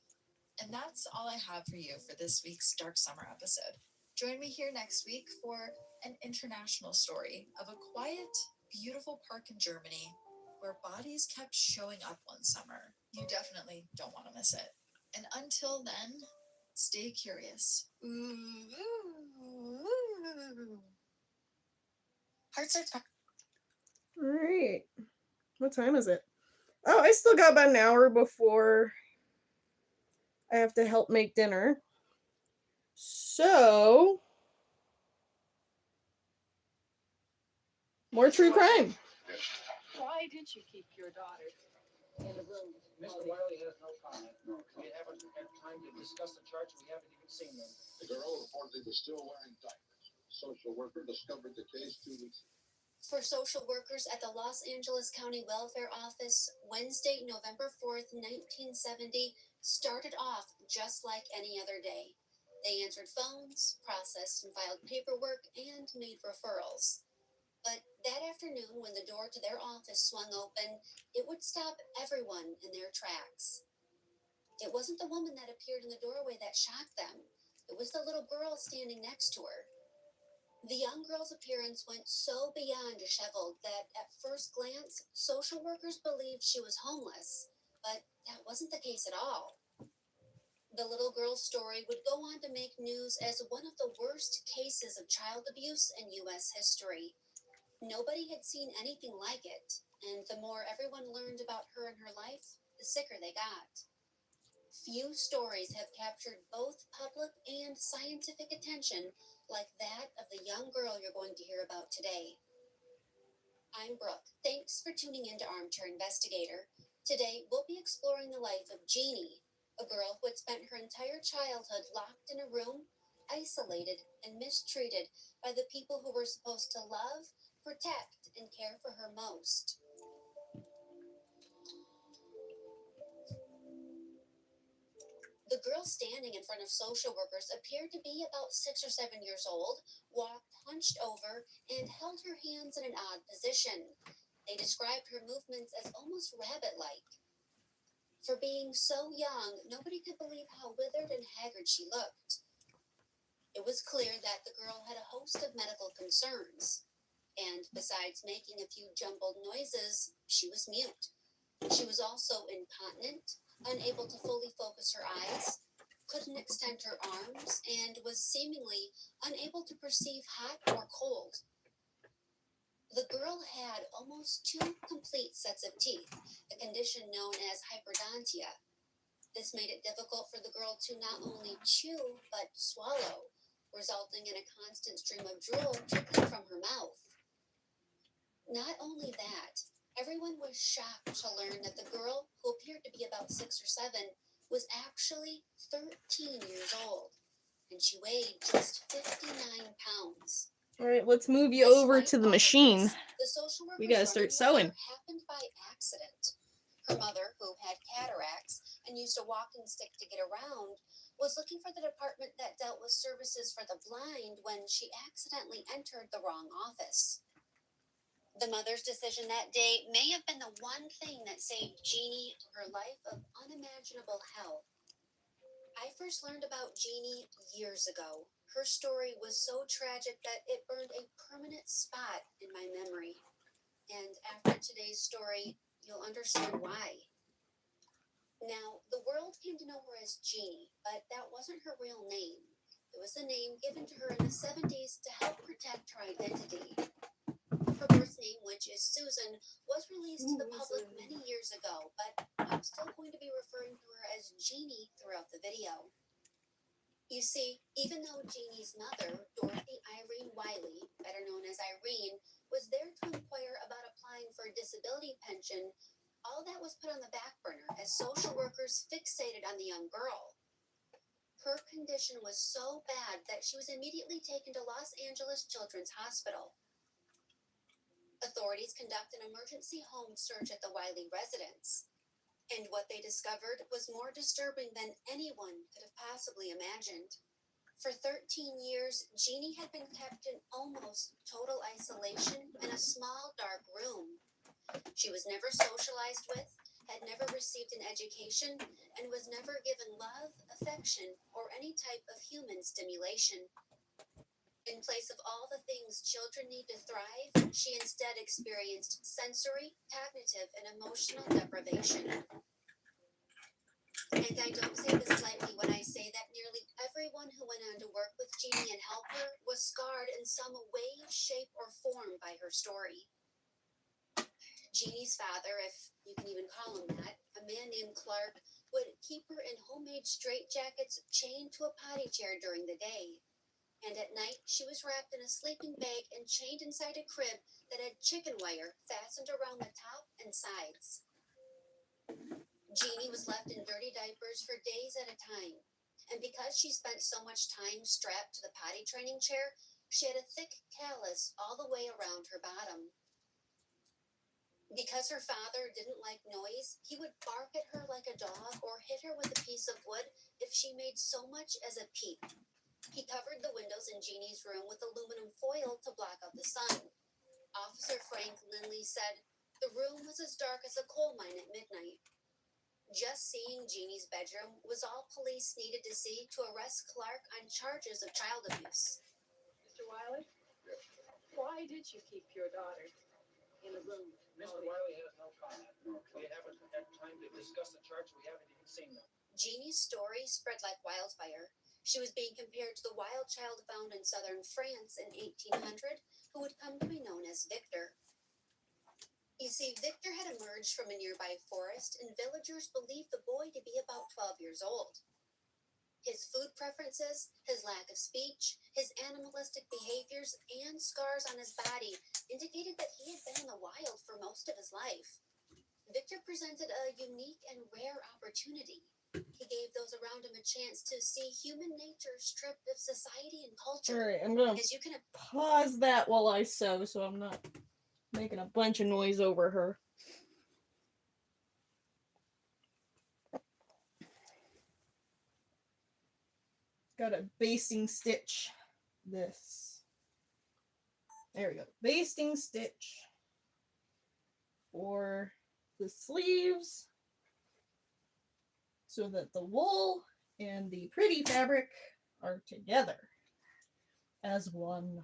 And that's all I have for you for this week's Dark Summer episode. Join me here next week for an international story of a quiet, beautiful park in Germany where bodies kept showing up one summer. You definitely don't want to miss it. And until then, stay curious. Hearts are Alright. What time is it? Oh, I still got about an hour before I have to help make dinner. So, more true crime. Why did you keep your daughter in the room? Mr. Wiley has no comment. We haven't had time to discuss the charge. We haven't even seen them. The girl reportedly was still wearing diapers. Social worker discovered the case 2 weeks ago. For social workers at the Los Angeles County Welfare Office, Wednesday, November 4th, 1970, started off just like any other day. They answered phones, processed and filed paperwork, and made referrals. But that afternoon, when the door to their office swung open, it would stop everyone in their tracks. It wasn't the woman that appeared in the doorway that shocked them. It was the little girl standing next to her. The young girl's appearance went so beyond disheveled that at first glance, social workers believed she was homeless, but that wasn't the case at all. The little girl's story would go on to make news as one of the worst cases of child abuse in U.S. history. Nobody had seen anything like it. And the more everyone learned about her and her life, the sicker they got. Few stories have captured both public and scientific attention like that of the young girl you're going to hear about today. I'm Brooke. Thanks for tuning in to Armchair Investigator. Today, we'll be exploring the life of Jeannie, a girl who had spent her entire childhood locked in a room, isolated and mistreated by the people who were supposed to love, protect, and care for her most. The girl standing in front of social workers appeared to be about 6 or 7 years old, walked hunched over, and held her hands in an odd position. They described her movements as almost rabbit-like. For being so young, nobody could believe how withered and haggard she looked. It was clear that the girl had a host of medical concerns, and besides making a few jumbled noises, she was mute. She was also incontinent, unable to fully focus her eyes, couldn't extend her arms, and was seemingly unable to perceive hot or cold. The girl had almost 2 complete sets of teeth, a condition known as hyperdontia. This made it difficult for the girl to not only chew, but swallow, resulting in a constant stream of drool trickling from her mouth. Not only that, everyone was shocked to learn that the girl, who appeared to be about 6 or 7, was actually 13 years old, and she weighed just 59 pounds. All right, let's move you over to the machine. The social worker's We gotta start running sewing. mother happened by accident. Her mother, who had cataracts and used a walking stick to get around, was looking for the department that dealt with services for the blind when she accidentally entered the wrong office. The mother's decision that day may have been the one thing that saved Jeannie her life of unimaginable hell. I first learned about Jeannie years ago. Her story was so tragic that it burned a permanent spot in my memory. And after today's story, you'll understand why. Now, the world came to know her as Jeannie, but that wasn't her real name. It was a name given to her in the 70s to help protect her identity. Her birth name, which is Susan, was released to the public many years ago, but I'm still going to be referring to her as Jeannie throughout the video. You see, even though Jeannie's mother, Dorothy Irene Wiley, better known as Irene, was there to inquire about applying for a disability pension, all that was put on the back burner as social workers fixated on the young girl. Her condition was so bad that she was immediately taken to Los Angeles Children's Hospital. Authorities conduct an emergency home search at the Wiley residence, and what they discovered was more disturbing than anyone could have possibly imagined. For 13 years, Jeannie had been kept in almost total isolation in a small, dark room. She was never socialized with, had never received an education, and was never given love, affection, or any type of human stimulation. In place of all the things children need to thrive, she instead experienced sensory, cognitive, and emotional deprivation. And I don't say this lightly when I say that nearly everyone who went on to work with Jeannie and help her was scarred in some way, shape, or form by her story. Jeannie's father, if you can even call him that, a man named Clark, would keep her in homemade straitjackets chained to a potty chair during the day. And at night, she was wrapped in a sleeping bag and chained inside a crib that had chicken wire fastened around the top and sides. Jeannie was left in dirty diapers for days at a time. And because she spent so much time strapped to the potty training chair, she had a thick callus all the way around her bottom. Because her father didn't like noise, he would bark at her like a dog or hit her with a piece of wood if she made so much as a peep. He covered the windows in Jeannie's room with aluminum foil to block out the sun. Officer Frank Lindley said the room was as dark as a coal mine at midnight. Just seeing Jeannie's bedroom was all police needed to see to arrest Clark on charges of child abuse. Mr. Wiley, why did you keep your daughter in a room? Mr. Wiley has no comment. We haven't had time to discuss the charts. We haven't even seen them. Jeannie's story spread like wildfire. She was being compared to the wild child found in southern France in 1800, who would come to be known as Victor. You see, Victor had emerged from a nearby forest, and villagers believed the boy to be about 12 years old. His food preferences, his lack of speech, his animalistic behaviors, and scars on his body indicated that he had been in the wild for most of his life. Victor presented a unique and rare opportunity. He gave those around him a chance to see human nature stripped of society and culture. Alright, I'm gonna As you can pause that while I sew so I'm not making a bunch of noise over her. Gotta basting stitch this. There we go. Basting stitch for the sleeves so that the wool and the pretty fabric are together as one.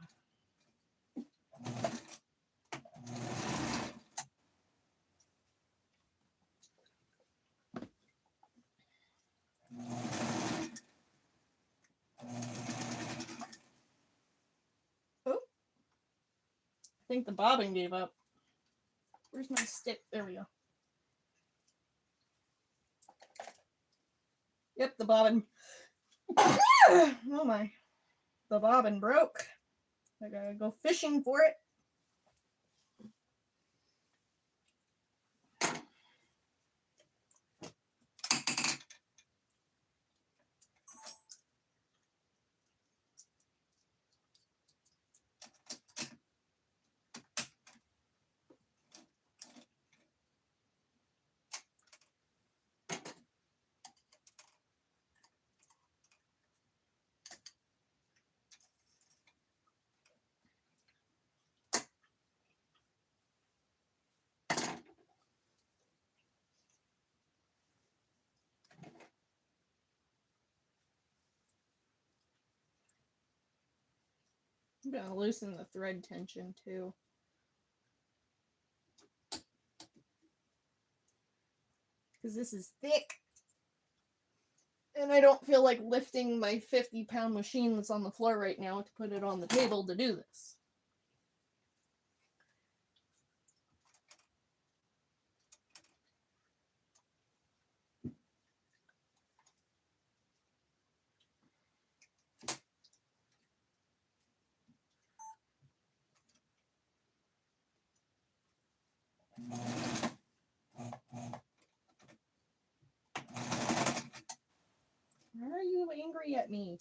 Oh, I think the bobbin gave up. Where's my stick? There we go. Yep, the bobbin. Oh my. The bobbin broke. I gotta go fishing for it. I'm gonna loosen the thread tension too. Because this is thick. And I don't feel like lifting my 50-pound machine that's on the floor right now to put it on the table to do this. Why are you angry at me?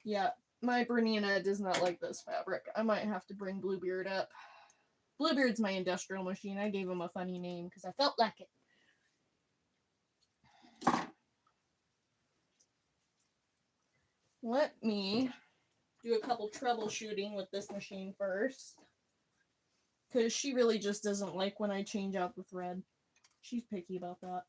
Yeah, my Bernina does not like this fabric. I might have to bring Bluebeard up. Bluebeard's my industrial machine. I gave him a funny name because I felt like it. Let me do a couple troubleshooting with this machine first. Because she really just doesn't like when I change out the thread. She's picky about that.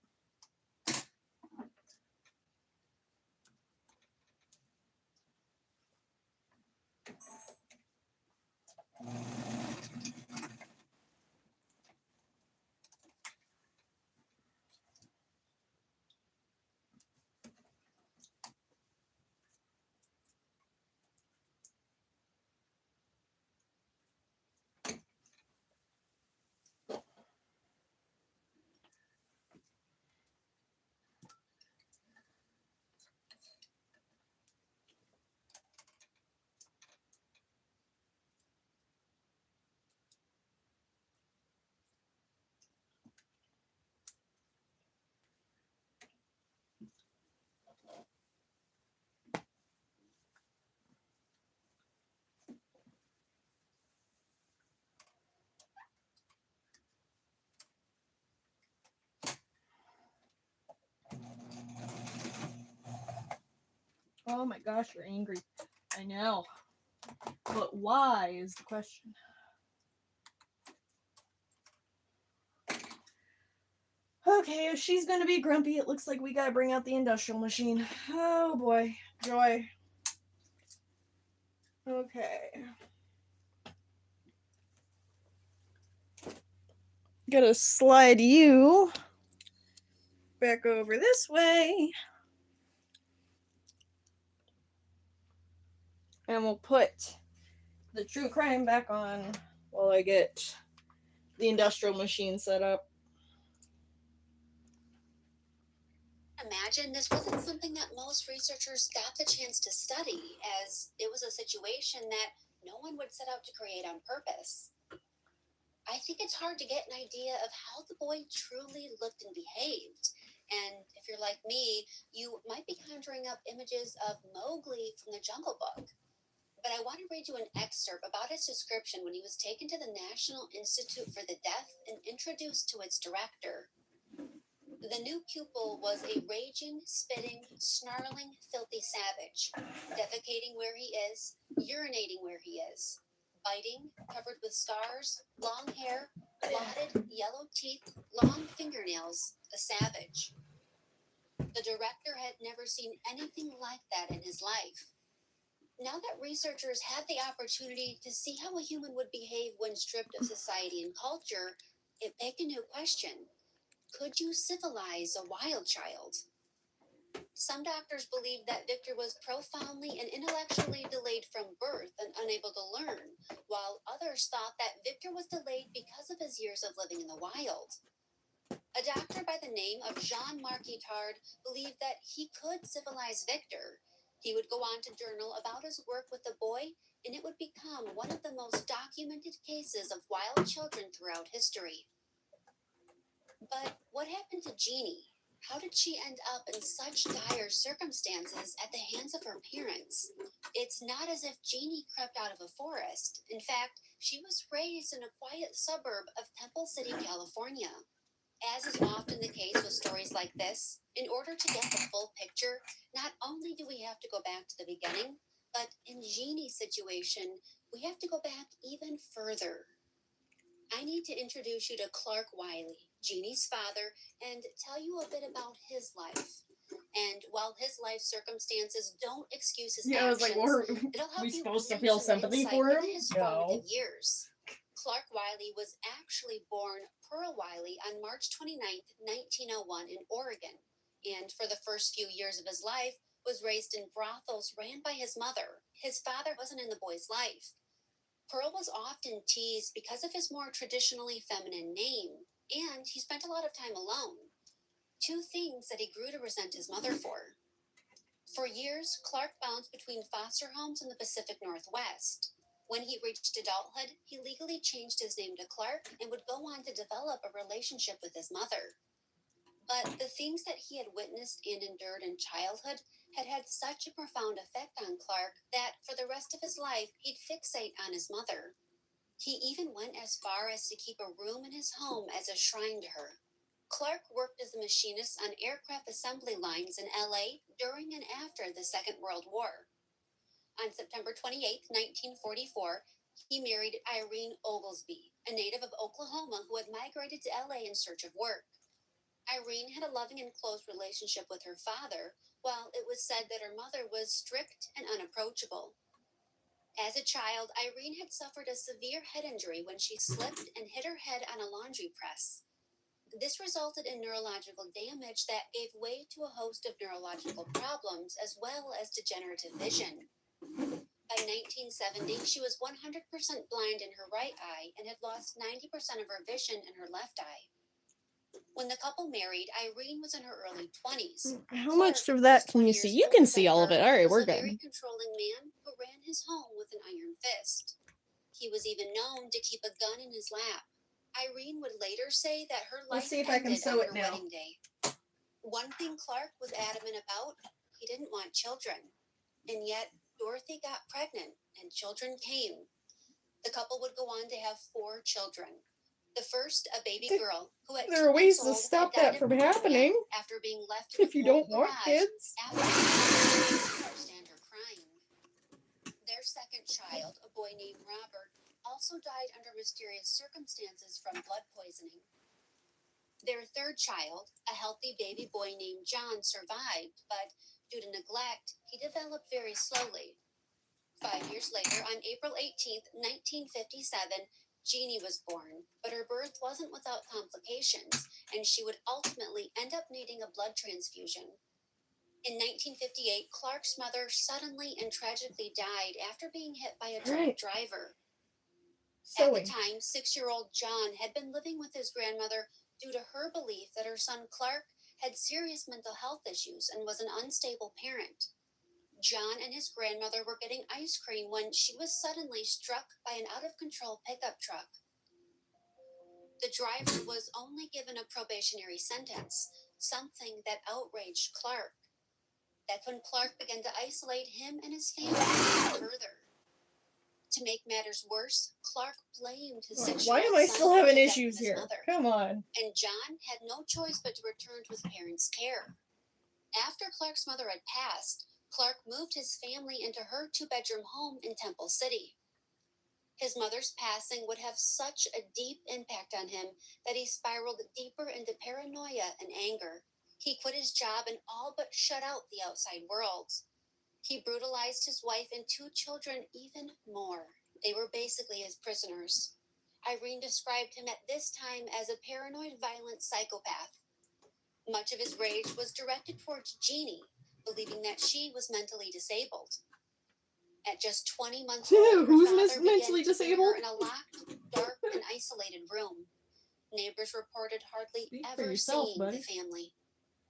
Oh my gosh, you're angry. I know. But why is the question. Okay, if she's gonna be grumpy, it looks like we gotta bring out the industrial machine. Oh boy. Joy. Okay. Gotta slide you back over this way. And we'll put the true crime back on while I get the industrial machine setup. Imagine this wasn't something that most researchers got the chance to study, as it was a situation that no one would set out to create on purpose. I think it's hard to get an idea of how the boy truly looked and behaved. And if you're like me, you might be conjuring up images of Mowgli from the Jungle Book. But I want to read you an excerpt about his description when he was taken to the National Institute for the Deaf and introduced to its director. The new pupil was a raging, spitting, snarling, filthy savage, defecating where he is, urinating where he is, biting, covered with scars, long hair, blotted, yellow teeth, long fingernails, a savage. The director had never seen anything like that in his life. Now that researchers had the opportunity to see how a human would behave when stripped of society and culture, it begged a new question. Could you civilize a wild child? Some doctors believed that Victor was profoundly and intellectually delayed from birth and unable to learn, while others thought that Victor was delayed because of his years of living in the wild. A doctor by the name of Jean-Marc Guittard believed that he could civilize Victor. He would go on to journal about his work with the boy, and it would become one of the most documented cases of wild children throughout history. But what happened to Jeannie? How did she end up in such dire circumstances at the hands of her parents? It's not as if Jeannie crept out of a forest. In fact, she was raised in a quiet suburb of Temple City, California. As is often the case with stories like this, in order to get the full picture, not only do we have to go back to the beginning, but in Jeannie's situation, we have to go back even further. I need to introduce you to Clark Wiley, Jeannie's father, and tell you a bit about his life. And while his life circumstances don't excuse his Yeah, I was actions, like, well, it'll help we you supposed to gain feel some sympathy insight for him? into his No. formative years. Clark Wiley was actually born Pearl Wiley on March 29th, 1901 in Oregon, and for the first few years of his life was raised in brothels ran by his mother. His father wasn't in the boy's life. Pearl was often teased because of his more traditionally feminine name, and he spent a lot of time alone. Two things that he grew to resent his mother for. For years, Clark bounced between foster homes in the Pacific Northwest. When he reached adulthood, he legally changed his name to Clark and would go on to develop a relationship with his mother. But the things that he had witnessed and endured in childhood had had such a profound effect on Clark that for the rest of his life, he'd fixate on his mother. He even went as far as to keep a room in his home as a shrine to her. Clark worked as a machinist on aircraft assembly lines in LA during and after the Second World War. On September 28, 1944, he married Irene Oglesby, a native of Oklahoma who had migrated to LA in search of work. Irene had a loving and close relationship with her father, while it was said that her mother was strict and unapproachable. As a child, Irene had suffered a severe head injury when she slipped and hit her head on a laundry press. This resulted in neurological damage that gave way to a host of neurological problems as well as degenerative vision. By 1970, she was 100% blind in her right eye and had lost 90% of her vision in her left eye. When the couple married, Irene was in her early 20s. How Clark, much of that who's can 20 you years see? You can older see than all of her, it. All right, was we're a very good. controlling man who ran his home with an iron fist. He was even known to keep a gun in his lap. Irene would later say that her life Let's see if I can ended sew on it her now. wedding day. One thing Clark was adamant about, he didn't want children. And yet, Dorothy got pregnant and children came. The couple would go on to have 4 children. The first, a baby girl, who at 2 There are ways months to old stop had died that of from pneumonia happening. after being left in If a you cold don't want garage kids. after she didn't understand her crying. Their second child, a boy named Robert, also died under mysterious circumstances from blood poisoning. Their third child, a healthy baby boy named John, survived, but due to neglect, he developed very slowly. 5 years later, on April 18th, 1957, Jeannie was born, but her birth wasn't without complications, and she would ultimately end up needing a blood transfusion. In 1958, Clark's mother suddenly and tragically died after being hit by a drunk Right. driver. At the Sewing. time, 6-year-old John had been living with his grandmother due to her belief that her son Clark had serious mental health issues and was an unstable parent. John and his grandmother were getting ice cream when she was suddenly struck by an out-of-control pickup truck. The driver was only given a probationary sentence, something that outraged Clark. That's when Clark began to isolate him and his family further. To make matters worse, Clark blamed his 6-year-old Why am I son still for having the death issues of his here? mother. Come on. And John had no choice but to return to his parents' care. After Clark's mother had passed, Clark moved his family into her 2-bedroom home in Temple City. His mother's passing would have such a deep impact on him that he spiraled deeper into paranoia and anger. He quit his job and all but shut out the outside world. He brutalized his wife and 2 children even more. They were basically his prisoners. Irene described him at this time as a paranoid, violent psychopath. Much of his rage was directed towards Jeannie, believing that she was mentally disabled. At just 20 months old, her Who's father mentally began keeping disabled? her in a locked, dark, and isolated room. Neighbors reported hardly Speak for ever yourself, seeing buddy. the family.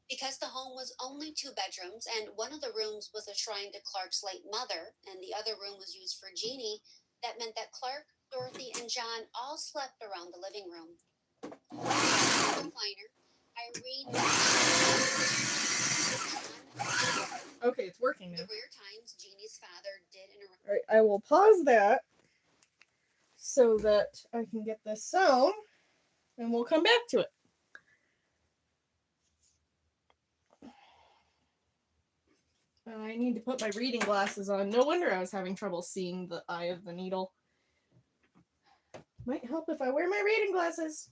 Because the home was only 2 bedrooms, and one of the rooms was a shrine to Clark's late mother, and the other room was used for Jeannie, that meant that Clark, Dorothy, and John all slept around the living room. Recliner, Irene. Okay, it's working now. The rare times Jeannie's father did interrupt. Alright, I will pause that so that I can get this sewn, and we'll come back to it. I need to put my reading glasses on. No wonder I was having trouble seeing the eye of the needle. Might help if I wear my reading glasses.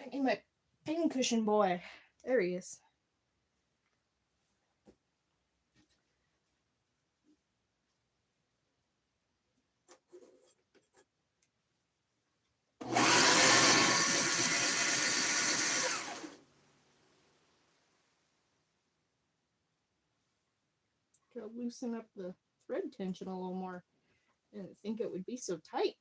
I need my pincushion boy. There he is. Gotta loosen up the thread tension a little more. I didn't think it would be so tight.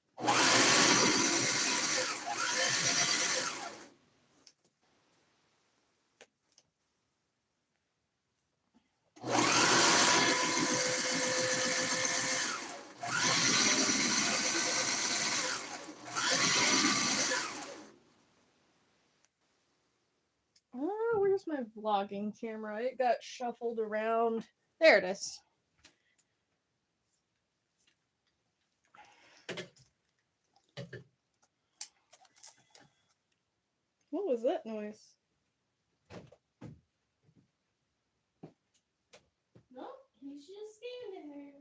Oh, where's my vlogging camera? It got shuffled around. There it is. What was that noise? No, he's just standing there.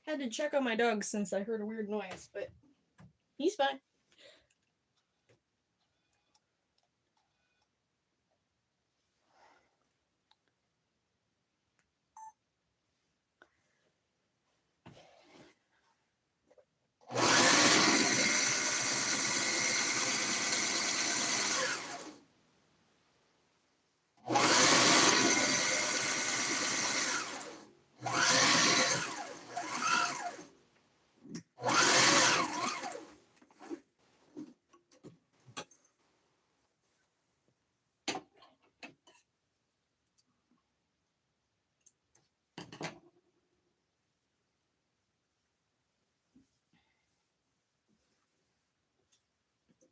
Had to check on my dog since I heard a weird noise, but he's fine.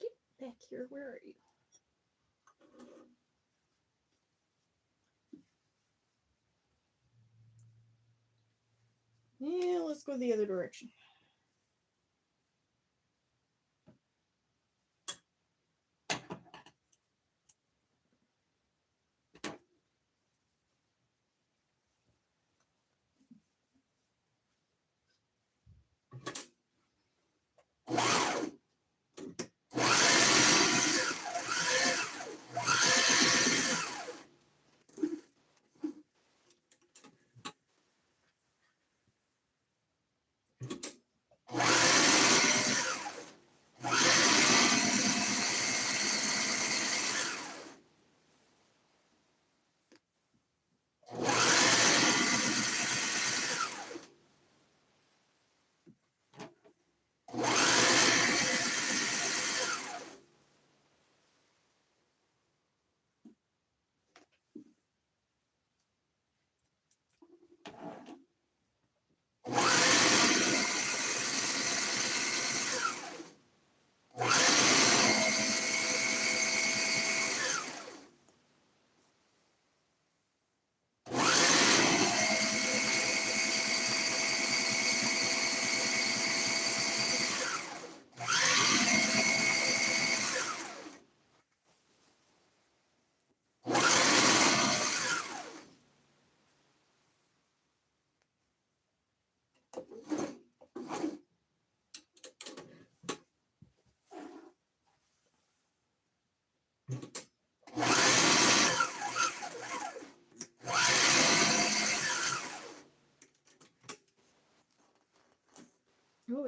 Get back here. Where are you? Yeah, let's go the other direction.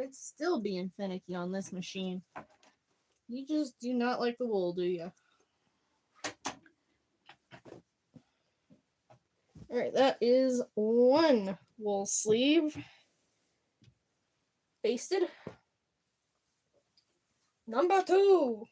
it's still being finicky on this machine. You just do not like the wool, do you? Alright, that is one wool sleeve. Basted. Number 2.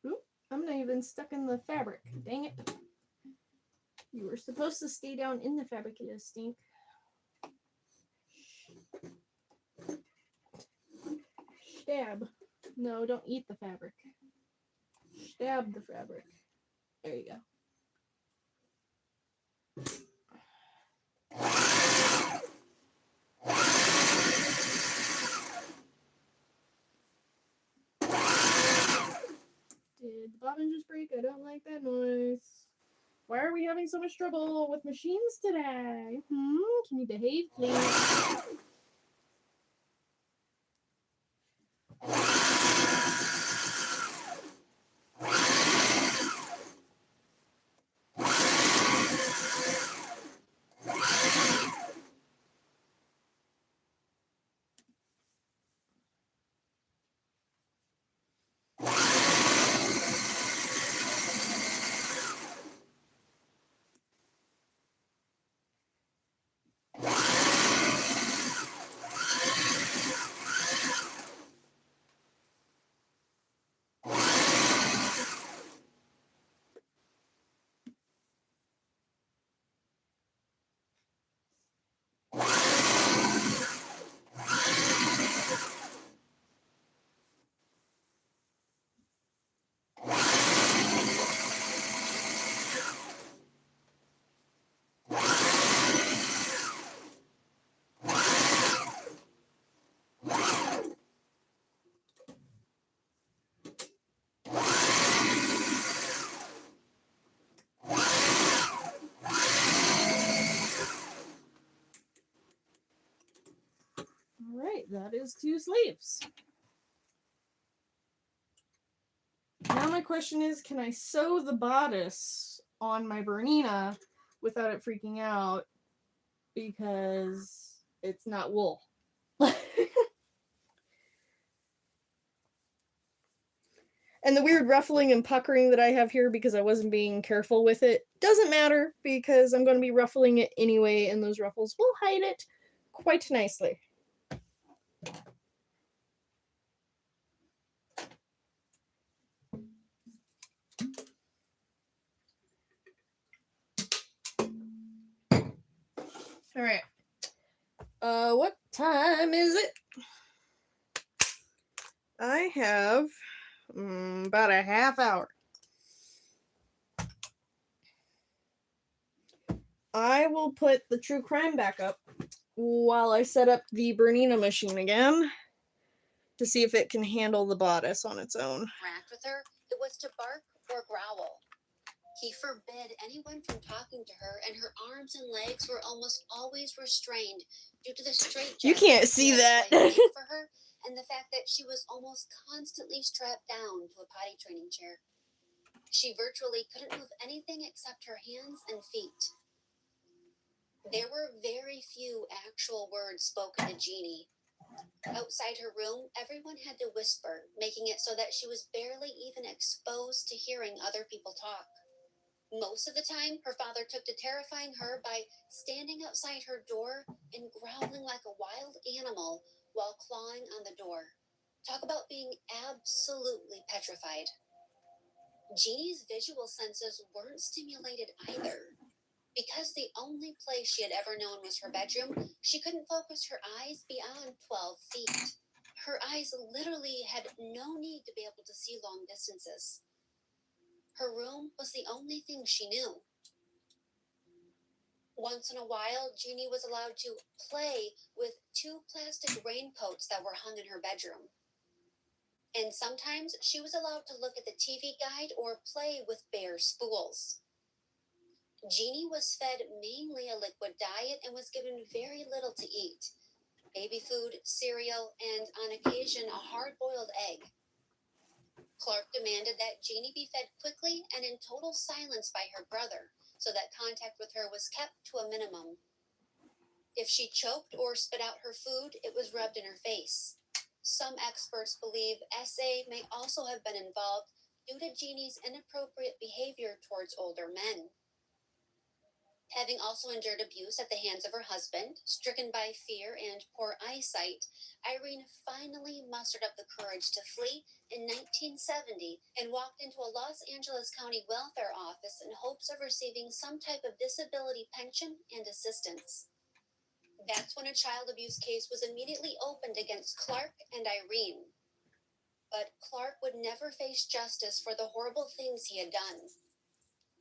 Oop, I'm not even stuck in the fabric. Dang it. You were supposed to stay down in the fabric, you stink. Stab. No, don't eat the fabric. Stab the fabric. There you go. Did the bobbin just break? I don't like that noise. Why are we having so much trouble with machines today? Can you behave, please? Alright, that is 2 sleeves. Now my question is, can I sew the bodice on my Bernina without it freaking out? Because it's not wool. And the weird ruffling and puckering that I have here because I wasn't being careful with it doesn't matter because I'm going to be ruffling it anyway, and those ruffles will hide it quite nicely. All right. What time is it? I have about a half hour. I will put the true crime back up while I set up the Bernina machine again to see if it can handle the bodice on its own. Interact with her, it was to bark or growl. He forbid anyone from talking to her, and her arms and legs were almost always restrained due to the straitjacket You can't see that. for her, and the fact that she was almost constantly strapped down to a potty training chair. She virtually couldn't move anything except her hands and feet. There were very few actual words spoken to Jeannie. Outside her room, everyone had to whisper, making it so that she was barely even exposed to hearing other people talk. Most of the time, her father took to terrifying her by standing outside her door and growling like a wild animal while clawing on the door. Talk about being absolutely petrified. Jeannie's visual senses weren't stimulated either. Because the only place she had ever known was her bedroom, she couldn't focus her eyes beyond 12 feet. Her eyes literally had no need to be able to see long distances. Her room was the only thing she knew. Once in a while, Jeannie was allowed to play with 2 plastic raincoats that were hung in her bedroom. And sometimes she was allowed to look at the TV guide or play with bare spools. Jeannie was fed mainly a liquid diet and was given very little to eat. Baby food, cereal, and on occasion a hard-boiled egg. Clark demanded that Jeannie be fed quickly and in total silence by her brother, so that contact with her was kept to a minimum. If she choked or spit out her food, it was rubbed in her face. Some experts believe SA may also have been involved due to Jeannie's inappropriate behavior towards older men. Having also endured abuse at the hands of her husband, stricken by fear and poor eyesight, Irene finally mustered up the courage to flee in 1970 and walked into a Los Angeles County welfare office in hopes of receiving some type of disability pension and assistance. That's when a child abuse case was immediately opened against Clark and Irene. But Clark would never face justice for the horrible things he had done.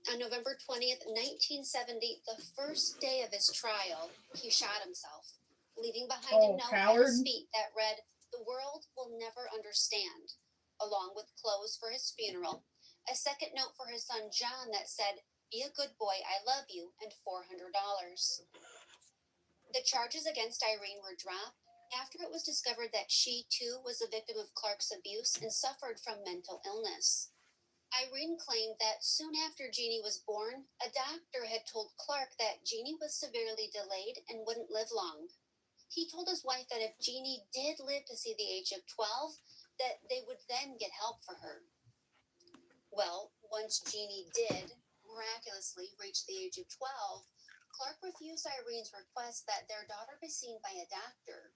On November 20th, 1970, the first day of his trial, he shot himself, leaving behind a note at his feet that read, "The world will never understand," along with clothes for his funeral, a second note for his son John that said, "Be a good boy, I love you," and $400. The charges against Irene were dropped after it was discovered that she, too, was a victim of Clark's abuse and suffered from mental illness. Irene claimed that soon after Jeannie was born, a doctor had told Clark that Jeannie was severely delayed and wouldn't live long. He told his wife that if Jeannie did live to see the age of 12, that they would then get help for her. Well, once Jeannie did miraculously reach the age of 12, Clark refused Irene's request that their daughter be seen by a doctor.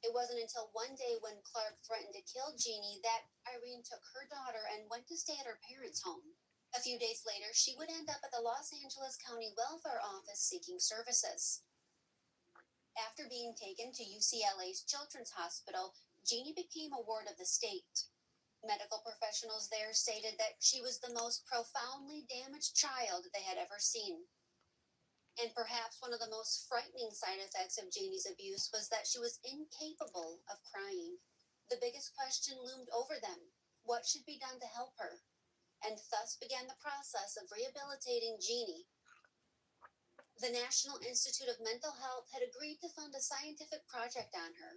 It wasn't until one day when Clark threatened to kill Jeannie that Irene took her daughter and went to stay at her parents' home. A few days later, she would end up at the Los Angeles County Welfare Office seeking services. After being taken to UCLA's Children's Hospital, Jeannie became a ward of the state. Medical professionals there stated that she was the most profoundly damaged child they had ever seen. And perhaps one of the most frightening side effects of Jeannie's abuse was that she was incapable of crying. The biggest question loomed over them: what should be done to help her? And thus began the process of rehabilitating Jeannie. The National Institute of Mental Health had agreed to fund a scientific project on her.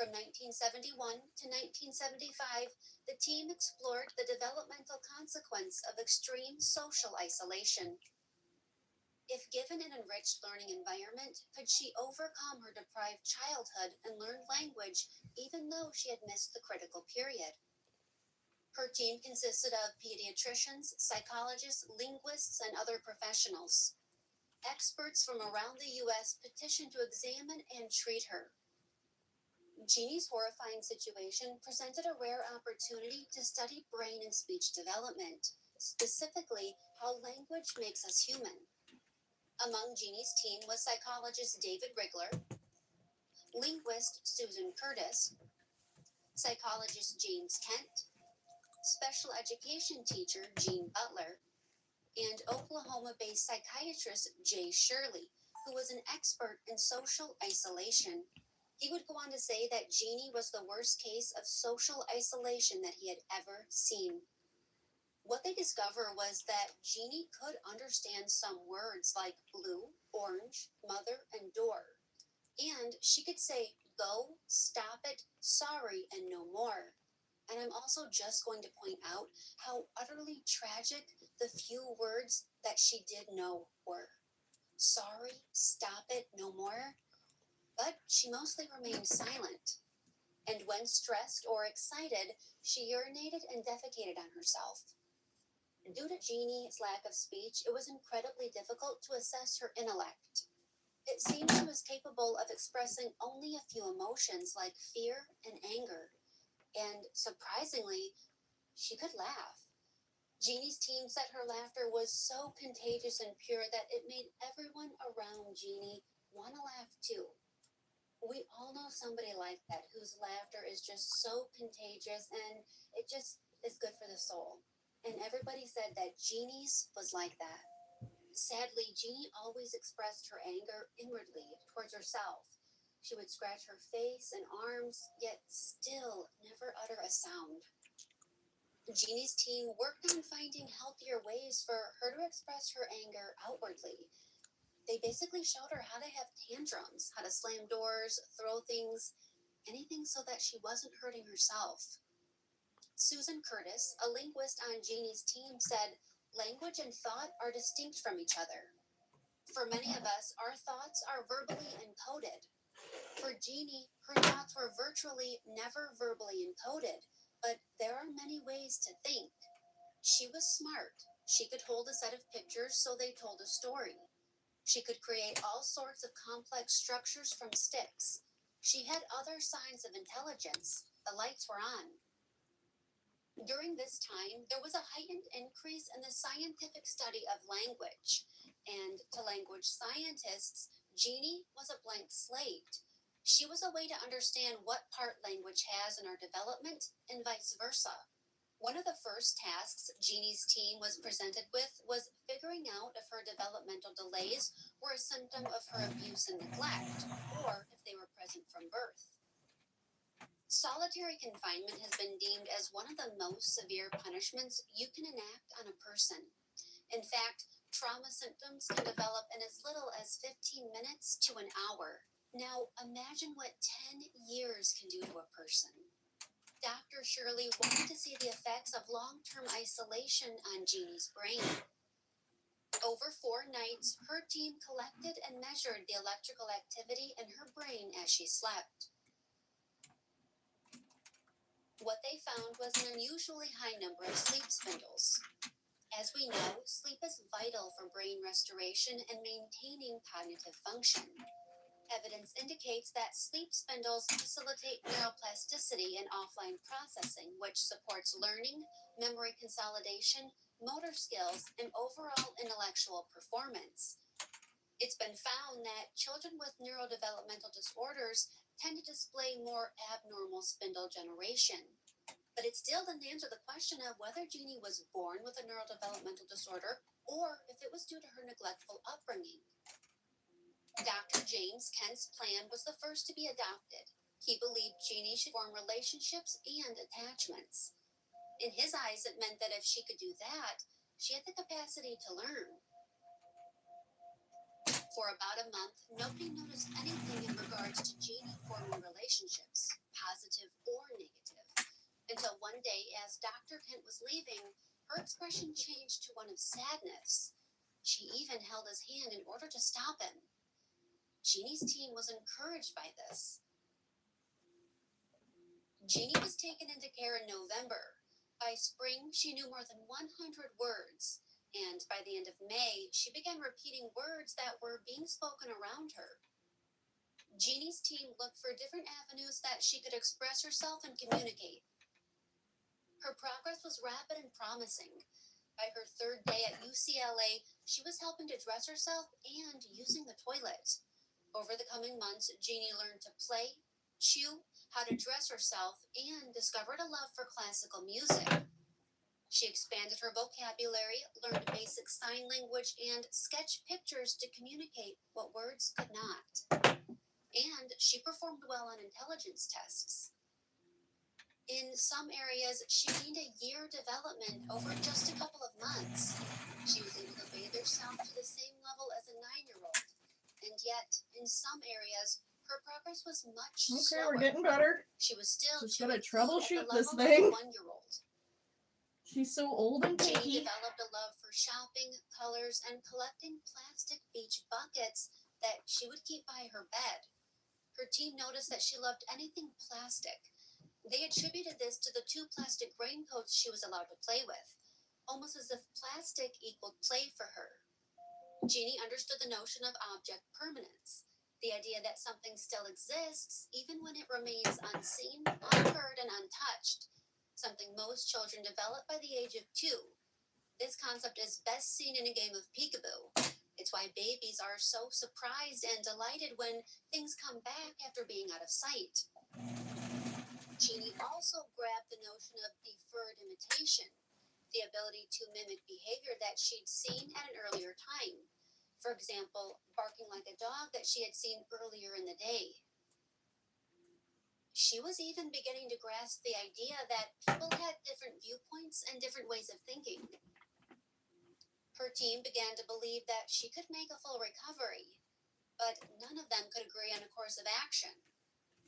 From 1971 to 1975, the team explored the developmental consequence of extreme social isolation. If given an enriched learning environment, could she overcome her deprived childhood and learn language even though she had missed the critical period? Her team consisted of pediatricians, psychologists, linguists, and other professionals. Experts from around the U.S. petitioned to examine and treat her. Jeannie's horrifying situation presented a rare opportunity to study brain and speech development, specifically how language makes us human. Among Jeannie's team was psychologist David Rigler, linguist Susan Curtis, psychologist James Kent, special education teacher Jean Butler, and Oklahoma-based psychiatrist Jay Shirley, who was an expert in social isolation. He would go on to say that Jeannie was the worst case of social isolation that he had ever seen. What they discovered was that Jeannie could understand some words like blue, orange, mother, and door. And she could say, go, stop it, sorry, and no more. And I'm also just going to point out how utterly tragic the few words that she did know were. Sorry, stop it, no more. But she mostly remained silent. And when stressed or excited, she urinated and defecated on herself. Due to Jeannie's lack of speech, it was incredibly difficult to assess her intellect. It seemed she was capable of expressing only a few emotions like fear and anger. And surprisingly, she could laugh. Jeannie's team said her laughter was so contagious and pure that it made everyone around Jeannie want to laugh too. We all know somebody like that whose laughter is just so contagious and it just is good for the soul. And everybody said that Jeannie's was like that. Sadly, Jeannie always expressed her anger inwardly towards herself. She would scratch her face and arms, yet still never utter a sound. Jeannie's team worked on finding healthier ways for her to express her anger outwardly. They basically showed her how to have tantrums, how to slam doors, throw things, anything so that she wasn't hurting herself. Susan Curtis, a linguist on Jeannie's team, said, language and thought are distinct from each other. For many of us, our thoughts are verbally encoded. For Jeannie, her thoughts were virtually never verbally encoded, but there are many ways to think. She was smart. She could hold a set of pictures so they told a story. She could create all sorts of complex structures from sticks. She had other signs of intelligence. The lights were on. During this time, there was a heightened increase in the scientific study of language. And to language scientists, Jeannie was a blank slate. She was a way to understand what part language has in our development and vice versa. One of the first tasks Jeannie's team was presented with was figuring out if her developmental delays were a symptom of her abuse and neglect, or if they were present from birth. Solitary confinement has been deemed as one of the most severe punishments you can enact on a person. In fact, trauma symptoms can develop in as little as 15 minutes to an hour. Now, imagine what 10 years can do to a person. Dr. Shirley wanted to see the effects of long-term isolation on Jeannie's brain. Over 4 nights, her team collected and measured the electrical activity in her brain as she slept. What they found was an unusually high number of sleep spindles. As we know, sleep is vital for brain restoration and maintaining cognitive function. Evidence indicates that sleep spindles facilitate neuroplasticity and offline processing, which supports learning, memory consolidation, motor skills, and overall intellectual performance. It's been found that children with neurodevelopmental disorders tend to display more abnormal spindle generation. But it still didn't answer the question of whether Jeannie was born with a neurodevelopmental disorder or if it was due to her neglectful upbringing. Dr. James Kent's plan was the first to be adopted. He believed Jeannie should form relationships and attachments. In his eyes, it meant that if she could do that, she had the capacity to learn. For about a month, nobody noticed anything in regards to Jeannie forming relationships. positive or negative. Until one day, as Dr. Kent was leaving, her expression changed to one of sadness. She even held his hand in order to stop him. Jeannie's team was encouraged by this. Jeannie was taken into care in November. By spring, she knew more than 100 words, and by the end of May, she began repeating words that were being spoken around her. Jeannie's team looked for different avenues that she could express herself and communicate. Her progress was rapid and promising. By her third day at UCLA, she was helping to dress herself and using the toilet. Over the coming months, Jeannie learned to play, chew, how to dress herself, and discovered a love for classical music. She expanded her vocabulary, learned basic sign language, and sketched pictures to communicate what words could not. And she performed well on intelligence tests. In some areas, she gained a year development over just a couple of months. She was able to bathe herself to the same level as a 9-year-old. And yet, in some areas, her progress was much Okay, slower. we're getting better. She was still Just gotta chewing food troubleshoot at the this level thing. of a 1-year-old. She's so old and Jeannie picky. developed a love for shopping, colors, and collecting plastic beach buckets that she would keep by her bed. Her team noticed that she loved anything plastic. They attributed this to the 2 plastic raincoats she was allowed to play with, almost as if plastic equaled play for her. Jeannie understood the notion of object permanence, the idea that something still exists even when it remains unseen, unheard, and untouched, something most children develop by the age of 2. This concept is best seen in a game of peekaboo. It's why babies are so surprised and delighted when things come back after being out of sight. Jeannie also grabbed the notion of deferred imitation, the ability to mimic behavior that she'd seen at an earlier time. For example, barking like a dog that she had seen earlier in the day. She was even beginning to grasp the idea that people had different viewpoints and different ways of thinking. Her team began to believe that she could make a full recovery, but none of them could agree on a course of action.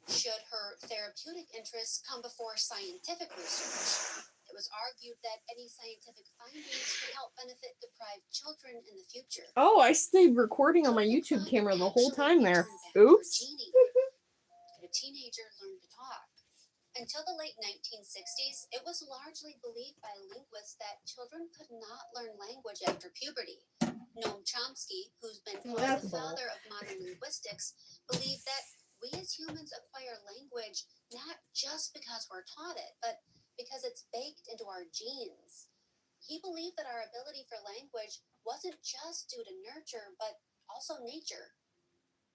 Should her therapeutic interests come before scientific research? It was argued that any scientific findings could help benefit deprived children in the future. Oh, I stayed recording on my YouTube camera the whole time there. Oops. The teenager learned to talk. Until the late 1960s, it was largely believed by linguists that children could not learn language after puberty. Noam Chomsky, who's been called the father of modern linguistics, believed that we as humans acquire language not just because we're taught it, but because it's baked into our genes. He believed that our ability for language wasn't just due to nurture, but also nature.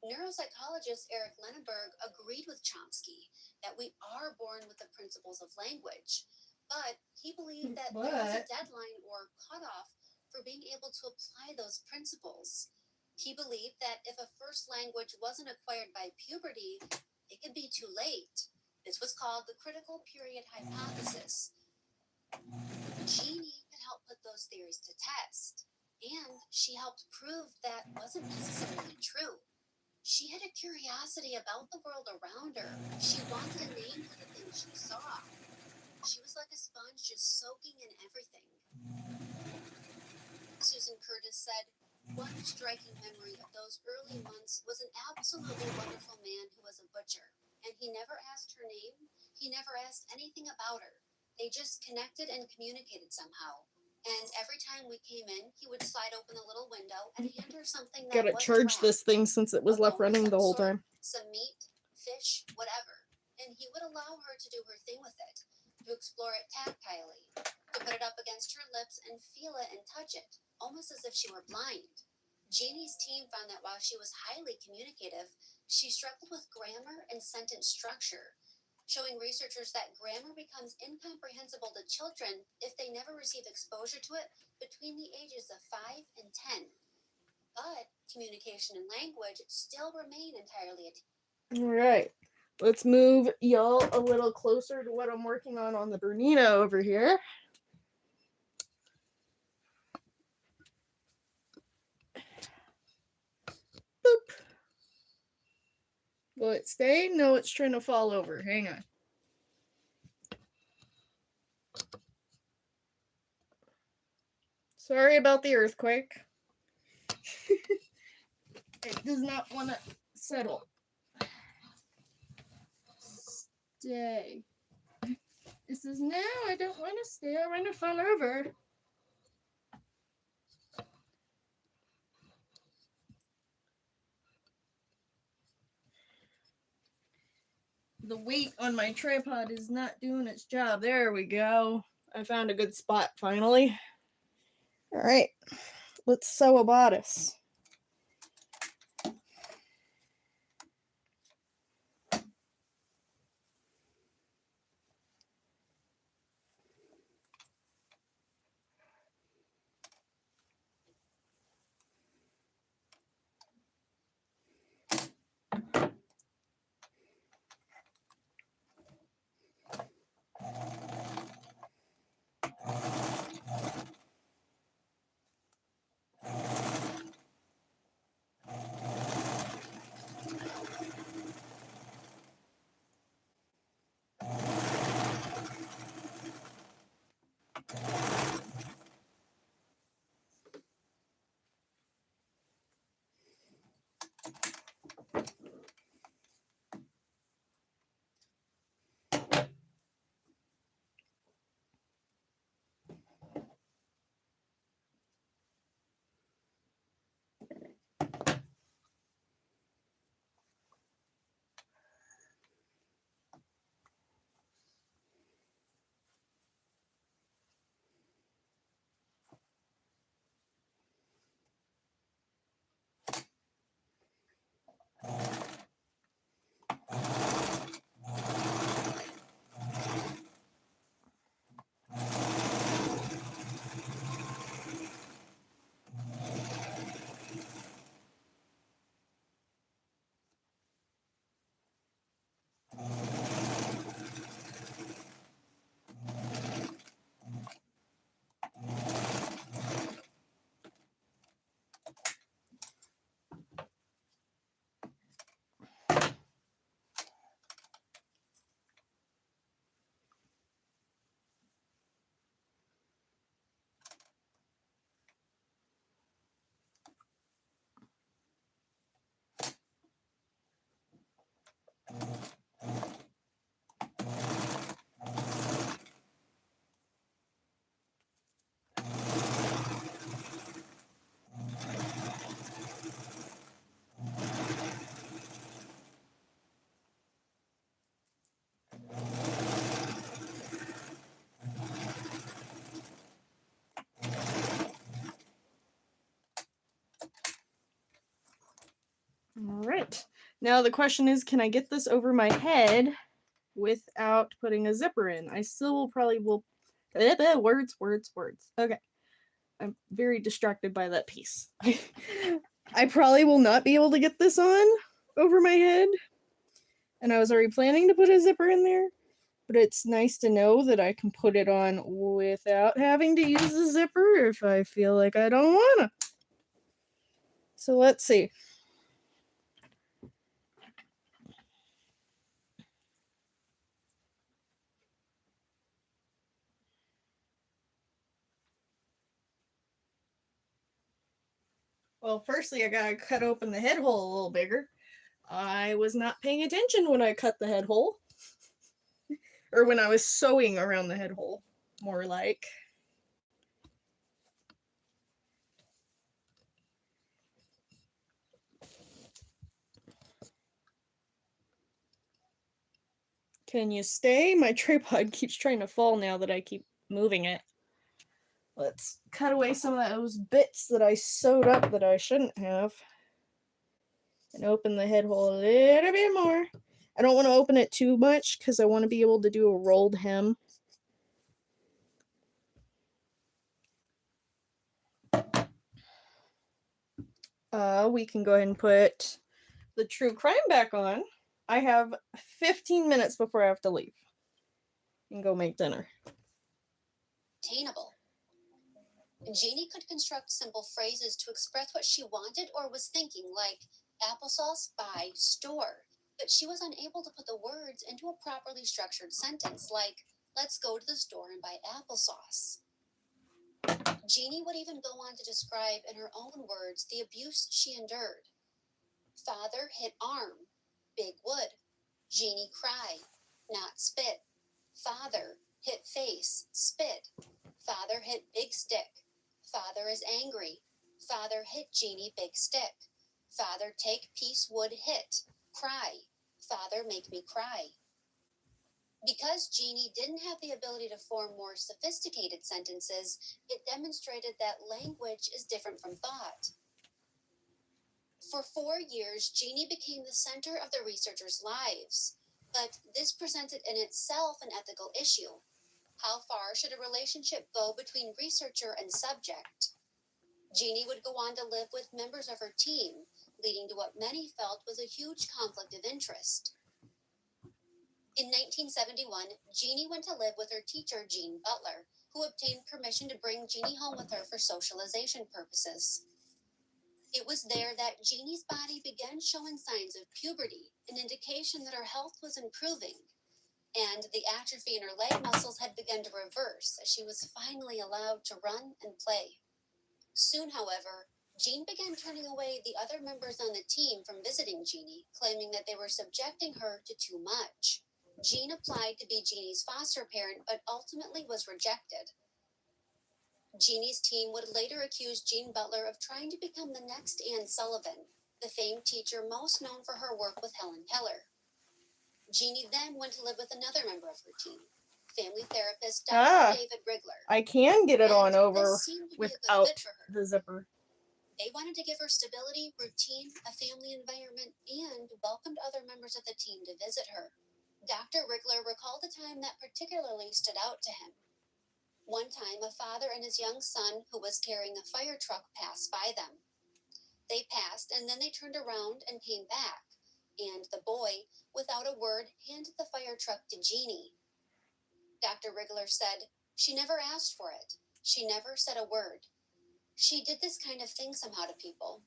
Neuropsychologist Eric Lenneberg agreed with Chomsky that we are born with the principles of language, but he believed that there was a deadline or cutoff for being able to apply those principles. He believed that if a first language wasn't acquired by puberty, it could be too late. This was called the critical period hypothesis. Jeannie could help put those theories to test, and she helped prove that wasn't necessarily true. She had a curiosity about the world around her. She wanted a name for the things she saw. She was like a sponge just soaking in everything. Susan Curtis said, "One striking memory of those early months was an absolutely wonderful man who was a butcher, and he never asked her name. He never asked anything about her. They just connected and communicated somehow. And every time we came in, he would slide open the little window and hand her something that Gotta wasn't charge wrapped. this thing since it was left running the whole time. Some meat, fish, whatever. And he would allow her to do her thing with it, to explore it tactilely, to put it up against her lips and feel it and touch it, almost as if she were blind." Jeannie's team found that while she was highly communicative, she struggled with grammar and sentence structure, showing researchers that grammar becomes incomprehensible to children if they never receive exposure to it between the ages of 5 and 10. But communication and language still remain entirely Alright. Let's move y'all a little closer to what I'm working on the Bernino over here. Boop. Will it stay? No, it's trying to fall over. Hang on. Sorry about the earthquake. It does not want to settle. Stay. This is no, I don't want to stay. I want to fall over. The weight on my tripod is not doing its job. There we go. I found a good spot finally. All right, let's sew a bodice. All right. Now the question is, can I get this over my head without putting a zipper in? I still will probably will. Words. Okay. I'm very distracted by that piece. I probably will not be able to get this on over my head. And I was already planning to put a zipper in there. But it's nice to know that I can put it on without having to use the zipper if I feel like I don't want to. So let's see. Well, firstly, I gotta cut open the head hole a little bigger. I was not paying attention when I cut the head hole. Or when I was sewing around the head hole, more like. Can you stay? My tripod keeps trying to fall now that I keep moving it. Let's cut away some of those bits that I sewed up that I shouldn't have. And open the head hole a little bit more. I don't want to open it too much because I want to be able to do a rolled hem. We can go ahead and put the true crime back on. I have 15 minutes before I have to leave and go make dinner. Attainable. Jeannie could construct simple phrases to express what she wanted or was thinking, like applesauce by store. But she was unable to put the words into a properly structured sentence, like let's go to the store and buy applesauce. Jeannie would even go on to describe in her own words the abuse she endured. Father hit arm, big wood. Jeannie cry, not spit. Father hit face, spit. Father hit big stick. Father is angry. Father hit Jeannie big stick. Father take piece wood hit, cry. Father make me cry. Because Jeannie didn't have the ability to form more sophisticated sentences, it demonstrated that language is different from thought. For 4 years, Jeannie became the center of the researchers' lives, but this presented in itself an ethical issue. How far should a relationship go between researcher and subject? Jeannie would go on to live with members of her team, leading to what many felt was a huge conflict of interest. In 1971, Jeannie went to live with her teacher, Jean Butler, who obtained permission to bring Jeannie home with her for socialization purposes. It was there that Jeannie's body began showing signs of puberty, an indication that her health was improving, and the atrophy in her leg muscles had begun to reverse as she was finally allowed to run and play. Soon, however, Jean began turning away the other members on the team from visiting Jeannie, claiming that they were subjecting her to too much. Jean applied to be Jeannie's foster parent, but ultimately was rejected. Jeannie's team would later accuse Jean Butler of trying to become the next Anne Sullivan, the famed teacher most known for her work with Helen Keller. Jeannie then went to live with another member of her team, family therapist Dr. David Rigler. I can get it on And over this seemed to be a good without fit for her. the zipper. They wanted to give her stability, routine, a family environment, and welcomed other members of the team to visit her. Dr. Rigler recalled a time that particularly stood out to him. One time, a father and his young son, who was carrying a fire truck, passed by them. They passed, and then they turned around and came back, and the boy, without a word, handed the fire truck to Jeannie. Dr. Rigler said, "She never asked for it. She never said a word. She did this kind of thing somehow to people."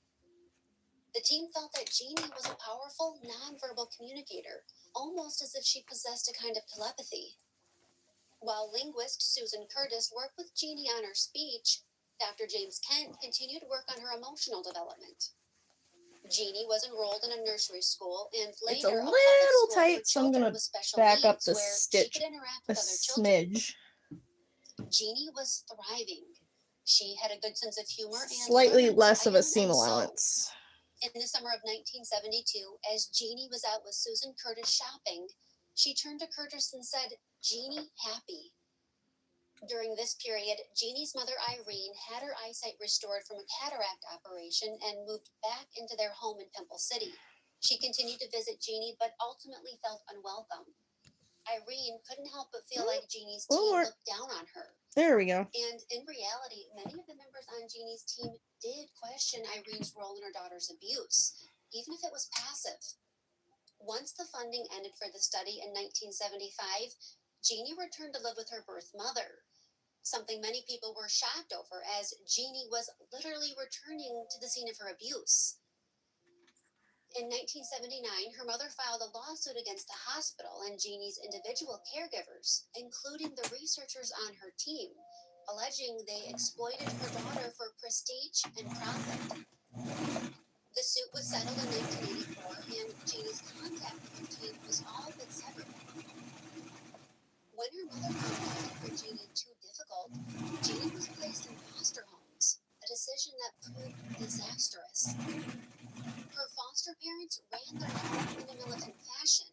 The team felt that Jeannie was a powerful, nonverbal communicator, almost as if she possessed a kind of telepathy. While linguist Susan Curtis worked with Jeannie on her speech, Dr. James Kent continued work on her emotional development. Jeannie was enrolled in a nursery school and later It's a public little school tight, for so I'm children gonna with special back up needs the where she stitch could interact a with other children. smidge. Jeannie was thriving. She had a good sense of humor and Slightly learned less to of a iron seam and sew. allowance. In the summer of 1972, as Jeannie was out with Susan Curtis shopping, she turned to Curtis and said, "Jeannie, happy." During this period, Jeannie's mother Irene had her eyesight restored from a cataract operation and moved back into their home in Temple City. She continued to visit Jeannie, but ultimately felt unwelcome. Irene couldn't help but feel like Jeannie's team looked down on her. There we go. And in reality, many of the members on Jeannie's team did question Irene's role in her daughter's abuse, even if it was passive. Once the funding ended for the study in 1975, Jeannie returned to live with her birth mother, something many people were shocked over, as Jeannie was literally returning to the scene of her abuse. In 1979, her mother filed a lawsuit against the hospital and Jeannie's individual caregivers, including the researchers on her team, alleging they exploited her daughter for prestige and profit. The suit was settled in 1984, and Jeannie's contact with her team was all but severed. When her mother found life for Jeannie too difficult, Jeannie was placed in foster homes, a decision that proved disastrous. Her foster parents ran their home in a militant fashion,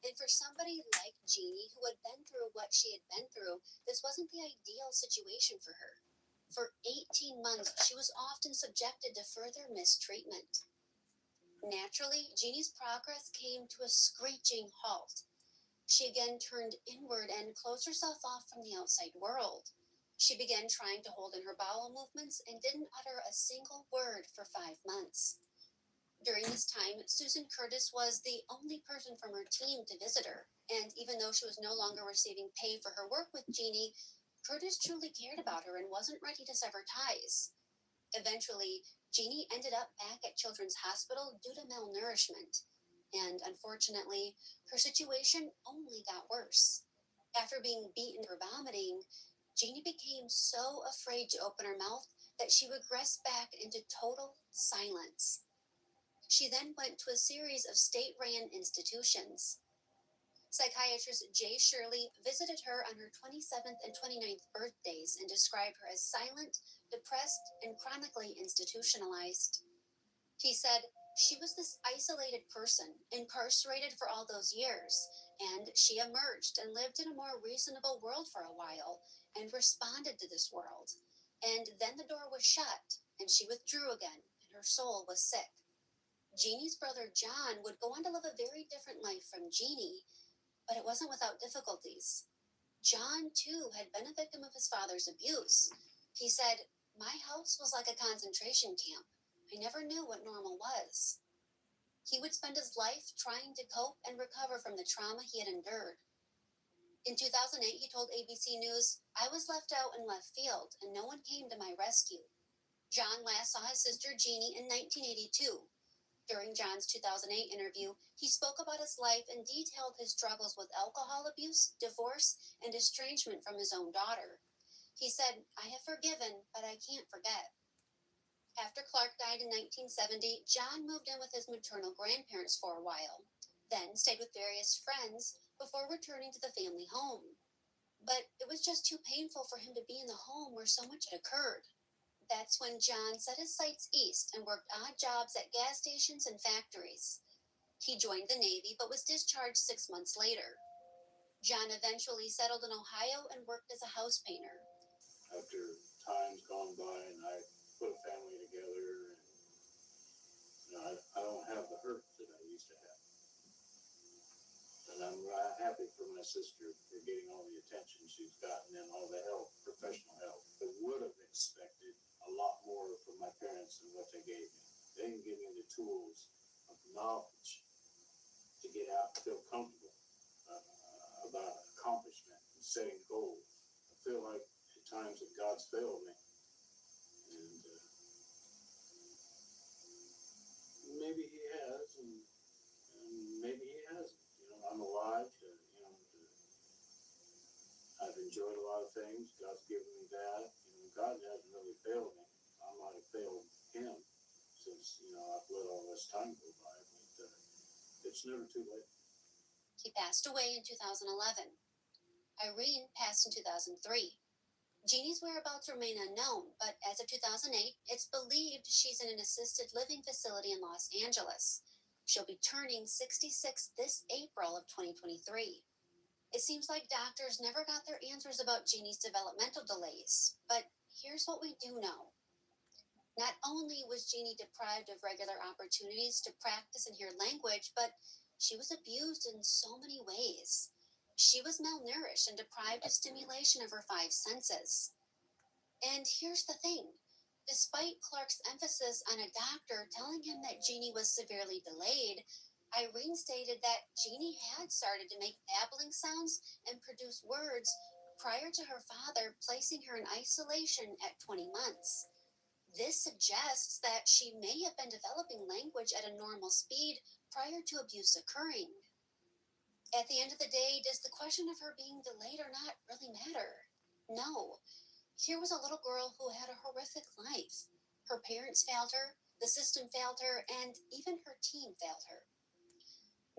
and for somebody like Jeannie, who had been through what she had been through, this wasn't the ideal situation for her. For 18 months, she was often subjected to further mistreatment. Naturally, Jeannie's progress came to a screeching halt. She again turned inward and closed herself off from the outside world. She began trying to hold in her bowel movements and didn't utter a single word for 5 months. During this time, Susan Curtis was the only person from her team to visit her, and even though she was no longer receiving pay for her work with Jeannie, Curtis truly cared about her and wasn't ready to sever ties. Eventually, Jeannie ended up back at Children's Hospital due to malnourishment, and unfortunately, her situation only got worse. After being beaten for vomiting, Jeannie became so afraid to open her mouth that she regressed back into total silence. She then went to a series of state-ran institutions. Psychiatrist Jay Shirley visited her on her 27th and 29th birthdays and described her as silent, depressed, and chronically institutionalized. He said, she was this isolated person, incarcerated for all those years, and she emerged and lived in a more reasonable world for a while and responded to this world. And then the door was shut, and she withdrew again, and her soul was sick. Jeannie's brother John would go on to live a very different life from Jeannie, but it wasn't without difficulties. John, too, had been a victim of his father's abuse. He said, my house was like a concentration camp. I never knew what normal was. He would spend his life trying to cope and recover from the trauma he had endured. In 2008, he told ABC News, I was left out in left field, and no one came to my rescue. John last saw his sister Jeannie in 1982. During John's 2008 interview, he spoke about his life and detailed his struggles with alcohol abuse, divorce, and estrangement from his own daughter. He said, I have forgiven, but I can't forget. After Clark died in 1970, John moved in with his maternal grandparents for a while, then stayed with various friends before returning to the family home. But it was just too painful for him to be in the home where so much had occurred. That's when John set his sights east and worked odd jobs at gas stations and factories. He joined the Navy but was discharged 6 months later. John eventually settled in Ohio and worked as a house painter. After time's gone by and I put a family together, and I don't have the hurt that I used to have. And I'm happy for my sister for getting all the attention she's gotten and all the help, professional help. I would have expected a lot more from my parents than what they gave me. They didn't give me the tools of knowledge to get out and feel comfortable about accomplishment and setting goals. I feel like at times that God's failed me. And maybe he has, and maybe he hasn't. I'm alive. I've enjoyed a lot of things. God's given me that. God hasn't really failed me. I might have failed him since, I've let all this time go by. But it's never too late. He passed away in 2011. Irene passed in 2003. Jeannie's whereabouts remain unknown, but as of 2008, it's believed she's in an assisted living facility in Los Angeles. She'll be turning 66 this April of 2023. It seems like doctors never got their answers about Jeannie's developmental delays, but here's what we do know. Not only was Jeannie deprived of regular opportunities to practice and hear language, but she was abused in so many ways. She was malnourished and deprived of stimulation of her 5 senses. And here's the thing. Despite Clark's emphasis on a doctor telling him that Jeannie was severely delayed, Irene stated that Jeannie had started to make babbling sounds and produce words prior to her father placing her in isolation at 20 months. This suggests that she may have been developing language at a normal speed prior to abuse occurring. At the end of the day, does the question of her being delayed or not really matter? No. Here was a little girl who had a horrific life. Her parents failed her, the system failed her, and even her team failed her.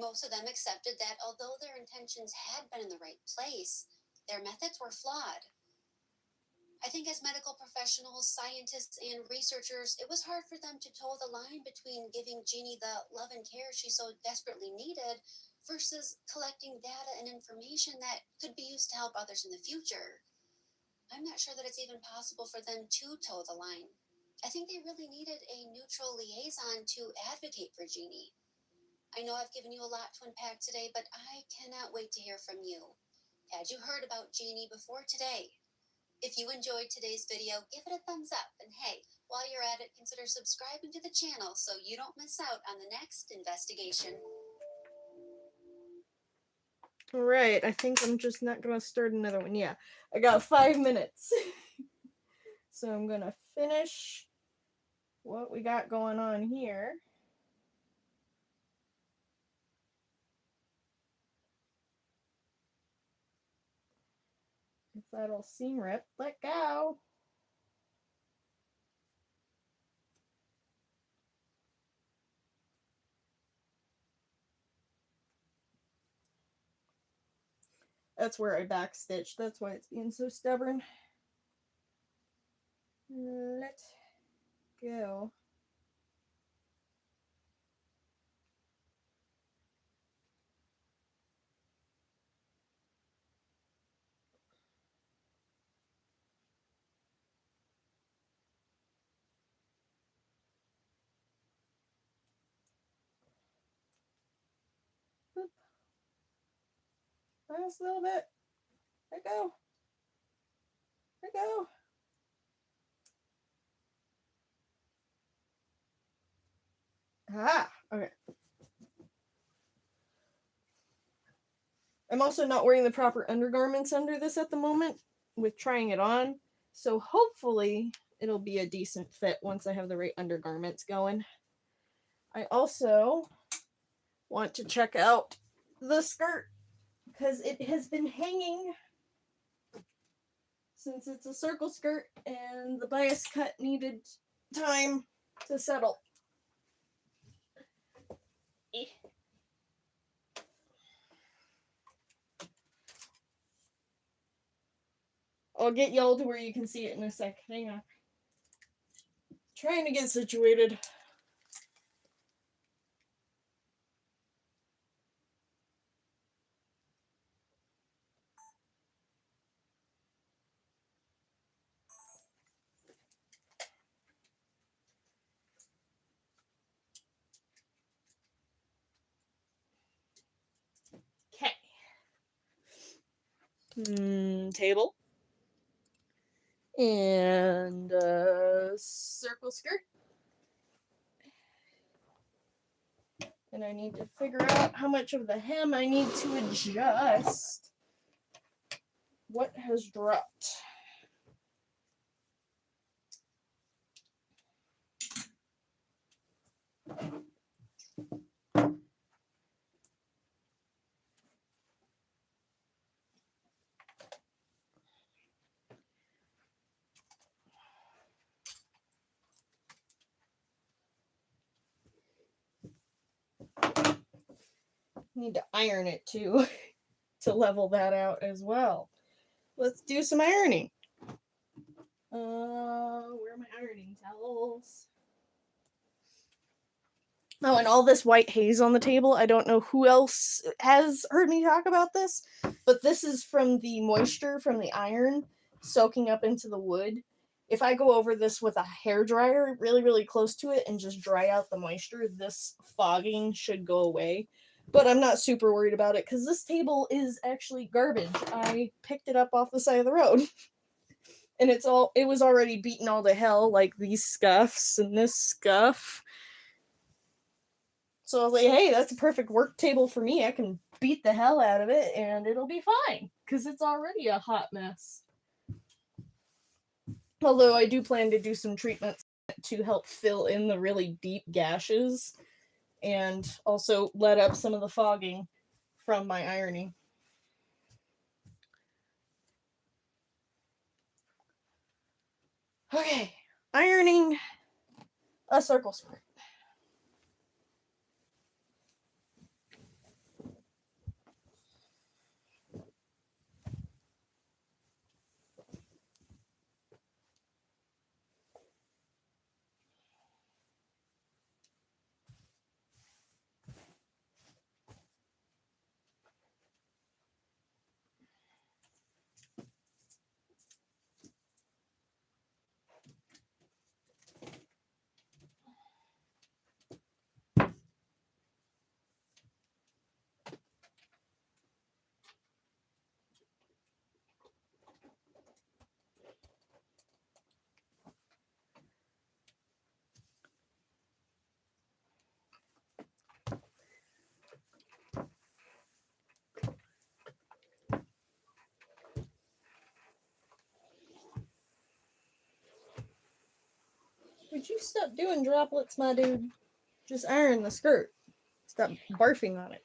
Most of them accepted that although their intentions had been in the right place, their methods were flawed. I think as medical professionals, scientists, and researchers, it was hard for them to toe the line between giving Jeannie the love and care she so desperately needed versus collecting data and information that could be used to help others in the future. I'm not sure that it's even possible for them to toe the line. I think they really needed a neutral liaison to advocate for Jeannie. I know I've given you a lot to unpack today, but I cannot wait to hear from you. Had you heard about Jeannie before today? If you enjoyed today's video, give it a thumbs up. And hey, while you're at it, consider subscribing to the channel so you don't miss out on the next investigation. All right, I think I'm just not gonna start another one. Yeah, I got 5 minutes. So I'm gonna finish what we got going on here. that'll seam rip. Let go. That's where I backstitched. That's why it's being so stubborn. Let go. Boop. Last little bit. Let go. Let go. Ah, okay. I'm also not wearing the proper undergarments under this at the moment with trying it on. So hopefully it'll be a decent fit once I have the right undergarments going. I also want to check out the skirt because it has been hanging since it's a circle skirt and the bias cut needed time to settle. I'll get y'all to where you can see it in a sec. Hang on. Trying to get situated. Okay. Table. And circle skirt. And I need to figure out how much of the hem I need to adjust. What has dropped? Need to iron it too to level that out as well. Let's do some ironing. Where are my ironing towels? Oh, and all this white haze on the table. I don't know who else has heard me talk about this, but this is from the moisture from the iron soaking up into the wood. If I go over this with a hairdryer really, really close to it and just dry out the moisture, this fogging should go away. But I'm not super worried about it because this table is actually garbage. I picked it up off the side of the road. And it was already beaten all to hell, like these scuffs and this scuff. So I was like, hey, that's a perfect work table for me. I can beat the hell out of it and it'll be fine because it's already a hot mess. Although I do plan to do some treatments to help fill in the really deep gashes and also let up some of the fogging from my ironing. Okay, ironing a circle skirt. Would you stop doing droplets, my dude? Just iron the skirt. Stop barfing on it.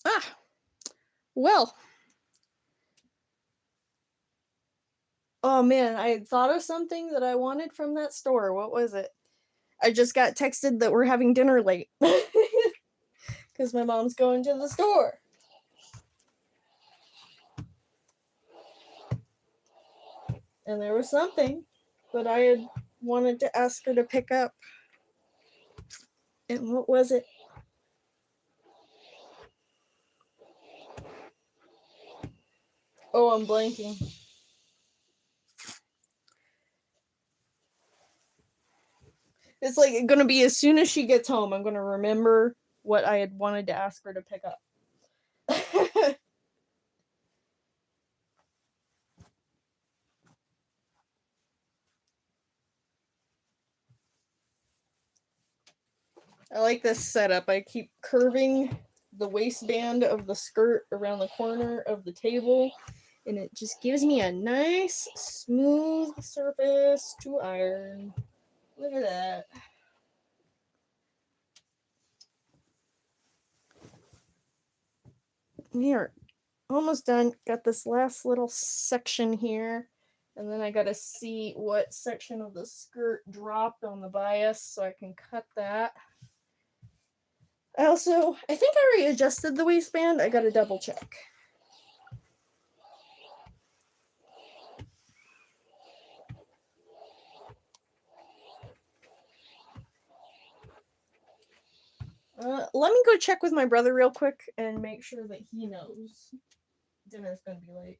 Ah, well. Oh man, I had thought of something that I wanted from that store. What was it? I just got texted that we're having dinner late. Because my mom's going to the store. And there was something that I had wanted to ask her to pick up. And what was it? Oh, I'm blanking. It's like gonna be as soon as she gets home, I'm gonna remember what I had wanted to ask her to pick up. I like this setup. I keep curving the waistband of the skirt around the corner of the table, and it just gives me a nice, smooth surface to iron. Look at that. We are almost done. Got this last little section here, and then I gotta see what section of the skirt dropped on the bias so I can cut that. I think I already adjusted the waistband. I gotta double check. Let me go check with my brother real quick and make sure that he knows dinner's gonna be late.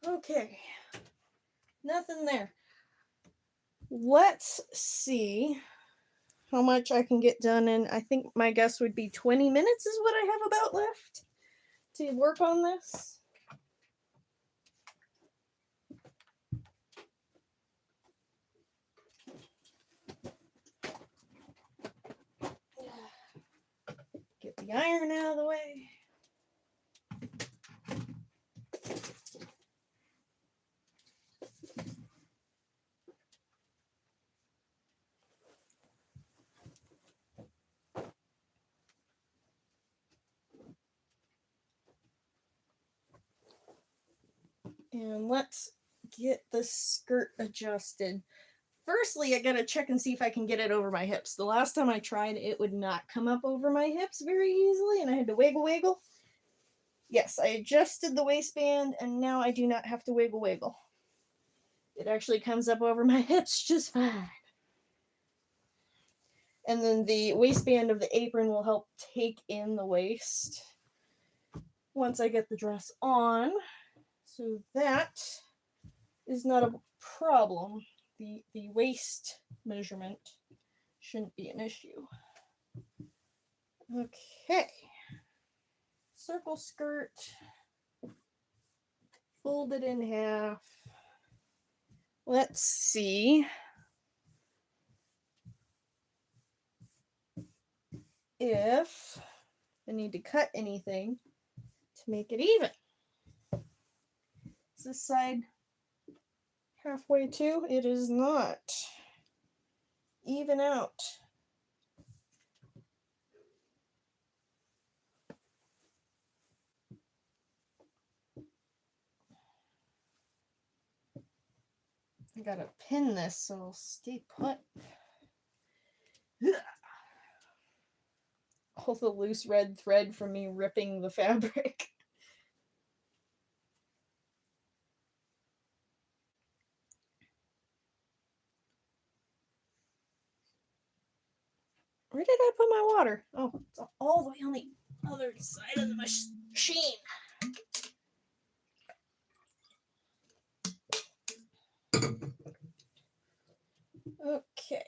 Okay, nothing there. Let's see how much I can get done in. I think my guess would be 20 minutes is what I have about left to work on this. Get the iron out of the way. And let's get the skirt adjusted. Firstly, I gotta check and see if I can get it over my hips. The last time I tried, it would not come up over my hips very easily, and I had to wiggle. Yes, I adjusted the waistband, and now I do not have to wiggle. It actually comes up over my hips just fine. And then the waistband of the apron will help take in the waist once I get the dress on. So that is not a problem. The waist measurement shouldn't be an issue. Okay. Circle skirt. Fold it in half. Let's see if I need to cut anything to make it even. Is this side halfway too? It is not. Even out. I gotta pin this so it'll stay put. All the loose red thread from me ripping the fabric. Where did I put my water? Oh, it's all the way on the other side of the machine. Okay.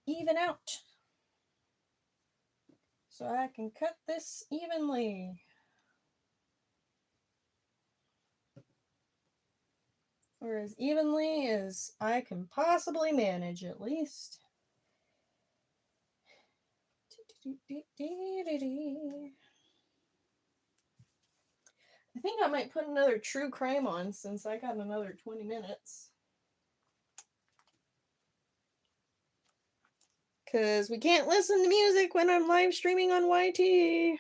Even out. So I can cut this evenly. Or as evenly as I can possibly manage, at least. I think I might put another true crime on since I got another 20 minutes. Because we can't listen to music when I'm live streaming on YT.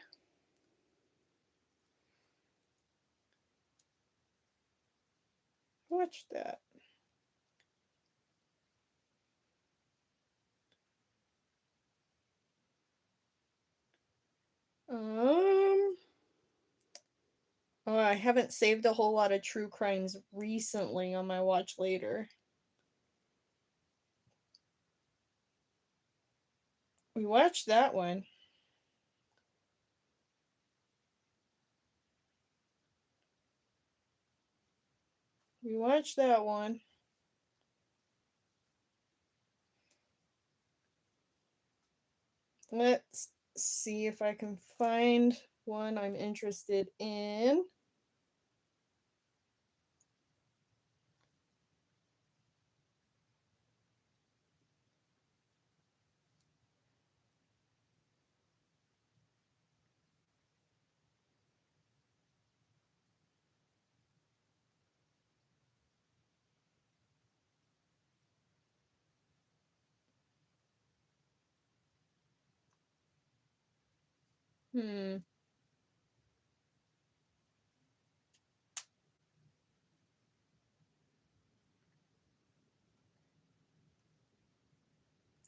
Watch that. Oh, I haven't saved a whole lot of true crimes recently on my watch later. We watched that one. We watched that one. Let's see if I can find one I'm interested in.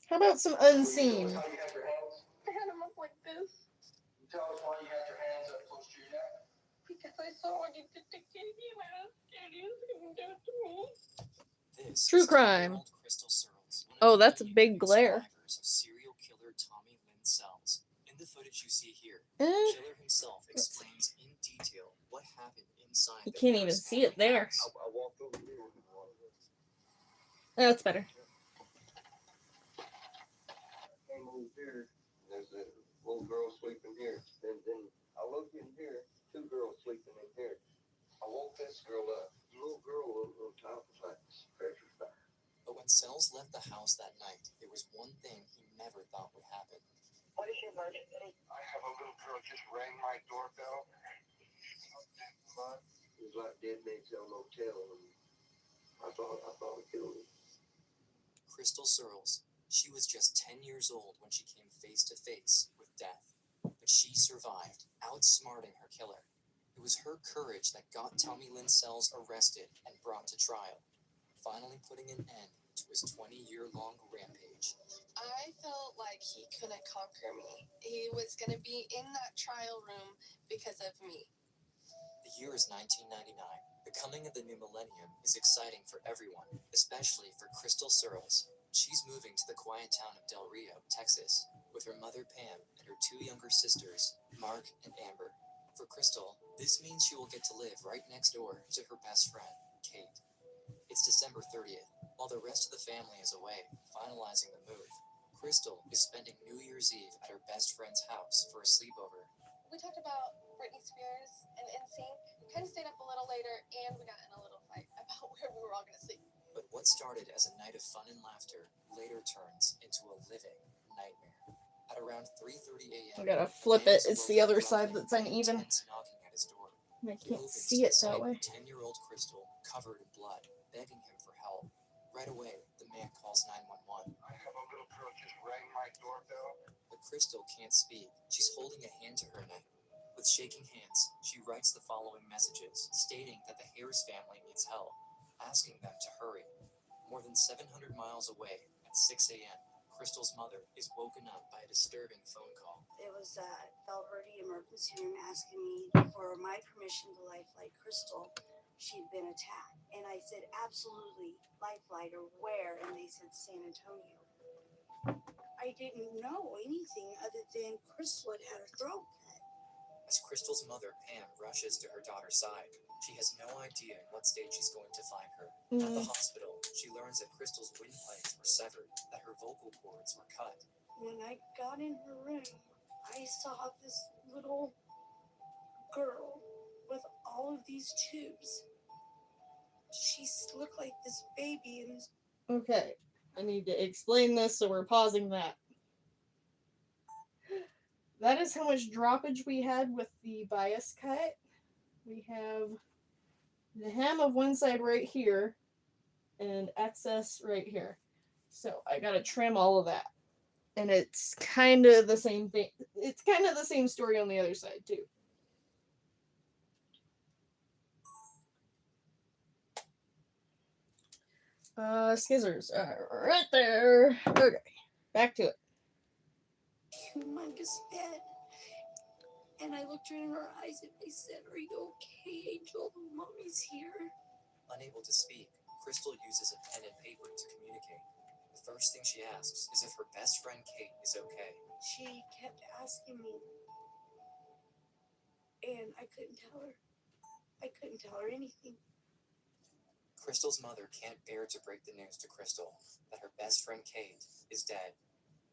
How about some Unseen? How you had your hands? I had him up like this Tell us why you had your hands up close to your neck. because I saw what he did to Katie and I was scared he was going to do it to me. This True is crime. 10-year-old Crystal Searles, one of Oh, the that's a many big living glare. survivors of serial killer Tommy Lynn Sells. In the footage you see here, Eh, the killer himself explains in detail what happened inside you the can't even Harris see it family there. house. I walked over here with one of them. That's better. Came over here, and there's a little girl sleeping here. Then I look in here, two girls sleeping in here. I woke this girl up. The little girl on top was like pressure fire. But when Sells left the house that night, there was one thing he never thought would happen. What is your emergency? I have a little girl just rang my doorbell. It was like Dead Man Tell No Tale, and I thought it killed him. Crystal Searles. She was just 10 years old when she came face to face with death. But she survived, outsmarting her killer. It was her courage that got Tommy Lynn Sells arrested and brought to trial, finally putting an end to his 20-year-long rampage. I felt like he couldn't conquer me. He was going to be in that trial room because of me. The year is 1999. The coming of the new millennium is exciting for everyone, especially for Crystal Searles. She's moving to the quiet town of Del Rio, Texas, with her mother Pam and her two younger sisters, Mark and Amber. For Crystal, this means she will get to live right next door to her best friend, Kate. It's December 30th. While the rest of the family is away, finalizing the move, Crystal is spending New Year's Eve at her best friend's house for a sleepover. We talked about Britney Spears and NSYNC. We kind of stayed up a little later, and we got in a little fight about where we were all going to sleep. But what started as a night of fun and laughter later turns into a living nightmare. At around 3:30 a.m., I gotta flip it. It's the other side that's uneven. knocking at his door. I He can't opens see to it that sight way. of 10-year-old Crystal covered in blood, begging him for help. Right away, the man calls 911. I have a little girl just rang my doorbell. But Crystal can't speak. She's holding a hand to her neck. With shaking hands, she writes the following messages, stating that the Harris family needs help, asking them to hurry. More than 700 miles away, at 6 a.m., Crystal's mother is woken up by a disturbing phone call. It was Alberti emergency room asking me for my permission to lifeline Crystal. She'd been attacked. And I said, absolutely, lifeline or where? And they said San Antonio. I didn't know anything other than Crystal had her throat cut. As Crystal's mother, Pam, rushes to her daughter's side, she has no idea in what state she's going to find her. At the hospital, she learns that Crystal's windpipes were severed, that her vocal cords were cut. When I got in her room, I saw this little girl with all of these tubes. She looked like this baby and Okay, I need to explain this, so we're pausing that. That is how much droppage we had with the bias cut. We have the hem of one side right here and excess right here. So I gotta trim all of that. And it's kind of the same thing. It's kind of the same story on the other side too. Scissors. Right there. Okay, back to it. humongous bed. And I looked her in her eyes and I said, "Are you okay, Angel? Mommy's here." Unable to speak, Crystal uses a pen and paper to communicate. The first thing she asks is if her best friend Kate is okay. She kept asking me. And I couldn't tell her. I couldn't tell her anything. Crystal's mother can't bear to break the news to Crystal that her best friend Kate is dead,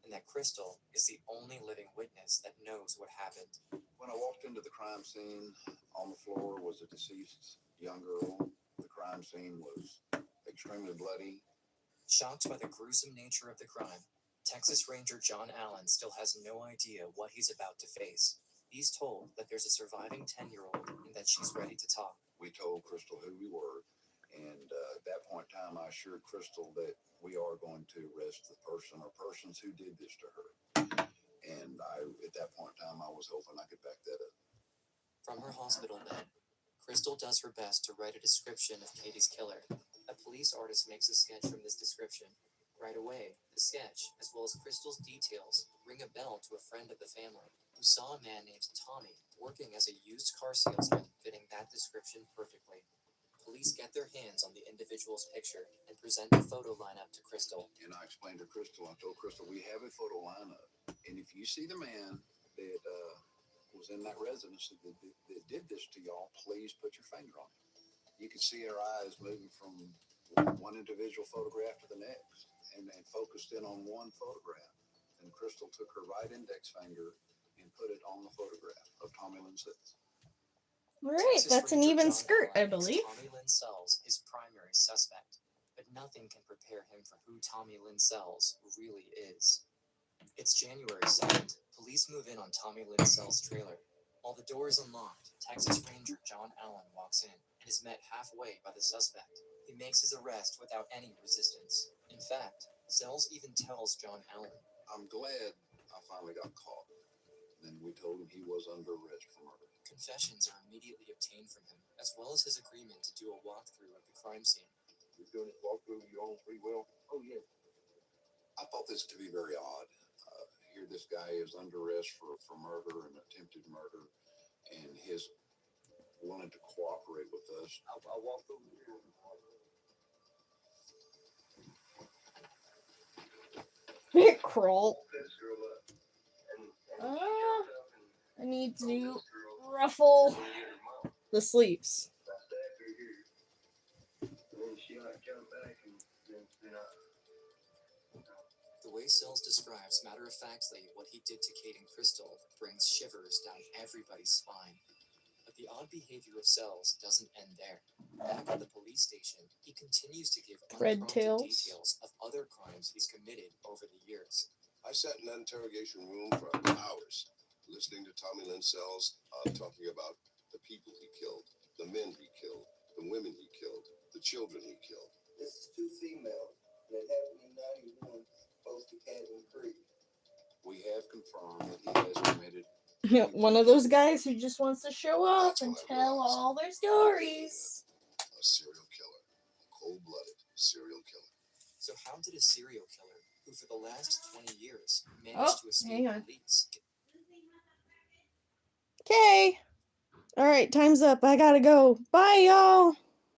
and that Crystal is the only living witness that knows what happened. When I walked into the crime scene, on the floor was a deceased young girl. The crime scene was extremely bloody. Shocked by the gruesome nature of the crime, Texas Ranger John Allen still has no idea what he's about to face. He's told that there's a surviving 10-year-old and that she's ready to talk. We told Crystal who we were, and at that point in time, I assured Crystal that we are going to arrest the person or persons who did this to her. And at that point in time, I was hoping I could back that up. From her hospital bed, Crystal does her best to write a description of Katie's killer. A police artist makes a sketch from this description. Right away, the sketch, as well as Crystal's details, ring a bell to a friend of the family who saw a man named Tommy working as a used car salesman fitting that description perfectly. Police get their hands on the individual's picture and present a photo lineup to Crystal. And I explained to Crystal, I told Crystal, we have a photo lineup. And if you see the man that was in that residence that did this to y'all, please put your finger on it. You could see her eyes moving from one individual photograph to the next and focused in on one photograph. And Crystal took her right index finger and put it on the photograph of Tommy Lynn Sells. Alright, that's an even skirt, I believe. Tommy Lynn Sells his primary suspect, but nothing can prepare him for who Tommy Lynn Sells really is. It's January 2nd. Police move in on Tommy Lynn Sells' trailer. While the door is unlocked, Texas Ranger John Allen walks in and is met halfway by the suspect. He makes his arrest without any resistance. In fact, Sells even tells John Allen, "I'm glad I finally got caught." Then we told him he was under arrest for murder. Confessions are immediately obtained from him, as well as his agreement to do a walkthrough of the crime scene. You're doing this walkthrough of your own free will? Oh, yeah. I thought this to be very odd. Here this guy is under arrest for murder and attempted murder, and he's wanted to cooperate with us. I walked over here. Crawl. This girl up. I need to ruffle the sleeves. The way Sells describes matter-of-factly what he did to Kate and Crystal brings shivers down everybody's spine. But the odd behavior of Sells doesn't end there. Back at the police station, he continues to give unprompted details of other crimes he's committed over the years. I sat in that interrogation room for hours, listening to Tommy Lynn Sells talking about the people he killed, the men he killed, the women he killed, the children he killed. This is 2 females that happened in 91, close to Cabin Creek. We have confirmed that he has committed one of those guys who just wants to show up and tell all their stories. A serial killer, a cold-blooded serial killer. So how did a serial killer, who for the last 20 years managed to escape police? Okay. Alright, time's up. I gotta go. Bye, y'all.